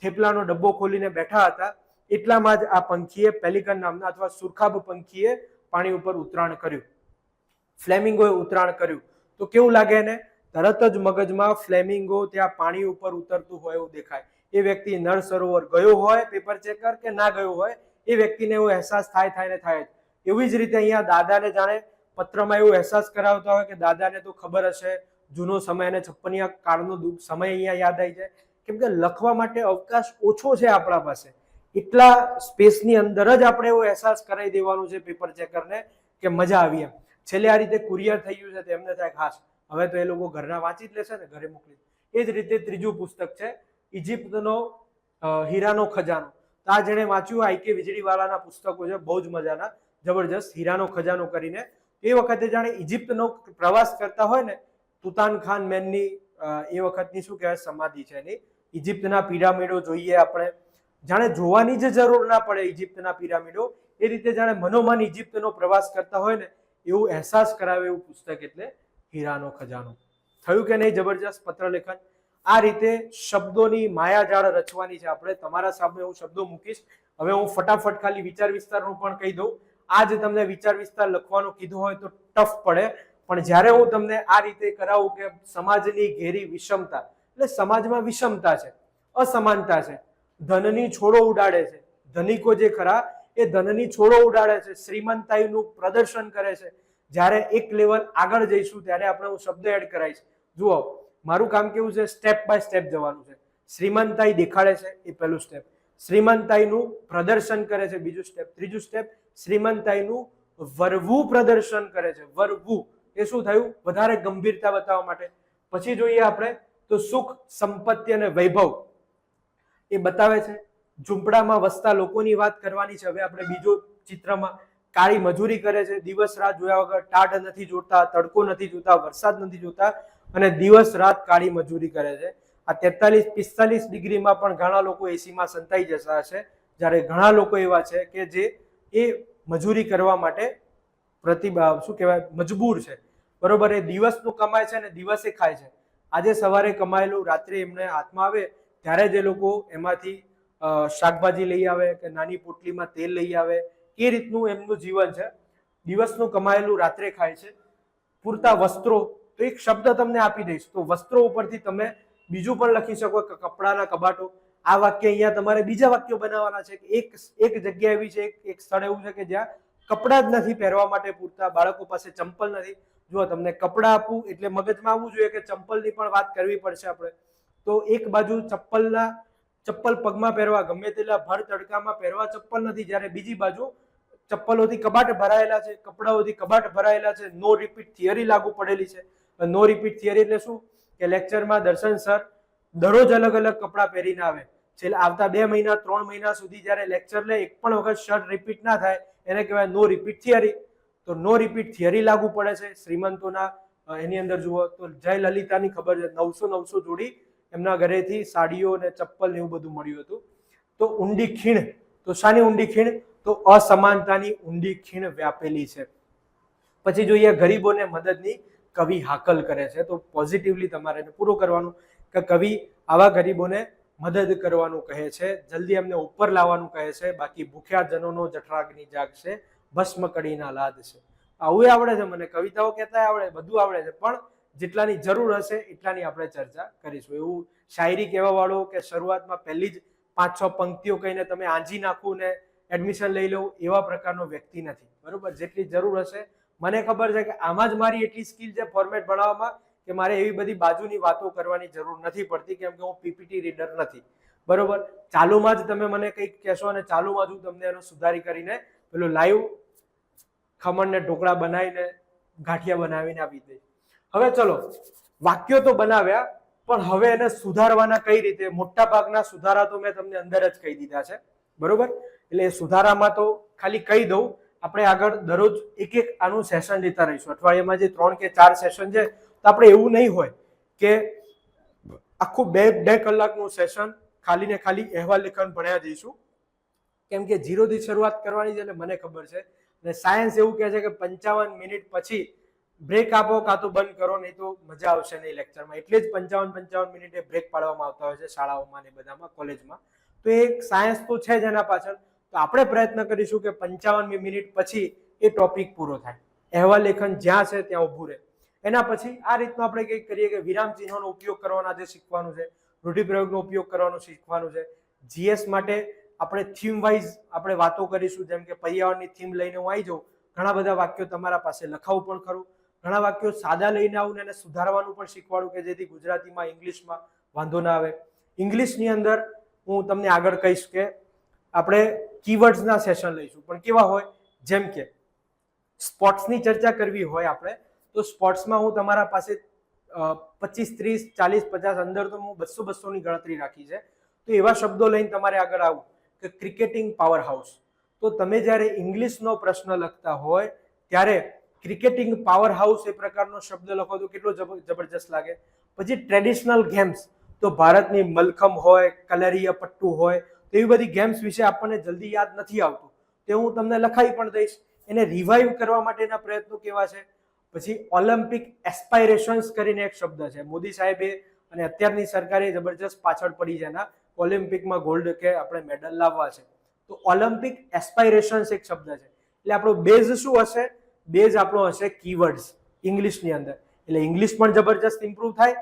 થેપલાનો ડબ્બો ખોલીને બેઠા હતા એટલામાં જ આ પંખીએ, પેલિકન નામના અથવા સુરખાબ પંખીએ પાણી ઉપર ઉતરાણ કર્યું, ફ્લેમિંગોએ ઉતરાણ કર્યું. તો કેવું લાગે એને? તરત જ મગજમાં ફ્લેમિંગો ત્યાં પાણી ઉપર ઉતરતું હોય એવું દેખાય. એ વ્યક્તિ નળ સરોવર ગયો હોય પેપર ચેકર કે ના ગયો હોય, એ વ્યક્તિને એવો અહેસાસ થાય. એવી જ રીતે અહીંયા દાદાને જાણે પત્રમાં એવો અહેસાસ કરાવતા હોય કે દાદાને તો ખબર હશે, જૂનો સમય અને 56 કાળનો સમય અહીંયા યાદ આવી જાય. કેમ કે લખવા માટે અવકાશ ઓછો છે આપણા પાસે, એટલા સ્પેસની અંદર જ આપણે એવો અહેસાસ કરાવી દેવાનું છે પેપર ચેકરને કે મજા આવી એમ. છેલ્લે આ રીતે કુરિયર થઈ ગયું છે તો એમને થાય ખાસ હવે તો એ લોકો ઘરના વાંચી જ લેશે ને, ઘરે મોકલી. એ જ રીતે ત્રીજું પુસ્તક છે ઇજિપ્તનો હીરાનો ખજાનો. તો આ જેણે વાંચ્યું આઈ.કે. વીજળીવાળાના પુસ્તકો છે, બહુ જ મજાના, જબરજસ્ત. હીરાનો ખજાનો કરીને એ વખતે જાણે ઇજિપ્તનો પ્રવાસ કરતા હોય ને, તુતાનખાન મેનની એ વખતની શું કહેવાય સમાધિ છે એની, ઇજિપ્તના પિરામિડો જોઈએ આપણે, જાણે જોવાની જ જરૂર ના પડે ઇજિપ્તના પિરામિડો, એ રીતે જાણે મનોમન ઇજિપ્તનો પ્રવાસ કરતા હોય ને એવું અહેસાસ કરાવે એવું પુસ્તક એટલે હીરાનો ખજાનો. થયું કે નહીં જબરજસ્ત પત્રલેખન? આ રીતે શબ્દોની માયાજાળ રચવાની છે આપણે. તમારા સામે હું શબ્દો મૂકીશ. હવે હું ફટાફટ ખાલી વિચાર વિસ્તારનું પણ કહી દઉં. આજ તમને વિચાર વિસ્તાર લખવાનું કીધું હોય તો ટફ પડે, પણ જ્યારે હું તમને આ રીતે કરાવું કે સમાજની ઘેરી વિષમતા, એટલે સમાજમાં વિષમતા છે, અસમાનતા છે, ધનની છોડો ઉડાડે છે, ધનિકો જે ખરા એ ધનની છોડો ઉડાડે છે, શ્રીમંતાઈનું પ્રદર્શન કરે છે. જ્યારે એક લેવલ આગળ જઈશું ત્યારે આપણે હું શબ્દ એડ કરાવીશ. જુઓ મારું કામ કેવું છે, સ્ટેપ બાય સ્ટેપ જવાનું છે. શ્રીમંતાઈ દેખાડે છે એ પહેલું સ્ટેપ, શ્રીમંતાઈનું પ્રદર્શન કરે છે બીજું સ્ટેપ, ત્રીજું સ્ટેપ શ્રીમંતાઈનું વરવું પ્રદર્શન કરે છે. વરવું એ શું થયું? વધારે ગંભીરતા બતાવવા માટે. પછી જોઈએ આપણે તો સુખ, સંપત્તિ અને વૈભવ એ બતાવે છે. ઝૂંપડામાં વસતા લોકોની વાત કરવાની છે હવે આપણે બીજો ચિત્રમાં. કાળી મજૂરી કરે છે, દિવસ રાત જોયા વગર, ટાઢ નથી જોતા, તડકો નથી જોતા, વરસાદ નથી જોતા, અને દિવસ રાત કાળી મજૂરી કરે છે. આ 43-45 ડિગ્રીમાં પણ ઘણા લોકો એસીમાં સંતાઈ જતા હશે, જ્યારે ઘણા લોકો એવા છે કે જે એ મજૂરી કરવા માટે શું કહેવાય મજબૂર છે, બરોબર. એ દિવસનું કમાય છે ને દિવસે ખાય છે. આજે સવારે કમાયેલું રાત્રે એમને હાથમાં આવે ત્યારે જ એ લોકો એમાંથી શાકભાજી લઈ આવે કે નાની પોટલીમાં તેલ લઈ આવે. એ રીતનું એમનું જીવન છે. દિવસનું કમાયેલું રાત્રે ખાય છે. પૂરતા વસ્ત્રો, તો એક શબ્દ તમને આપી દઈશ, તો વસ્ત્રો ઉપરથી તમે બીજું પણ લખી શકો કે કપડાના કબાટો. આ વાક્ય અહીંયા તમારે બીજા વાક્યો બનાવવાના છે કે એક જગ્યા એવી છે, એક સ્થળ એવું છે કે જ્યાં કપડાં જ નથી પહેરવા માટે પૂરતા, બાળકો પાસે ચંપલ નથી. જો તમને કપડાં આપવું એટલે મગજમાં આવવું જોઈએ કે ચંપલની પણ વાત કરવી પડશે આપણે. તો એક બાજુ ચપ્પલ પગમાં પહેરવા, ગમે તેટલા ભર તડકામાં પહેરવા ચપ્પલ નથી, જ્યારે બીજી બાજુ ચપ્પલોથી કબાટ ભરાયેલા છે, કપડાઓથી કબાટ ભરાયેલા છે. નો રિપીટ થિયરી લાગુ પડેલી છે. નો રિપીટ થિયરી એટલે શું કે લેક્ચરમાં દર્શન સર દરરોજ અલગ અલગ કપડાં પહેરીને આવે. છેલ્લા આવતા 2 મહિના 3 મહિના સુધી જ્યારે લેક્ચર લે એક પણ વખત શર્ટ રિપીટ ના થાય એને કહેવાય નો રિપીટ થિયરી. તો નો રિપીટ થિયરી લાગુ પડે છે શ્રીમંતોના. એની અંદર જુઓ તો જય લલિતાની ખબર છે, 900 જોડી એમના ઘરેથી સાડીઓ ને ચપ્પલ ને એવું બધું મળ્યું હતું. તો ઊંડી ખીણ, તો શાની ઊંડી ખીણ? તો અસમાનતાની ઊંડી ખીણ વ્યાપેલી છે. પછી જોઈએ ગરીબોને મદદની કવિ હાકલ કરે છે. તો પોઝિટિવલી તમારે પૂરું કરવાનું કે કવિ આવા ગરીબોને મદદ કરવાનું કહે છે, જલ્દી એમને ઉપર લાવવાનું કહે છે. બાકી ભૂખ્યા જનોનો જઠરાગ્નિ જાગશે, ભસ્મ કડીના લાદ છે. આવું આવડે છે મને, કવિતાઓ કહેતા આવડે, બધું આવડે છે, પણ જેટલાની જરૂર હશે એટલાની આપણે ચર્ચા કરીશું. એવું શાયરી કહેવા વાળો કે શરૂઆતમાં પહેલી જ 5-6 પંક્તિઓ કહીને તમે આંજી નાખું ને એડમિશન લઈ લઉં એવા પ્રકારનો વ્યક્તિ નથી, બરોબર. જેટલી જરૂર હશે, મને ખબર છે કે આમાં જ મારી એટલી સ્કિલ છે ફોર્મેટ બનાવવામાં કે મારે એવી બધી બાજુની વાતો કરવાની જરૂર નથી પડતી, કેમ કે હું પીપીટી રીડર નથી, બરોબર. ચાલુમાં જ તમે મને કંઈક કહેશો અને ચાલુમાં જ હું તમને એનો સુધારી કરીને પેલું લાઈવ ખમણ ને ઢોકળા બનાવીને ગાંઠિયા બનાવીને આપી દઈશ. હવે ચલો, વાક્યો તો બનાવ્યા, પણ હવે એને સુધારવાના કઈ રીતે? મોટા ભાગના સુધારા તો મેં તમને અંદર જ કહી દીધા છે, બરોબર. એટલે સુધારામાં તો ખાલી કહી દઉં, આપણે આગળ દરરોજ એક આનું સેશન લેતા રહીશું. અઠવાડિયામાં જે 3 કે 4 સેશન છે, તો આપણે એવું નહીં હોય કે આખું 2 કલાકનું સેશન ખાલી ને ખાલી અહેવાલ લેખન ભણ્યા જઈશું, કેમ કે 0 થી શરૂઆત કરવાની છે. એટલે મને ખબર છે, અને સાયન્સ એવું કહે છે કે 55 મિનિટ પછી બ્રેક આપો કાં તો બંધ કરો, નહીં તો મજા આવશે નહીં લેક્ચરમાં. એટલે જ 55 મિનિટે બ્રેક પાડવામાં આવતા હોય છે શાળાઓમાં ને બધામાં, કોલેજમાં. તો એક સાયન્સ તો છે જ એના પાછળ. તો આપણે પ્રયત્ન કરીશું કે 55 મિનિટ પછી એ ટોપિક પૂરો થાય, અહેવાલ લેખન જ્યાં છે ત્યાં ઊભું રહે. એના પછી આ રીતનું આપણે કંઈક કરીએ કે વિરામ ચિહ્નોનો ઉપયોગ કરવાનો આજે શીખવાનું છે, રૂઢિપ્રયોગનો ઉપયોગ કરવાનો શીખવાનું છે. જીએસ માટે આપણે થીમ વાઇઝ આપણે વાતો કરીશું, જેમ કે પર્યાવરણની થીમ લઈને હું આવી જાઉં, ઘણા બધા વાક્યો તમારા પાસે લખાવું પણ ખરું, ઘણા વાક્યો સાદા લઈને આવું ને એને સુધારવાનું પણ શીખવાડું કે જેથી ગુજરાતીમાં ઇંગ્લિશમાં વાંધો ના આવે. ઇંગ્લિશની અંદર હું તમને આગળ કહીશ કે આપણે કીવર્ડ્સના સેશન લઈશું, પણ કેવા હોય? જેમ કે સ્પોર્ટ્સની ચર્ચા કરવી હોય આપણે, તો સ્પોર્ટ્સમાં હું તમારા પાસે 25, 30, 40, 50 અંદર તો હું 200-200ની ગણતરી રાખી છે. તો એવા શબ્દો લઈને તમારે આગળ આવું કે ક્રિકેટિંગ પાવર હાઉસ. તો તમે જ્યારે ઇંગ્લિશનો પ્રશ્ન લખતા હોય ત્યારે ક્રિકેટિંગ પાવર હાઉસ એ પ્રકારનો શબ્દ લખો તો કેટલો જબરજસ્ત લાગે. પછી ટ્રેડિશનલ ગેમ્સ, તો ભારતની મલખમ હોય, કલરિયા પટ્ટુ હોય, તો એવી બધી ગેમ્સ વિશે આપણને જલ્દી યાદ નથી આવતું, તે હું તમને લખાઈ પણ દઈશ. એને રિવાઇવ કરવા માટેના પ્રયત્નો કેવા છે? પછી ઓલિમ્પિક એસ્પાયરેશન્સ કરીને એક શબ્દ છે, મોદી સાહેબે અને અત્યારની સરકારે જબરજસ્ત પાછળ પડી છે એના, ઓલિમ્પિકમાં ગોલ્ડ કે આપણે મેડલ લાવવા છે. તો ઓલિમ્પિક એસ્પાયરેશન્સ એક શબ્દ છે. એટલે આપણો બેઝ શું હશે? બેઝ આપણો હશે કીવર્ડ્સ ઇંગ્લિશની અંદર. એટલે ઇંગ્લિશ પણ જબરજસ્ત ઇમ્પ્રુવ થાય.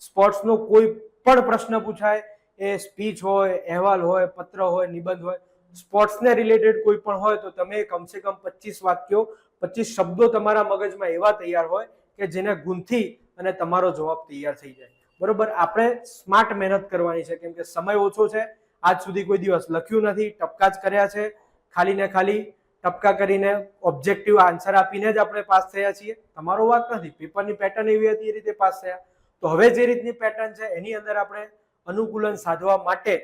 સ્પોર્ટ્સનો કોઈ પણ પ્રશ્ન પૂછાય, એ સ્પીચ હોય, અહેવાલ હોય, પત્ર હોય, નિબંધ હોય, સ્પોર્ટ્સને રિલેટેડ કોઈ પણ હોય, તો તમે કમસે કમ 25 વાક્યો, 25 શબ્દો તમારા મગજમાં એવા તૈયાર હોય કે જેને ગૂંથી અને તમારો જવાબ તૈયાર થઈ જાય, બરોબર. આપણે સ્માર્ટ મહેનત કરવાની છે, કેમ કે સમય ઓછો છે. આજ સુધી કોઈ દિવસ લખ્યું નથી, ટપકા જ કર્યા છે. ખાલી ને ખાલી ટપકા કરીને ઓબ્જેક્ટિવ આન્સર આપીને જ આપણે પાસ થયા છીએ. તમારો વાત નથી, પેપરની પેટર્ન એવી હતી, એ રીતે પાસ થયા. તો હવે જે રીતની પેટર્ન છે એની અંદર આપણે અનુકૂલન સાધવા માટે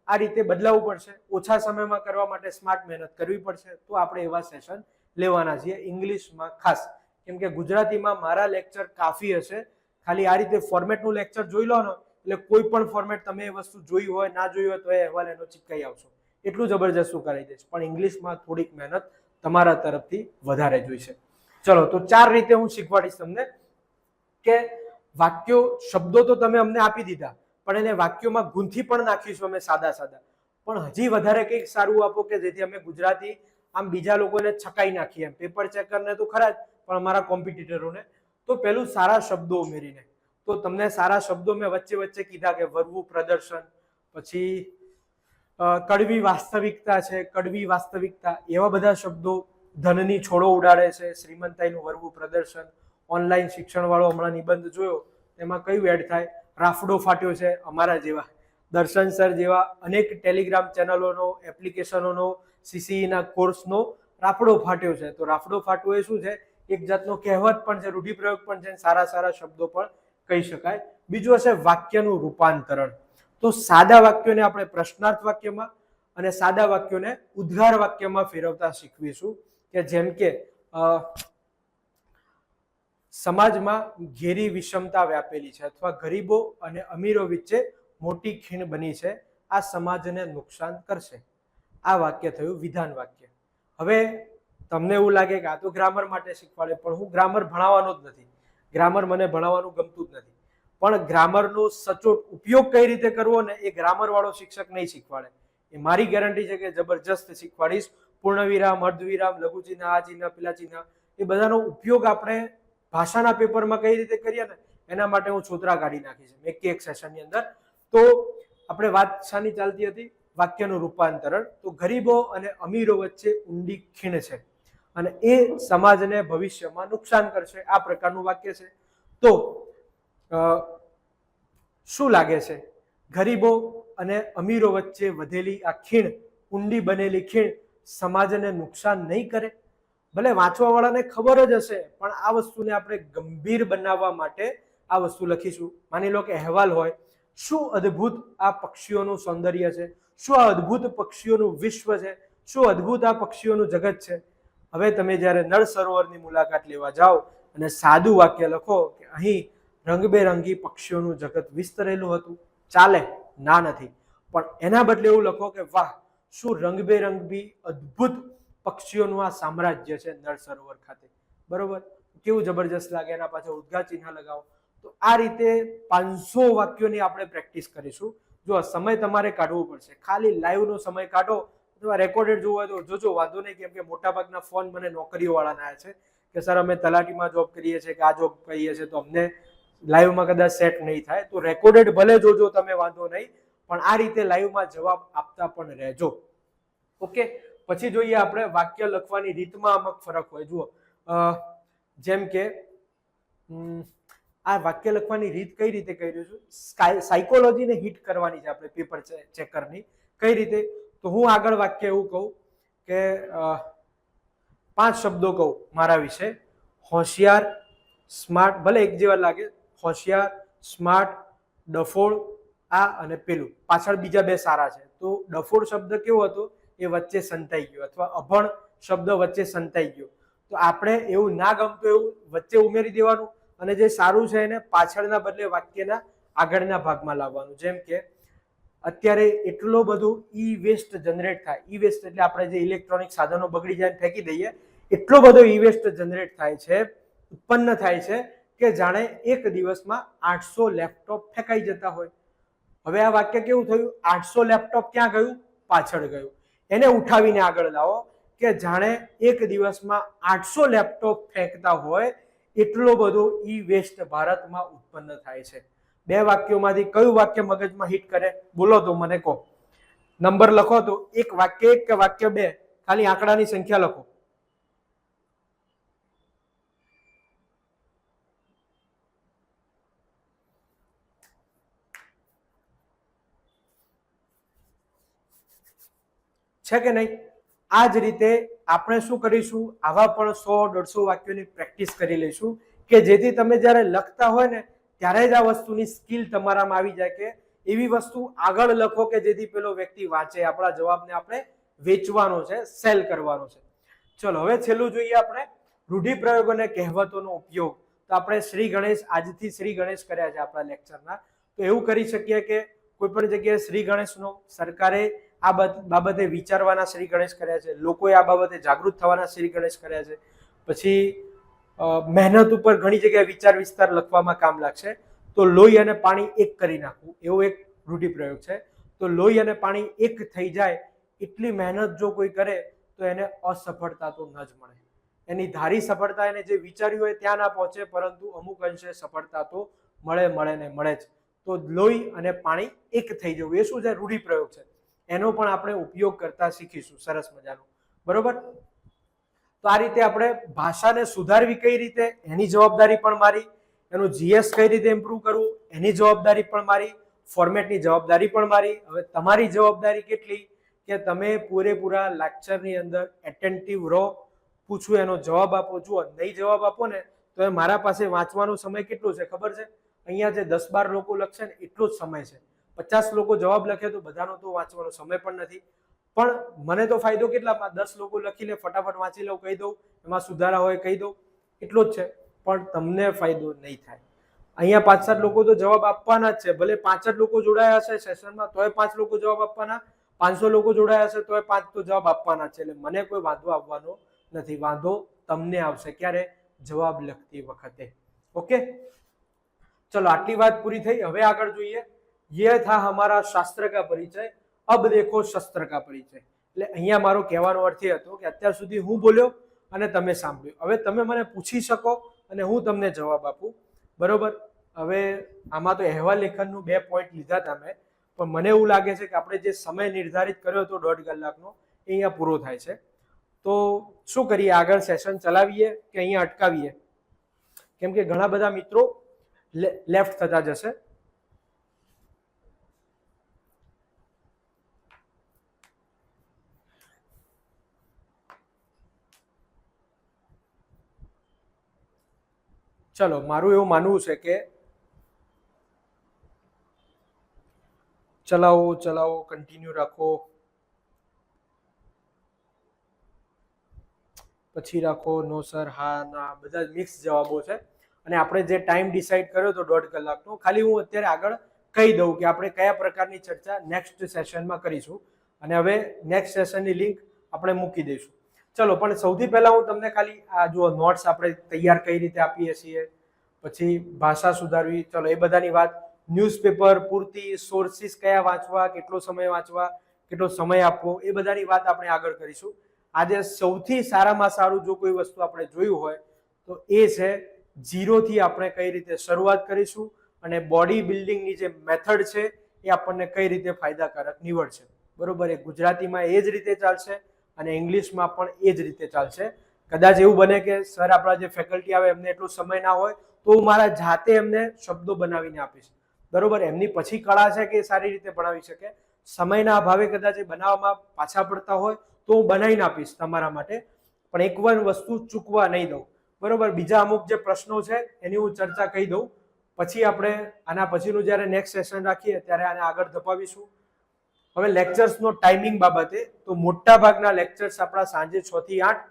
આ રીતે બદલાવવું પડશે. ઓછા સમયમાં કરવા માટે સ્માર્ટ મહેનત કરવી પડશે. તો આપણે એવા સેશન લેવાના છીએ ઇંગ્લિશમાં ખાસ, કેમ કે ગુજરાતીમાં મારા લેક્ચર કાફી હશે. ખાલી આ રીતે ફોર્મેટનું લેક્ચર જોઈ લો ને, એટલે કોઈ પણ ફોર્મેટ તમે એ વસ્તુ જોઈ હોય ના જોઈ હોય તો એ અહેવાલ એનો ચીપકાઈ આવશો, એટલું જબરજસ્ત કરાવી દઈશ. પણ ઇંગ્લિશમાં થોડીક મહેનત તમારા તરફથી વધારે જોઈશે. ચલો, તો 4 રીતે હું શીખવાડીશ તમને કે વાક્યો, શબ્દો તો તમે અમને આપી દીધા, પણ એને વાક્યોમાં ગૂંથી પણ નાખીશું અમે સાદા સાદા. પણ હજી વધારે કંઈક સારું આપો કે જેથી અમે ગુજરાતી આમ બીજા લોકોને છકાઈ નાખીએ. એમ પેપર ચેકરને તો ખરા જ, પણ અમારા કોમ્પિટિટરોને તો પેલું સારા શબ્દો ઉમેરીને. તો તમને સારા શબ્દો મેં વચ્ચે વચ્ચે કીધા કે વરવું પ્રદર્શન, પછી કડવી વાસ્તવિકતા છે, કડવી વાસ્તવિકતા, એવા બધા શબ્દો. ધનની છોડો ઉડાડે છે, શ્રીમંતાઈનું વરવું પ્રદર્શન. ઓનલાઈન શિક્ષણ વાળો હમણાં નિબંધ જોયો, એમાં કયું એડ થાય? રાફડો ફાટ્યો છે. અમારા જેવા દર્શન સર જેવા અનેક ટેલિગ્રામ ચેનલોનો, એપ્લિકેશનોનો, સીસીઈના કોર્સનો રાફડો ફાટ્યો છે. તો રાફડો ફાટવો એ શું છે? એક જાતનો કહેવત પણ છે, રૂઢિપ્રયોગ પણ છે, સારા સારા શબ્દો પણ કહી શકાય. બીજું હશે વાક્યનું રૂપાંતરણ. તો સાદા વાક્યોને આપણે પ્રશ્નાર્થ વાક્યમાં અને સાદા વાક્યોને ઉદ્ગાર વાક્યમાં ફેરવતા શીખવીશું. કે જેમ કે સમાજમાં ઘેરી વિષમતા વ્યાપેલી છે, અથવા ગરીબો અને અમીરો વચ્ચે મોટી ખીણ બની છે, આ સમાજને નુકસાન કરશે. આ વાક્ય થયું વિધાન વાક્ય. હવે તમને એવું લાગે કે આ તો ગ્રામર માટે શીખવાડે, પણ હું ગ્રામર ભણાવવાનો જ નથી. ગ્રામર મને ભણાવવાનું ગમતું જ નથી. પણ ગ્રામરનો સચોટ ઉપયોગ કઈ રીતે કરવો ને, એ ગ્રામર વાળો શિક્ષક નહીં શીખવાડે. એ મારી ગેરંટી છે કે જબરજસ્ત શીખવાડીશ. પૂર્ણ વિરામ, અર્ધવિરામ, લઘુ ચિહ્ન, આ ચિહ્ન, પેલા ચિહ્ન, એ બધાનો ઉપયોગ આપણે ભાષાના પેપરમાં કઈ રીતે કરીએ ને, એના માટે હું છોતરા કાઢી નાખીશ એક સેશનની અંદર. તો આપણે વાત શાની ચાલતી હતી? વાક્યનું રૂપાંતરણ. તો ગરીબો અને અમીરો વચ્ચે ઊંડી ખીણ છે અને એ સમાજને ભવિષ્યમાં નુકસાન કરશે, આ પ્રકારનું વાક્ય છે. તો શું લાગે છે? ગરીબો અને અમીરો વચ્ચે વધેલી આ ખીણ, ઊંડી બનેલી ખીણ સમાજને નુકસાન નહીં કરે? ભલે વાંચવા વાળાને ખબર જ હશે, પણ આ વસ્તુને આપણે ગંભીર બનાવવા માટે આ વસ્તુ લખીશું. માની લો કે અહેવાલ હોય, શું અદ્ભુત આ પક્ષીઓનું સૌંદર્ય છે, શું આ અદ્ભુત પક્ષીઓનું વિશ્વ છે, શું અદ્ભુત આ પક્ષીઓનું જગત છે. હવે તમે જ્યારે નળ સરોવરની મુલાકાત લેવા જાઓ અને સાદું વાક્ય લખો કે અહીં રંગબેરંગી પક્ષીઓનું જગત વિસ્તરેલું હતું, ચાલે? ના નથી. પણ એના બદલે એવું લખો કે વાહ, શું રંગબેરંગી અદ્ભુત પક્ષીઓનું આ સામ્રાજ્ય છે નળ સરોવર ખાતે. બરોબર? કેવું જબરજસ્ત લાગે. એના પાછળ ઉદ્ગાર ચિહ્ન લગાવો. તો આ રીતે 500 વાક્યોની આપણે પ્રેક્ટિસ કરીશું. જો સમય તમારે કાઢવો પડશે, ખાલી લાઈવનો સમય કાઢો. અથવા રેકોર્ડેડ જોવું હોય તો જોજો, વાંધો નહીં, કેમ કે મોટાભાગના ફોન મને નોકરીઓ વાળાના આવ્યા છે કે સર અમે તલાટીમાં જોબ કરીએ છીએ કે આ જોબ કરીએ છીએ, તો અમને લાઈવમાં કદાચ સેટ નહીં થાય. તો રેકોર્ડેડ ભલે જોજો તમે, વાંધો નહીં, પણ આ રીતે લાઈવમાં જવાબ આપતા પણ રહેજો. ઓકે? પછી જોઈએ આપણે વાક્ય લખવાની રીતમાં અમુક ફરક હોય. જુઓ, જેમ કે આ વાક્ય લખવાની રીત કઈ રીતે કરી રહ્યું છું, સાયકોલોજીને હિટ કરવાની છે આપણે પેપર ચેકરની. કઈ રીતે? તો હું આગળ વાક્ય એવું કહું કે 5 શબ્દો કહું મારા વિશે. હોશિયાર, સ્માર્ટ, ભલે એક જેવા લાગે, હોશિયાર, સ્માર્ટ, ડફોળ, આ અને પેલું. પાછળ બીજા 2 સારા છે. તો ડફોળ શબ્દ કેવો હતો? એ વચ્ચે સંતાઈ ગયો, અથવા અભણ શબ્દ વચ્ચે સંતાઈ ગયો. તો આપણે એવું ના ગમતું એવું વચ્ચે ઉમેરી દેવાનું, અને જે સારું છે એને પાછળના બદલે વાક્યના આગળના ભાગમાં લાવવાનું. જેમ કે અત્યારે એટલો બધું ઈ વેસ્ટ જનરેટ થાય. ઈ વેસ્ટ એટલે આપણે જે ઇલેક્ટ્રોનિક સાધનો બગડી જાય ફેંકી દઈએ, એટલો બધો ઈ વેસ્ટ જનરેટ થાય છે, ઉત્પન્ન થાય છે, કે જાણે એક દિવસમાં 800 લેપટોપ ફેંકાઈ જતા હોય. હવે આ વાક્ય કેવું થયું? 800 લેપટોપ ક્યાં ગયું? પાછળ ગયું. એને ઉઠાવીને આગળ લાવો કે જાણે એક દિવસમાં 800 લેપટોપ ફેંકતા હોય એટલો બધો ઈ વેસ્ટ ભારતમાં ઉત્પન્ન થાય છે. 2 વાક્યોમાંથી કયું વાક્ય મગજમાં હિટ કરે? બોલો તો મને કહો. નંબર લખો તો, એક વાક્ય 1 કે વાક્ય 2, ખાલી આંકડાની સંખ્યા લખો. છે કે નહીં? આ જ રીતે આપણે શું કરીશું? આવા પણ 100-150 વાક્યોની પ્રેક્ટિસ કરી લઈશું, કે જેથી તમે જ્યારે લખતા હોય ને ત્યારે જ આ વસ્તુની સ્કિલ તમારામાં આવી જાય કે એવી વસ્તુ આગળ લખો કે જેથી પેલો વ્યક્તિ વાંચે. આપણા જવાબને આપણે વેચવાનો છે, સેલ કરવાનો છે. ચલો, હવે છેલ્લું જોઈએ આપણે રૂઢિપ્રયોગ અને કહેવતોનો ઉપયોગ. તો આપણે શ્રી ગણેશ, આજથી શ્રી ગણેશ કર્યા છે આપણા લેક્ચરના. તો એવું કરી શકીએ કે કોઈ પણ જગ્યાએ શ્રી ગણેશનો સરકારે બાબતે વિચારવાના શ્રી ગણેશ કર્યા છે, લોકોએ આ બાબતે જાગૃત થવાના શ્રી ગણેશ કર્યા છે. પછી મહેનત ઉપર ઘણી જગ્યાએ વિચાર વિસ્તાર લખવામાં કામ લાગશે. તો લોહી અને પાણી એક કરી નાખવું એવો એક રૂઢિપ્રયોગ છે. તો લોહી અને પાણી એક થઈ જાય એટલી મહેનત જો કોઈ કરે તો એને અસફળતા તો ન જ મળે. એની ધારી સફળતા એને જે વિચાર્યું હોય ત્યાં ના પહોંચે, પરંતુ અમુક અંશે સફળતા તો મળે ને મળે જ. તો લોહી અને પાણી એક થઈ જવું એ શું છે? રૂઢિપ્રયોગ છે. એનો પણ આપણે ઉપયોગ કરતા શીખીશું. સરસ મજાનું. બરોબર. તો આ રીતે આપણે ભાષાને સુધારવી કઈ રીતે એની જવાબદારી પણ મારી, એનું જીએસ કઈ રીતે ઇમ્પ્રૂવ કરવું એની જવાબદારી પણ મારી, ફોર્મેટની જવાબદારી પણ મારી. હવે તમારી જવાબદારી કેટલી કે તમે પૂરેપૂરા લેક્ચરની અંદર એટેન્ટિવ રહો, પૂછું એનો જવાબ આપો. જુઓ, નહીં જવાબ આપો ને તો એ મારા પાસે વાંચવાનો સમય કેટલો છે ખબર છે? અહીંયા જે 10-12 લોકો લખશે ને એટલો જ સમય છે. 50 લોકો જવાબ લખે તો બધાનો તો વાંચવાનો સમય પણ નથી. પણ મને તો ફાયદો કેટલામાં 10 લોકો લખી લે, ફટાફટ વાંચી લઉં, કહી દઉં, એમાં સુધારા હોય કહી દઉં, એટલો જ છે. પણ તમને ફાયદો નહીં થાય. અહીંયા 5-7 લોકો તો જવાબ આપવાના જ છે. ભલે 5 જ લોકો જોડાયા હશે સેશનમાં તોય 5 લોકો જવાબ આપવાના, 500 લોકો જોડાયા હશે તોય 5 તો જવાબ આપવાના છે. એટલે મને કોઈ વાંધો આવવાનો નથી. વાંધો તમને આવશે ક્યારે? જવાબ લખતી વખતે. ઓકે, ચલો આટલી વાત પૂરી થઈ. હવે આગળ જોઈએ. ये था हमारा शास्त्र का परिचय, अब देखो शस्त्र का परिचय. એટલે અહીંયા મારો કહેવાનો અર્થ એ હતો કે અત્યાર સુધી હું બોલ્યો અને તમે સાંભળ્યું. હવે તમે મને પૂછી શકો અને હું તમને જવાબ આપું. બરોબર. હવે આમાં તો અહેવાલ લેખનનું 2 પોઈન્ટ લીધા હતા મેં, પણ મને એવું લાગે છે કે આપણે જે સમય નિર્ધારિત કર્યો હતો 1.5 કલાકનો એ અહીંયા પૂરો થાય છે. તો શું કરીએ? આગળ સેશન ચલાવીએ કે અહીંયા અટકાવીએ? કેમ કે ઘણા બધા મિત્રો લેફ્ટ થતા જશે. ચલો, મારું એવું માનવું છે કે ચલાવો, કન્ટિન્યુ રાખો, પછી રાખો, નો સર, હા, ના, બધા મિક્સ જવાબો છે. અને આપણે જે ટાઈમ ડિસાઈડ કર્યો હતો 1.5 કલાકનો, ખાલી હું અત્યારે આગળ કહી દઉં કે આપણે કયા પ્રકારની ચર્ચા નેક્સ્ટ સેશનમાં કરીશું. અને હવે નેક્સ્ટ સેશનની લિંક આપણે મૂકી દઈશું. ચલો, પણ સૌથી પહેલા હું તમને ખાલી આ જુઓ નોટ્સ આપણે તૈયાર કઈ રીતે આપીએ છીએ, પછી ભાષા સુધારવી, ચલો એ બધાની વાત, ન્યૂઝપેપર પૂરતી, સોર્સિસ કયા વાંચવા, કેટલો સમય વાંચવા, કેટલો સમય આપવો, એ બધાની વાત આપણે આગળ કરીશું. આજે સૌથી સારામાં સારું જો કોઈ વસ્તુ આપણે જોયું હોય તો એ છે 0 થી આપણે કઈ રીતે શરૂઆત કરીશું અને બોડી બિલ્ડિંગની જે મેથડ છે એ આપણને કઈ રીતે ફાયદાકારક નીવડશે. બરોબર. એ ગુજરાતીમાં એ જ રીતે ચાલશે અને ઇંગ્લિશમાં પણ એ જ રીતે ચાલશે. કદાચ એવું બને કે સર આપણા જે ફેકલ્ટી આવે એમને એટલો સમય ના હોય તો હું મારા જાતે એમને શબ્દો બનાવીને આપીશ. બરોબર. એમની પછી કળા છે કે એ સારી રીતે ભણાવી શકે. સમયના અભાવે કદાચ એ બનાવવામાં પાછા પડતા હોય તો હું બનાવીને આપીશ તમારા માટે, પણ એક વાર વસ્તુ ચૂકવા નહીં દઉં. બરોબર. બીજા અમુક જે પ્રશ્નો છે એની હું ચર્ચા કહી દઉં, પછી આપણે આના પછીનું જ્યારે નેક્સ્ટ સેશન રાખીએ ત્યારે આને આગળ ધપાવીશું. હવે લેક્ચર્સનો ટાઈમિંગ બાબતે, તો મોટા ભાગના લેક્ચર્સ આપણા સાંજે 6 થી 8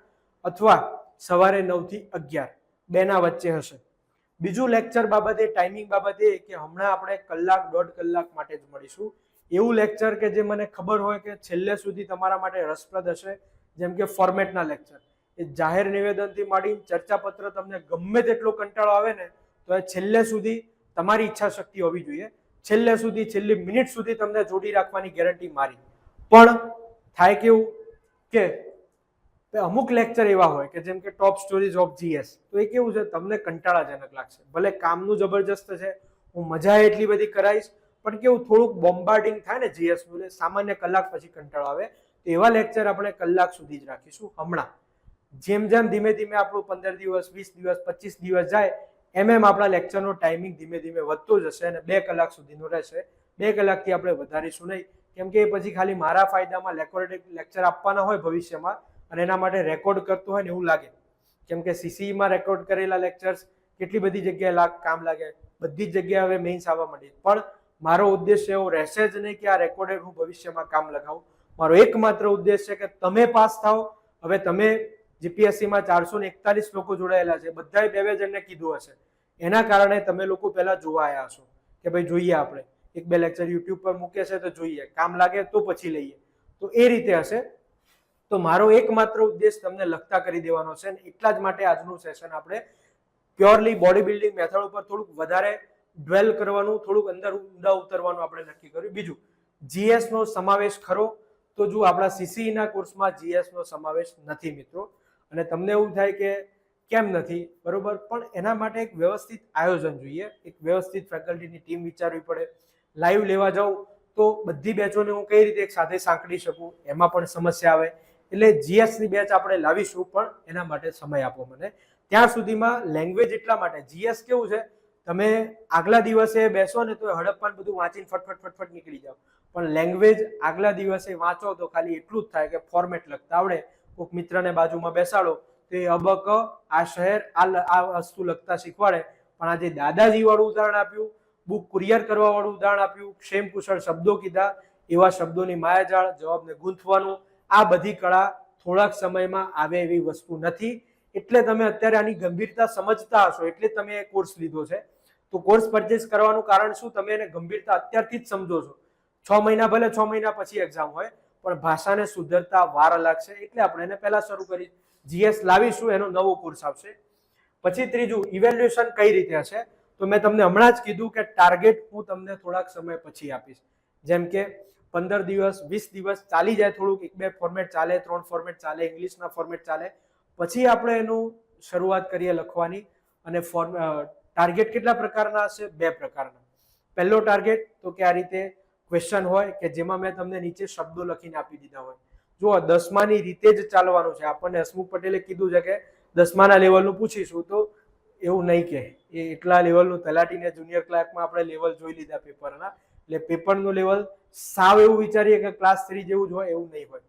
અથવા સવારે 9 થી 11 બેના વચ્ચે હશે. બીજું લેક્ચર બાબતે, ટાઈમિંગ બાબતે કે હમણાં આપણે 1-1.5 કલાક માટે જ મળીશું. એવું લેક્ચર કે જે મને ખબર હોય કે છેલ્લે સુધી તમારા માટે રસપ્રદ હશે, જેમ કે ફોર્મેટના લેક્ચર. એ જાહેર નિવેદનથી માંડીને ચર્ચાપત્ર તમને ગમે તેટલો કંટાળો આવે ને તો એ છેલ્લે સુધી તમારી ઈચ્છા શક્તિ હોવી જોઈએ. છેલ્લે સુધી, છેલ્લી મિનિટ સુધી તમને જોડી રાખવાની ગેરંટી મારી. પણ થાય કેવું કે અમુક લેક્ચર એવા હોય કે જેમ કે ટોપ સ્ટોરીઝ ઓફ જીએસ, તો એ કેવું છે તમને કંટાળાજનક લાગશે. ભલે કામનું જબરજસ્ત છે, હું મજા એટલી બધી કરાવીશ, પણ કેવું થોડુંક બોમ્બાર્ડિંગ થાય ને જીએસ નું, એટલે સામાન્ય કલાક પછી કંટાળો આવે. તો એવા લેક્ચર આપણે કલાક સુધી જ રાખીશું હમણાં. જેમ જેમ ધીમે ધીમે આપણું 15 દિવસ, 20 દિવસ, 25 દિવસ જાય એમ આપણા લેક્ચરનો ટાઈમિંગ ધીમે ધીમે વધતો જશે અને 2 કલાક સુધીનો રહેશે. 2 કલાકથી આપણે વધારીશું નહીં, કેમ કે પછી ખાલી મારા ફાયદામાં રેકોર્ડેડ લેક્ચર આપવાના હોય ભવિષ્યમાં અને એના માટે રેકોર્ડ કરતો હોય ને એવું લાગે. કેમ કે સીસીઈમાં રેકોર્ડ કરેલા લેક્ચર્સ કેટલી બધી જગ્યાએ કામ લાગે, બધી જ જગ્યાએ હવે મેઇન્સ આવવા માંડી. પણ મારો ઉદ્દેશ્ય એવો રહેશે જ નહીં કે આ રેકોર્ડેડ હું ભવિષ્યમાં કામ લગાવું. મારો એકમાત્ર ઉદ્દેશ છે કે તમે પાસ થાઓ. હવે તમે જીપીએસસીમાં 441 લોકો જોડાયેલા છે, બધાએ 2-2 જણને કીધું હશે. એના કારણે તમે લોકો પહેલા જોવા આવ્યા હશો કે ભાઈ જોઈએ, આપણે 1-2 લેક્ચર યુટ્યુબ પર મૂકે છે તો જોઈએ, કામ લાગે તો પછી લઈએ. તો એ રીતે હશે. તો મારો એકમાત્ર ઉદ્દેશ તમને લખતા કરી દેવાનો છે, એટલા જ માટે આજનું સેશન આપણે પ્યોરલી બોડી બિલ્ડિંગ મેથડ ઉપર થોડુંક વધારે ડ્વેલ કરવાનું, થોડુંક અંદર ઊંડા ઉતરવાનું આપણે નક્કી કર્યું. બીજું, જીએસ નો સમાવેશ ખરો? તો જો આપણા સીસીઈ ના કોર્સમાં જીએસ નો સમાવેશ નથી મિત્રો. અને તમને એવું થાય કે કેમ નથી, બરોબર, પણ એના માટે એક વ્યવસ્થિત આયોજન જોઈએ, એક વ્યવસ્થિત ફેકલ્ટીની ટીમ વિચારવી પડે. લાઈવ લેવા જાઉં તો બધી બેચોને હું કઈ રીતે એક સાથે સાંકળી શકું, એમાં પણ સમસ્યા આવે. એટલે જીએસ ની બેચ આપણે લાવીશું, પણ એના માટે સમય આપો મને. ત્યાં સુધીમાં લેંગ્વેજ એટલા માટે, જીએસ કેવું છે, તમે આગલા દિવસે બેસો ને તો હડપ્પાન બધું વાંચીને ફટફટ નીકળી જાવ, પણ લેંગ્વેજ આગલા દિવસે વાંચો તો ખાલી એટલું જ થાય કે ફોર્મેટ લખતા આવડે. કોઈક મિત્રને બાજુમાં બેસાડો તો એ અબક આ શહેર આ વસ્તુ લખતા શીખવાડે, પણ આજે દાદાજી વાળું ઉદાહરણ આપ્યું, બુક કુરિયર કરવા વાળું ઉદાહરણ આપ્યું, ક્ષેમ કુશળ શબ્દો કીધા, એવા શબ્દોની માયાજાળ, જવાબને ગૂંથવાનું, આ બધી કળા થોડાક સમયમાં આવે એવી વસ્તુ નથી. એટલે તમે અત્યારે આની ગંભીરતા સમજતા હશો એટલે તમે કોર્સ લીધો છે. તો કોર્સ પરચેસ કરવાનું કારણ શું, તમે એને ગંભીરતા અત્યારથી જ સમજો છો. 6 મહિના ભલે 6 મહિના પછી એક્ઝામ હોય, પણ ભાષાને સુધરતા વાર લાગશે, એટલે આપણે એને પહેલા શરૂ કરી. જીએસ લાવીશું, એનો નવો કોર્સ આવશે. પછી ત્રીજું, ઇવેલ્યુએશન કઈ રીતે હશે? તો મેં તમને હમણાં જ કીધું કે ટાર્ગેટ હું તમને થોડાક સમય પછી આપીશ. જેમ કે 15 દિવસ 20 દિવસ ચાલી જાય, થોડુંક 1-2 ફોર્મેટ ચાલે, 3 ફોર્મેટ ચાલે, ઇંગ્લિશના ફોર્મેટ ચાલે, પછી આપણે એનું શરૂઆત કરીએ લખવાની. અને ટાર્ગેટ કેટલા પ્રકારના હશે? 2 પ્રકારના. પહેલો ટાર્ગેટ તો કે આ રીતે ક્વેશ્ચન હોય કે જેમાં મેં તમને નીચે શબ્દો લખીને આપી દીધા હોય. જો 10માની રીતે જ ચાલવાનું છે. આપણને હસમુખ પટેલે કીધું છે કે 10માના લેવલનું પૂછીશું, તો એવું નહીં કે એ એટલા લેવલનું તલાટીને જુનિયર ક્લાર્કમાં આપણે લેવલ જોઈ લીધા પેપરના. એટલે પેપરનું લેવલ સાવ એવું વિચારીએ કે ક્લાસ 3 જેવું જ હોય, એવું નહીં હોય.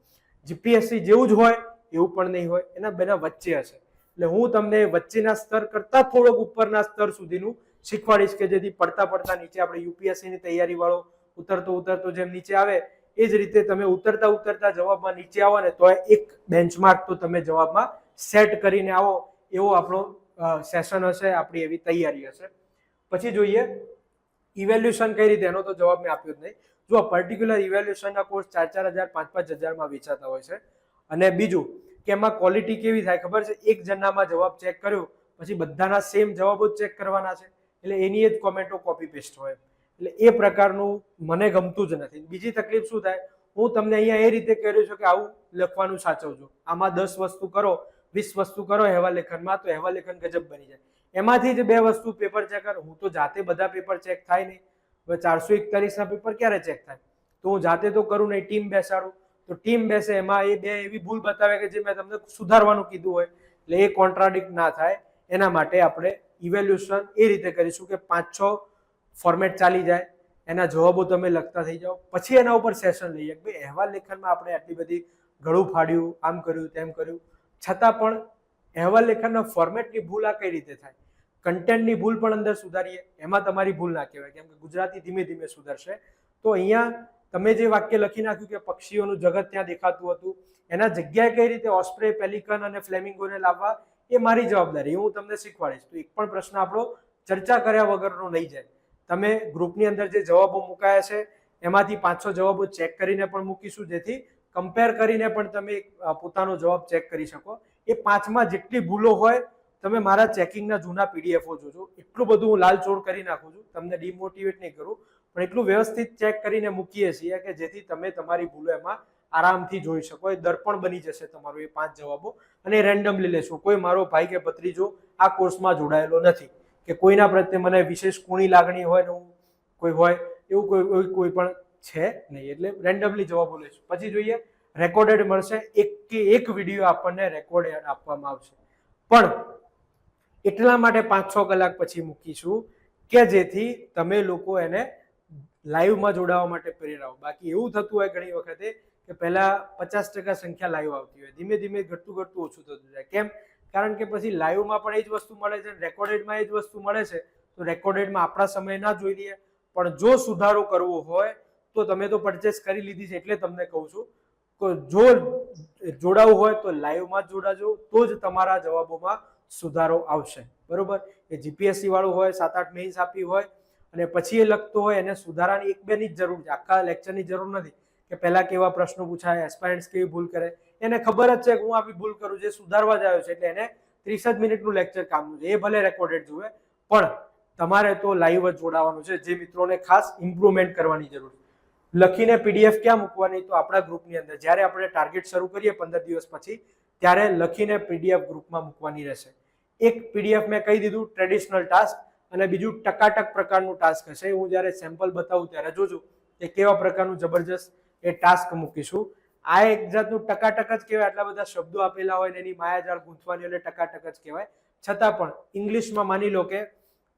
જીપીએસસી જેવું જ હોય એવું પણ નહીં હોય, એના બેના વચ્ચે હશે. એટલે હું તમને વચ્ચેના સ્તર કરતા થોડોક ઉપરના સ્તર સુધીનું શીખવાડીશ કે જેથી પડતા નીચે આપણે યુપીએસસી ની તૈયારી વાળો ઉતરતો જેમ નીચે આવે એ જ રીતે તમે ઉતરતા જવાબમાં નીચે આવો ને તો એક બેન્ચમાર્ક તો તમે જવાબમાં સેટ કરીને આવો, એવો આપણો સેશન હશે, આપણી એવી તૈયારી હશે. પછી જોઈએ ઇવેલ્યુએશન કઈ રીતે, એનો તો જવાબ મેં આપ્યો જ નહીં. જો પર્ટિક્યુલર ઇવેલ્યુએશનના કોર્સ 4,000 5,000 માં વેચાતા હોય છે. અને બીજું કે એમાં ક્વોલિટી કેવી થાય ખબર છે? એક જણામાં જવાબ ચેક કર્યો પછી બધાના સેમ જવાબો જ ચેક કરવાના છે, એટલે એની જ કોમેન્ટો કોપી પેસ્ટ હોય. એટલે એ પ્રકારનું મને ગમતું જ નથી. બીજી તકલીફ શું થાય, હું તમને અહીંયા એ રીતે કહી રહ્યો છું કે આવું લખવાનું સાચવજો. આમાં 10 વસ્તુ કરો, 20 વસ્તુ કરો અહેવાલ લેખનમાં, તો અહેવાલ લેખન ગજબ બની જાય. એમાંથી જ 2 વસ્તુ પેપર ચેક કરો. હું તો જાતે બધા પેપર ચેક થાય નહીં. હવે 441 ના પેપર ક્યારે ચેક થાય? તો હું જાતે તો કરું નહીં, ટીમ બેસાડું. તો ટીમ બેસે, એમાં એ 2 એવી ભૂલ બતાવે કે જે મેં તમને સુધારવાનું કીધું હોય, એટલે એ કોન્ટ્રાડિક્ટ ના થાય. એના માટે આપણે ઇવેલ્યુએશન એ રીતે કરીશું કે 5-6 ફોર્મેટ ચાલી જાય, એના જવાબો તમે લખતા થઈ જાઓ, પછી એના ઉપર સેશન લઈએ. ભાઈ અહેવાલ લેખનમાં આપણે આટલી બધી ગળું ફાડ્યું, આમ કર્યું તેમ કર્યું, છતાં પણ અહેવાલ લેખનના ફોર્મેટની ભૂલ આ કઈ રીતે થાય? કન્ટેન્ટની ભૂલ પણ અંદર સુધારીએ, એમાં તમારી ભૂલ ના કહેવાય, કેમ કે ગુજરાતી ધીમે ધીમે સુધરશે. તો અહીંયા તમે જે વાક્ય લખી નાખ્યું કે પક્ષીઓનું જગત ત્યાં દેખાતું હતું, એના જગ્યાએ કઈ રીતે ઓસ્પ્રે, પેલિકન અને ફ્લેમિંગોને લાવવા, એ મારી જવાબદારી, હું તમને શીખવાડીશ. તો એક પણ પ્રશ્ન આપણો ચર્ચા કર્યા વગરનો નહીં જાય. તમે ગ્રુપની અંદર જે જવાબો મુકાયા છે એમાંથી 5-6 જવાબો ચેક કરીને પણ મૂકીશું, જેથી કમ્પેર કરીને પણ તમે પોતાનો જવાબ ચેક કરી શકો. એ 5માં જેટલી ભૂલો હોય તમે મારા ચેકિંગના જૂના પીડીએફઓ જોજો. એટલું બધું હું લાલચોળ કરી નાખું છું, તમને ડિમોટિવેટ નહીં કરું, પણ એટલું વ્યવસ્થિત ચેક કરીને મૂકીએ છીએ કે જેથી તમે તમારી ભૂલો એમાં આરામથી જોઈ શકો. એ દર્પણ બની જશે તમારું એ 5 જવાબો. અને રેન્ડમલી લેશો. કોઈ મારો ભાઈ કે ભત્રીજો આ કોર્સમાં જોડાયેલો નથી કે કોઈના પ્રત્યે મને વિશેષ કુણી લાગણી હોય ને કોઈ હોય એવું કોઈ પણ છે નહીં, એટલે રેન્ડમલી જવાબો લેશું. પછી જોઈએ રેકોર્ડેડ મળશે, એક વિડીયો આપણને રેકોર્ડેડ આપવામાં આવશે, પણ એટલા માટે 5-6 કલાક પછી મૂકીશું કે જેથી તમે લોકો એને લાઈવમાં જોડાવા માટે પ્રેરાવો. બાકી એવું થતું હોય ઘણી વખતે કે પહેલા 50% સંખ્યા લાઈવ આવતી હોય, ધીમે ધીમે ઘટતું ઓછું થતું જાય. કેમ? કારણ કે પછી લાઈવમાં પણ એ જ વસ્તુ મળે છે, રેકોર્ડેડમાં એ જ વસ્તુ મળે છે. તો રેકોર્ડેડમાં આપણા સમય ના જોઈ લઈએ, પણ જો સુધારો કરવો હોય તો તમે તો પરચેસ કરી લીધી છે એટલે તમને કહું છું, જો જોડાવું હોય તો લાઈવમાં જ જોડાજો, તો જ તમારા જવાબોમાં સુધારો આવશે. બરોબર? એ જીપીએસસી વાળું હોય, 7-8 મેઇન્સ આપી હોય અને પછી એ લખતો હોય, એને સુધારાની 1-2 ની જ જરૂર છે, આખા લેક્ચરની જરૂર નથી કે પહેલા કેવા પ્રશ્નો પૂછાય, એસ્પાયરન્ટ્સ કેવી ભૂલ કરે, એને ખબર જ છે કે હું આવી ભૂલ કરું, જે સુધારવા જ આવ્યો છે, એટલે એને 30 જ મિનિટનું લેક્ચર કામનું છે. એ ભલે રેકોર્ડેડ જુએ, પણ તમારે તો લાઈવ જ જોડાવાનું છે. જે મિત્રોને ખાસ ઇમ્પ્રુવમેન્ટ કરવાની જરૂર છે, લખીને પીડીએફ ક્યાં મૂકવાની, તો આપણા ગ્રુપની અંદર જ્યારે આપણે ટાર્ગેટ શરૂ કરીએ 15 દિવસ પછી, ત્યારે લખીને પીડીએફ ગ્રુપમાં મૂકવાની રહેશે. એક પીડીએફ મેં કહી દીધું ટ્રેડિશનલ ટાસ્ક, અને બીજું ટકાટક પ્રકારનું ટાસ્ક હશે. હું જ્યારે સેમ્પલ બતાવું ત્યારે જોજો કે કેવા પ્રકારનું જબરજસ્ત એ ટાસ્ક મૂકીશું. આ એક જાતનું ટકાટક જ કહેવાય. આટલા બધા શબ્દો આપેલા હોય ને એની માયાજાળ ગૂંથવાની એટલે ટકાટક જ કહેવાય. છતાં પણ ઇંગ્લિશમાં માની લો કે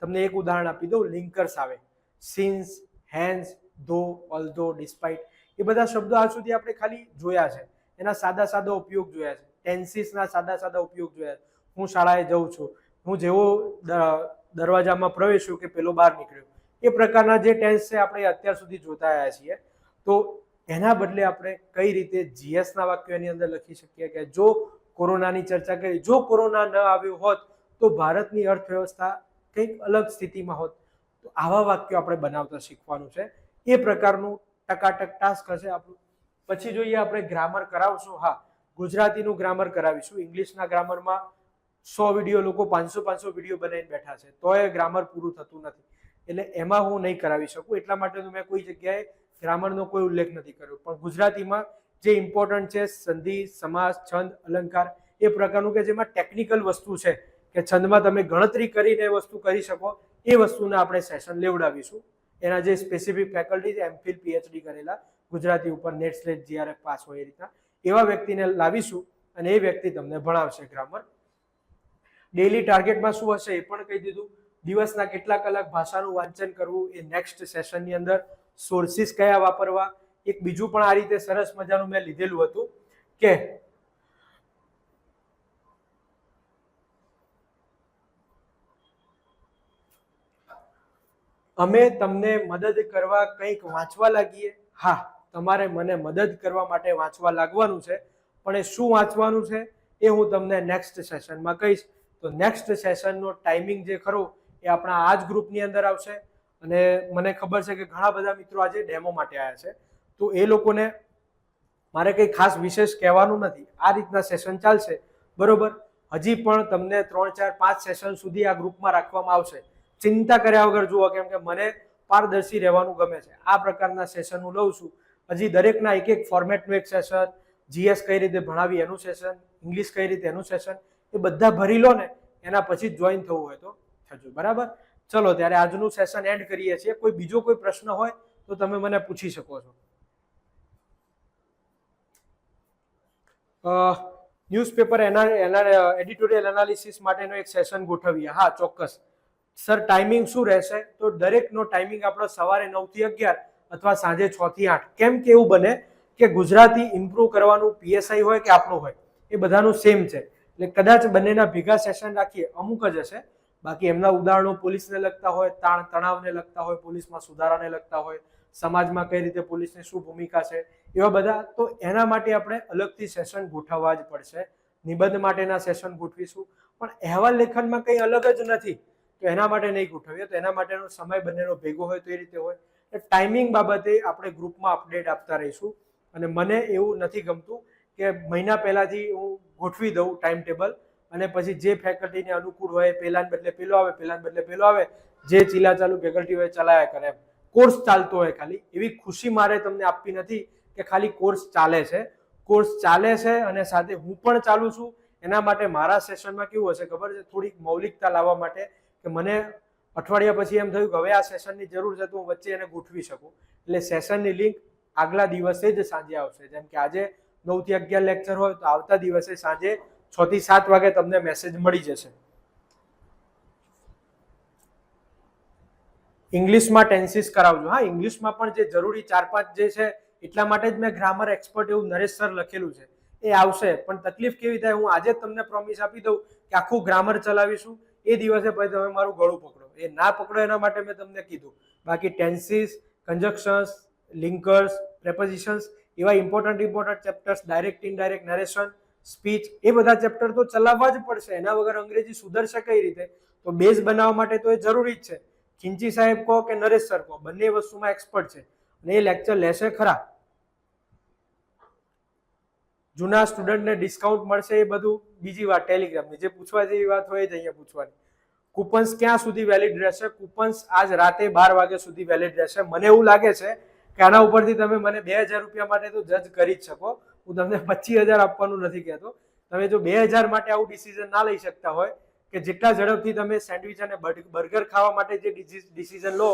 તમને એક ઉદાહરણ આપી દઉં, લિંકર્સ આવે, સિન્સ, હેન્સ, ધો, ઓલ્ધો, ડિસ્પાઇટ, એ બધા શબ્દો આજ સુધી આપણે ખાલી જોયા છે, એના સાદા સાદા ઉપયોગ જોયા છે, ટેન્સીસના સાદા સાદા ઉપયોગ જોયા છે. હું શાળાએ જઉં છું, હું જેવો દરવાજામાં પ્રવેશ્યું કે પેલો બહાર નીકળ્યો, એ પ્રકારના જે ટેન્સ છે આપણે અત્યાર સુધી જોતા આવ્યા છીએ. તો એના બદલે આપણે કઈ રીતે જીએસના વાક્યોની અંદર લખી શકીએ કે જો કોરોનાની ચર્ચા કરી, જો કોરોના ન આવ્યો હોત તો ભારતની અર્થવ્યવસ્થા કંઈક અલગ સ્થિતિમાં હોત. તો આવા વાક્યો આપણે બનાવતા શીખવાનું છે. એ પ્રકારનું ટકાટક ટાસ્ક હશે આપણું. પછી જોઈએ આપણે ગ્રામર કરાવશું. હા, ગુજરાતીનું ગ્રામર કરાવીશું. ઇંગ્લિશના ગ્રામરમાં 100 વિડીયો, લોકો 500 વિડીયો બનાવીને બેઠા છે, તોય ગ્રામર પૂરું થતું નથી. એટલે એમાં હું નહીં કરાવી શકું. એટલા માટે મેં કોઈ જગ્યાએ ગ્રામરનો કોઈ ઉલ્લેખ નથી કર્યો. પણ ગુજરાતીમાં જે ઇમ્પોર્ટન્ટ છે, સંધિ, સમાસ, છંદ, અલંકાર, એ પ્રકારનું કે જેમાં ટેકનિકલ વસ્તુ છે, કે છંદમાં તમે ગણતરી કરીને એ વસ્તુ કરી શકો, એ વસ્તુને આપણે સેશન લેવડાવીશું. એના જે સ્પેસિફિક ફેકલ્ટી છે, એમફિલ, પીએચડી કરેલા, ગુજરાતી ઉપર નેટ સ્લેટ જીઆરએફ પાસ હોય, એ રીતના એવા વ્યક્તિને લાવીશું અને એ વ્યક્તિ તમને ભણાવશે ગ્રામર. ડેઈલી ટાર્ગેટમાં શું હશે એ પણ કહી દીધું. દિવસના કેટલા કલાક ભાષાનું વાંચન કરવું એ નેક્સ્ટ સેશનની અંદર. સોર્સિસ કયા વાપરવા, એક બીજું પણ આ રીતે સરસ મજાનું મેં લીધેલું હતું કે અમે તમને મદદ કરવા કંઈક વાંચવા લાગીએ. હા, તમારે મને મદદ કરવા માટે વાંચવા લાગવાનું છે, પણ એ શું વાંચવાનું છે એ હું તમને નેક્સ્ટ સેશનમાં કહીશ. તો નેક્સ્ટ સેશનનો ટાઈમિંગ જે ખરો એ આપણા આ જ ગ્રુપની અંદર આવશે. અને મને ખબર છે કે ઘણા બધા મિત્રો આજે ડેમો માટે આવ્યા છે, તો એ લોકોને મારે કંઈ ખાસ વિશેષ કહેવાનું નથી. આ રીતના સેશન ચાલશે, બરોબર. હજી પણ તમને 3, 4, 5 સેશન સુધી આ ગ્રુપમાં રાખવામાં આવશે. ચિંતા કર્યા વગર જુઓ, કેમ કે મને પારદર્શી રહેવાનું ગમે છે. આ પ્રકારના સેશન હું લઉં છું. હજી દરેકના એક ફોર્મેટનું એક સેશન, જીએસ કઈ રીતે ભણાવી એનું સેશન, ઇંગ્લિશ કઈ રીતે એનું સેશન, એ બધા ભરી લો ને, એના પછી જ જોઈન થવું હોય તો થજો, બરાબર. ચલો ત્યારે આજનું સેશન એન્ડ કરીએ છીએ. કોઈ બીજો કોઈ પ્રશ્ન હોય તો તમે મને પૂછી શકો છો. ન્યૂઝપેપર એડિટોરિયલ એનાલિસિસ માટેનો એક સેશન ગોઠવીએ. હા, ચોક્કસ સર. ટાઈમિંગ શું રહેશે? તો દરેકનો ટાઈમિંગ આપણો સવારે 9 થી 11 અથવા સાંજે 6 થી 8. કેમ કે એવું બને કે ગુજરાતી ઇમ્પ્રૂવ કરવાનું પીએસઆઈ હોય કે આપણું હોય, એ બધાનું સેમ છે. એટલે કદાચ બંનેના ભેગા સેશન રાખીએ, અમુક જ હશે. બાકી એમના ઉદાહરણો પોલીસને લગતા હોય, તાણ તણાવને લગતા હોય, પોલીસમાં સુધારાને લગતા હોય, સમાજમાં કઈ રીતે પોલીસની શું ભૂમિકા છે, એવા બધા. તો એના માટે આપણે અલગથી સેશન ગોઠવવા જ પડશે. નિબંધ માટેના સેશન ગોઠવીશું, પણ અહેવાલ લેખનમાં કંઈ અલગ જ નથી, તો એના માટે નહીં ગોઠવીએ. તો એના માટેનો સમય બંનેનો ભેગો હોય તો એ રીતે હોય. ટાઈમિંગ બાબતે આપણે ગ્રુપમાં અપડેટ આપતા રહીશું. અને મને એવું નથી ગમતું કે મહિના પહેલાથી હું ગોઠવી દઉં ટાઈમ ટેબલ, અને પછી જે ફેકલ્ટીને અનુકૂળ હોય પહેલાને બદલે પેલો આવે, પહેલાને બદલે પેલો આવે, જે ચીલા ચાલુ ફેકલ્ટી હોય ચલાયા કરે. એમ કોર્સ ચાલતો હોય, ખાલી એવી ખુશી મારે તમને આપવી નથી કે ખાલી કોર્સ ચાલે છે. કોર્સ ચાલે છે અને સાથે હું પણ ચાલુ છું. એના માટે મારા સેશનમાં કેવું હશે ખબર છે? થોડીક મૌલિકતા લાવવા માટે, કે મને અઠવાડિયા પછી એમ થયું કે હવે આ સેશનની જરૂર છે, તો હું વચ્ચે એને ગોઠવી શકું. એટલે સેશનની લિંક આગલા દિવસે જ સાંજે આવશે. જેમ કે આજે 9 થી 11 લેક્ચર હોય, તો આવતા દિવસે સાંજે 6 થી 7 વાગે તમને મેસેજ મળી જશે. ઇંગ્લિશમાં ટેન્સીસ કરાવજો. હા, ઇંગ્લિશમાં પણ જે જરૂરી 4-5 જે છે, એટલા માટે જ મેં ગ્રામર એક્સપર્ટ એવું નરેશ સર લખેલું છે, એ આવશે. પણ તકલીફ કેવી થાય, હું આજે જ તમને પ્રોમિસ આપી દઉં કે આખું ગ્રામર ચલાવીશું, એ દિવસે પછી તમે મારું ગળું પકડો. એ ના પકડો એના માટે મેં તમને કીધું. બાકી ટેન્સીસ, કન્જક્શન્સ, લિંકર્સ, પ્રેપોઝિશન્સ, એવા important chapters, direct indirect narration, speech, એ બધા ચેપ્ટર તો ચલાવવા જ પડશે. એના વગર અંગ્રેજી સુધરશે કઈ રીતે? તો બેઝ બનાવવા માટે તો એ જરૂરી જ છે. ખીંચી સાહેબ કહો કે નરેશ સર કહો, બંને વસ્તુમાં એક્સપર્ટ છે અને એ લેક્ચર લેશે ખરા. જૂના સ્ટુડન્ટને ડિસ્કાઉન્ટ મળશે એ બધું બીજી વાત ટેલિગ્રામની. જે પૂછવા જેવી વાત હોય જ અહીંયા પૂછવાની. કૂપન્સ ક્યાં સુધી વેલિડ રહેશે? કૂપન્સ આજ રાતે 12 વાગ્યા સુધી વેલિડ રહેશે. મને એવું લાગે છે કે આના ઉપરથી તમે મને 2000 રૂપિયા માટે તો જજ કરી જ શકો. હું તમને 25,000 આપવાનું નથી કહેતો. તમે જો 2000 માટે આવું ડિસિઝન ના લઈ શકતા હોય કે જેટલા ઝડપથી તમે સેન્ડવિચ અને બર્ગર ખાવા માટે જે ડિસિઝન લો,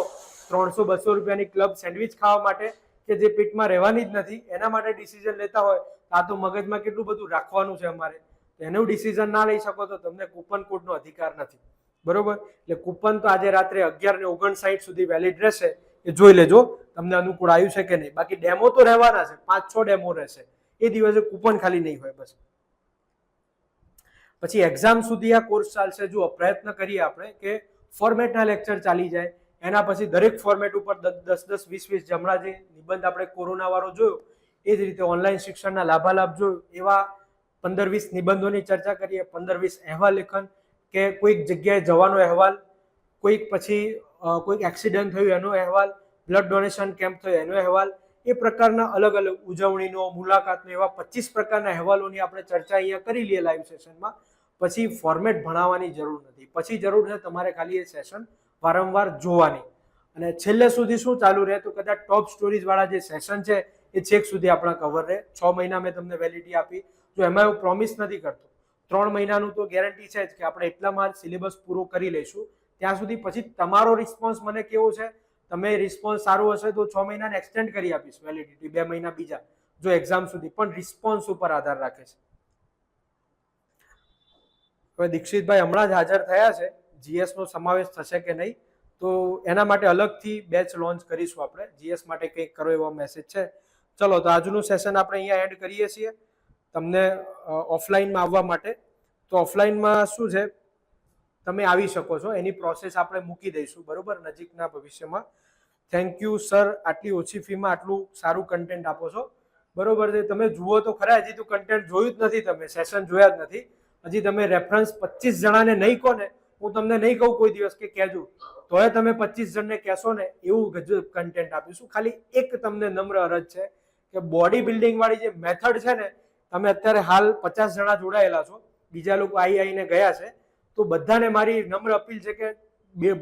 300-200 રૂપિયાની ક્લબ સેન્ડવિચ ખાવા માટે કે જે પેટમાં રહેવાની જ નથી એના માટે ડિસિઝન લેતા હોય, આ તો મગજમાં કેટલું બધું રાખવાનું છે અમારે. એનું ડિસિઝન ના લઈ શકો તો તમને કૂપન કોડનો અધિકાર નથી. બરોબર? એટલે કૂપન તો આજે રાત્રે 11:59 સુધી વેલિડ રહેશે. એ જોઈ લેજો તમને અનુકૂળ આવ્યું છે કે નહીં. બાકી ડેમો તો રહેવાના છે, 5-6 ડેમો રહેશે. એ દિવસે કૂપન ખાલી નહીં હોય બસ. પછી એક્ઝામ સુધી આ કોર્સ ચાલશે. જો પ્રયત્ન કરીએ આપણે કે ફોર્મેટના લેક્ચર ચાલી જાય, એના પછી દરેક ફોર્મેટ ઉપર 10-10, 20-20 જમણા જે નિબંધ આપણે કોરોના વાળો જોયો એ જ રીતે ઓનલાઈન શિક્ષણના લાભાલાભ જોયો એવા 15-20 નિબંધોની ચર્ચા કરીએ. 15-20 અહેવાલ લેખન કે કોઈક જગ્યાએ જવાનો અહેવાલ, કોઈક પછી કોઈક એક્સિડન્ટ થયું એનો અહેવાલ, બ્લડ ડોનેશન કેમ્પ થયો એનો અહેવાલ, એ પ્રકારના અલગ અલગ ઉજવણીનો, મુલાકાતનો, એવા 25 પ્રકારના અહેવાલોની આપણે ચર્ચા અહીંયા કરી લઈએ લાઈવ સેશનમાં. પછી ફોર્મેટ ભણાવવાની જરૂર નથી. પછી જરૂર છે તમારે ખાલી એ સેશન વારંવાર જોવાની. અને છેલ્લે સુધી શું ચાલુ રહે તો કદાચ ટોપ સ્ટોરીઝ વાળા જે સેશન છે એ છેક સુધી આપણા કવર રહે. 6 મહિના મેં તમને વેલિડિટી આપી. જો એમાં એવું પ્રોમિસ નથી કરતો, 3 મહિનાનું તો ગેરંટી છે જ કે આપણે એટલામાં સિલેબસ પૂરો કરી લઈશું. ત્યાં સુધી પછી તમારો રિસ્પોન્સ મને કેવો છે, તમે રિસ્પોન્સ સારું હશે તો 6 મહિનાને એક્સટેન્ડ કરી આપીશ વેલિડિટી, 2 મહિના બીજા, જો એક્ઝામ સુધી. પણ રિસ્પોન્સ ઉપર આધાર રાખે છે. હવે દીક્ષિતભાઈ હમણાં જ હાજર થયા છે. જીએસ નો સમાવેશ થશે કે નહીં તો એના માટે અલગથી બેચ લોન્ચ કરીશું આપણે. જીએસ માટે કંઈક કરો એવો મેસેજ છે. ચલો તો આજનું સેશન આપણે અહીંયા એન્ડ કરીએ છીએ. તમને ઓફલાઈનમાં આવવા માટે તો ઓફલાઈનમાં શું છે, તમે આવી શકો છો. એની પ્રોસેસ આપણે મૂકી દઈશું બરોબર નજીકના ભવિષ્યમાં. થેન્ક યુ સર, આટલી ઓછી ફીમાં આટલું સારું કન્ટેન્ટ આપો છો. બરોબર છે, તમે જુઓ તો ખરા. હજી તો કન્ટેન્ટ જોયું જ નથી, તમે સેશન જોયા જ નથી. હજી તમે રેફરન્સ 25 જણાને નહીં કહો ને, હું તમને નહીં કહું કોઈ દિવસ કે કહેજો, તોય તમે 25 જણને કહેશો ને એવું ગજબ કન્ટેન્ટ આપીશું. ખાલી એક તમને નમ્ર અરજ છે કે બોડી બિલ્ડિંગ વાળી જે મેથડ છે ને, તમે અત્યારે હાલ 50 જણા જોડાયેલા છો, બીજા લોકો આવીને ગયા છે, તો બધાને મારી નમ્ર અપીલ છે કે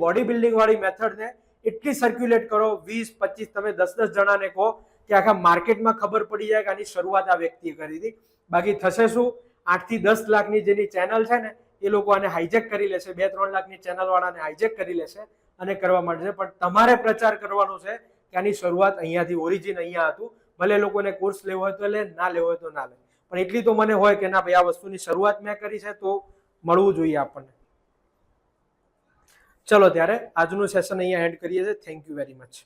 બોડી બિલ્ડિંગ વાળી મેથડને એટલી સર્ક્યુલેટ કરો. 20-25 તમે 10-10 જણાને કહો કે આખા માર્કેટમાં ખબર પડી જાય કે આની શરૂઆત આ વ્યક્તિએ કરી હતી. બાકી થશે શું, 8 થી 10 લાખની જેની ચેનલ છે ને એ લોકો આને હાઈજેક કરી લેશે. 2-3 લાખની ચેનલ વાળાને હાઈજેક કરી લેશે અને કરવા માંડશે. પણ તમારે પ્રચાર કરવાનો છે કે આની શરૂઆત અહીંયાથી, ઓરિજિન અહીંયા હતું. ભલે લોકોને કોર્સ લેવો હોય તો લે, ના લેવો હોય તો ના લે, પણ એટલી તો મને હોય કે ના ભાઈ આ વસ્તુની શરૂઆત મેં કરી છે તો મળવું જોઈએ આપણને. ચલો ત્યારે આજનું સેશન અહીંયા એન્ડ કરીએ છીએ. Thank you very much.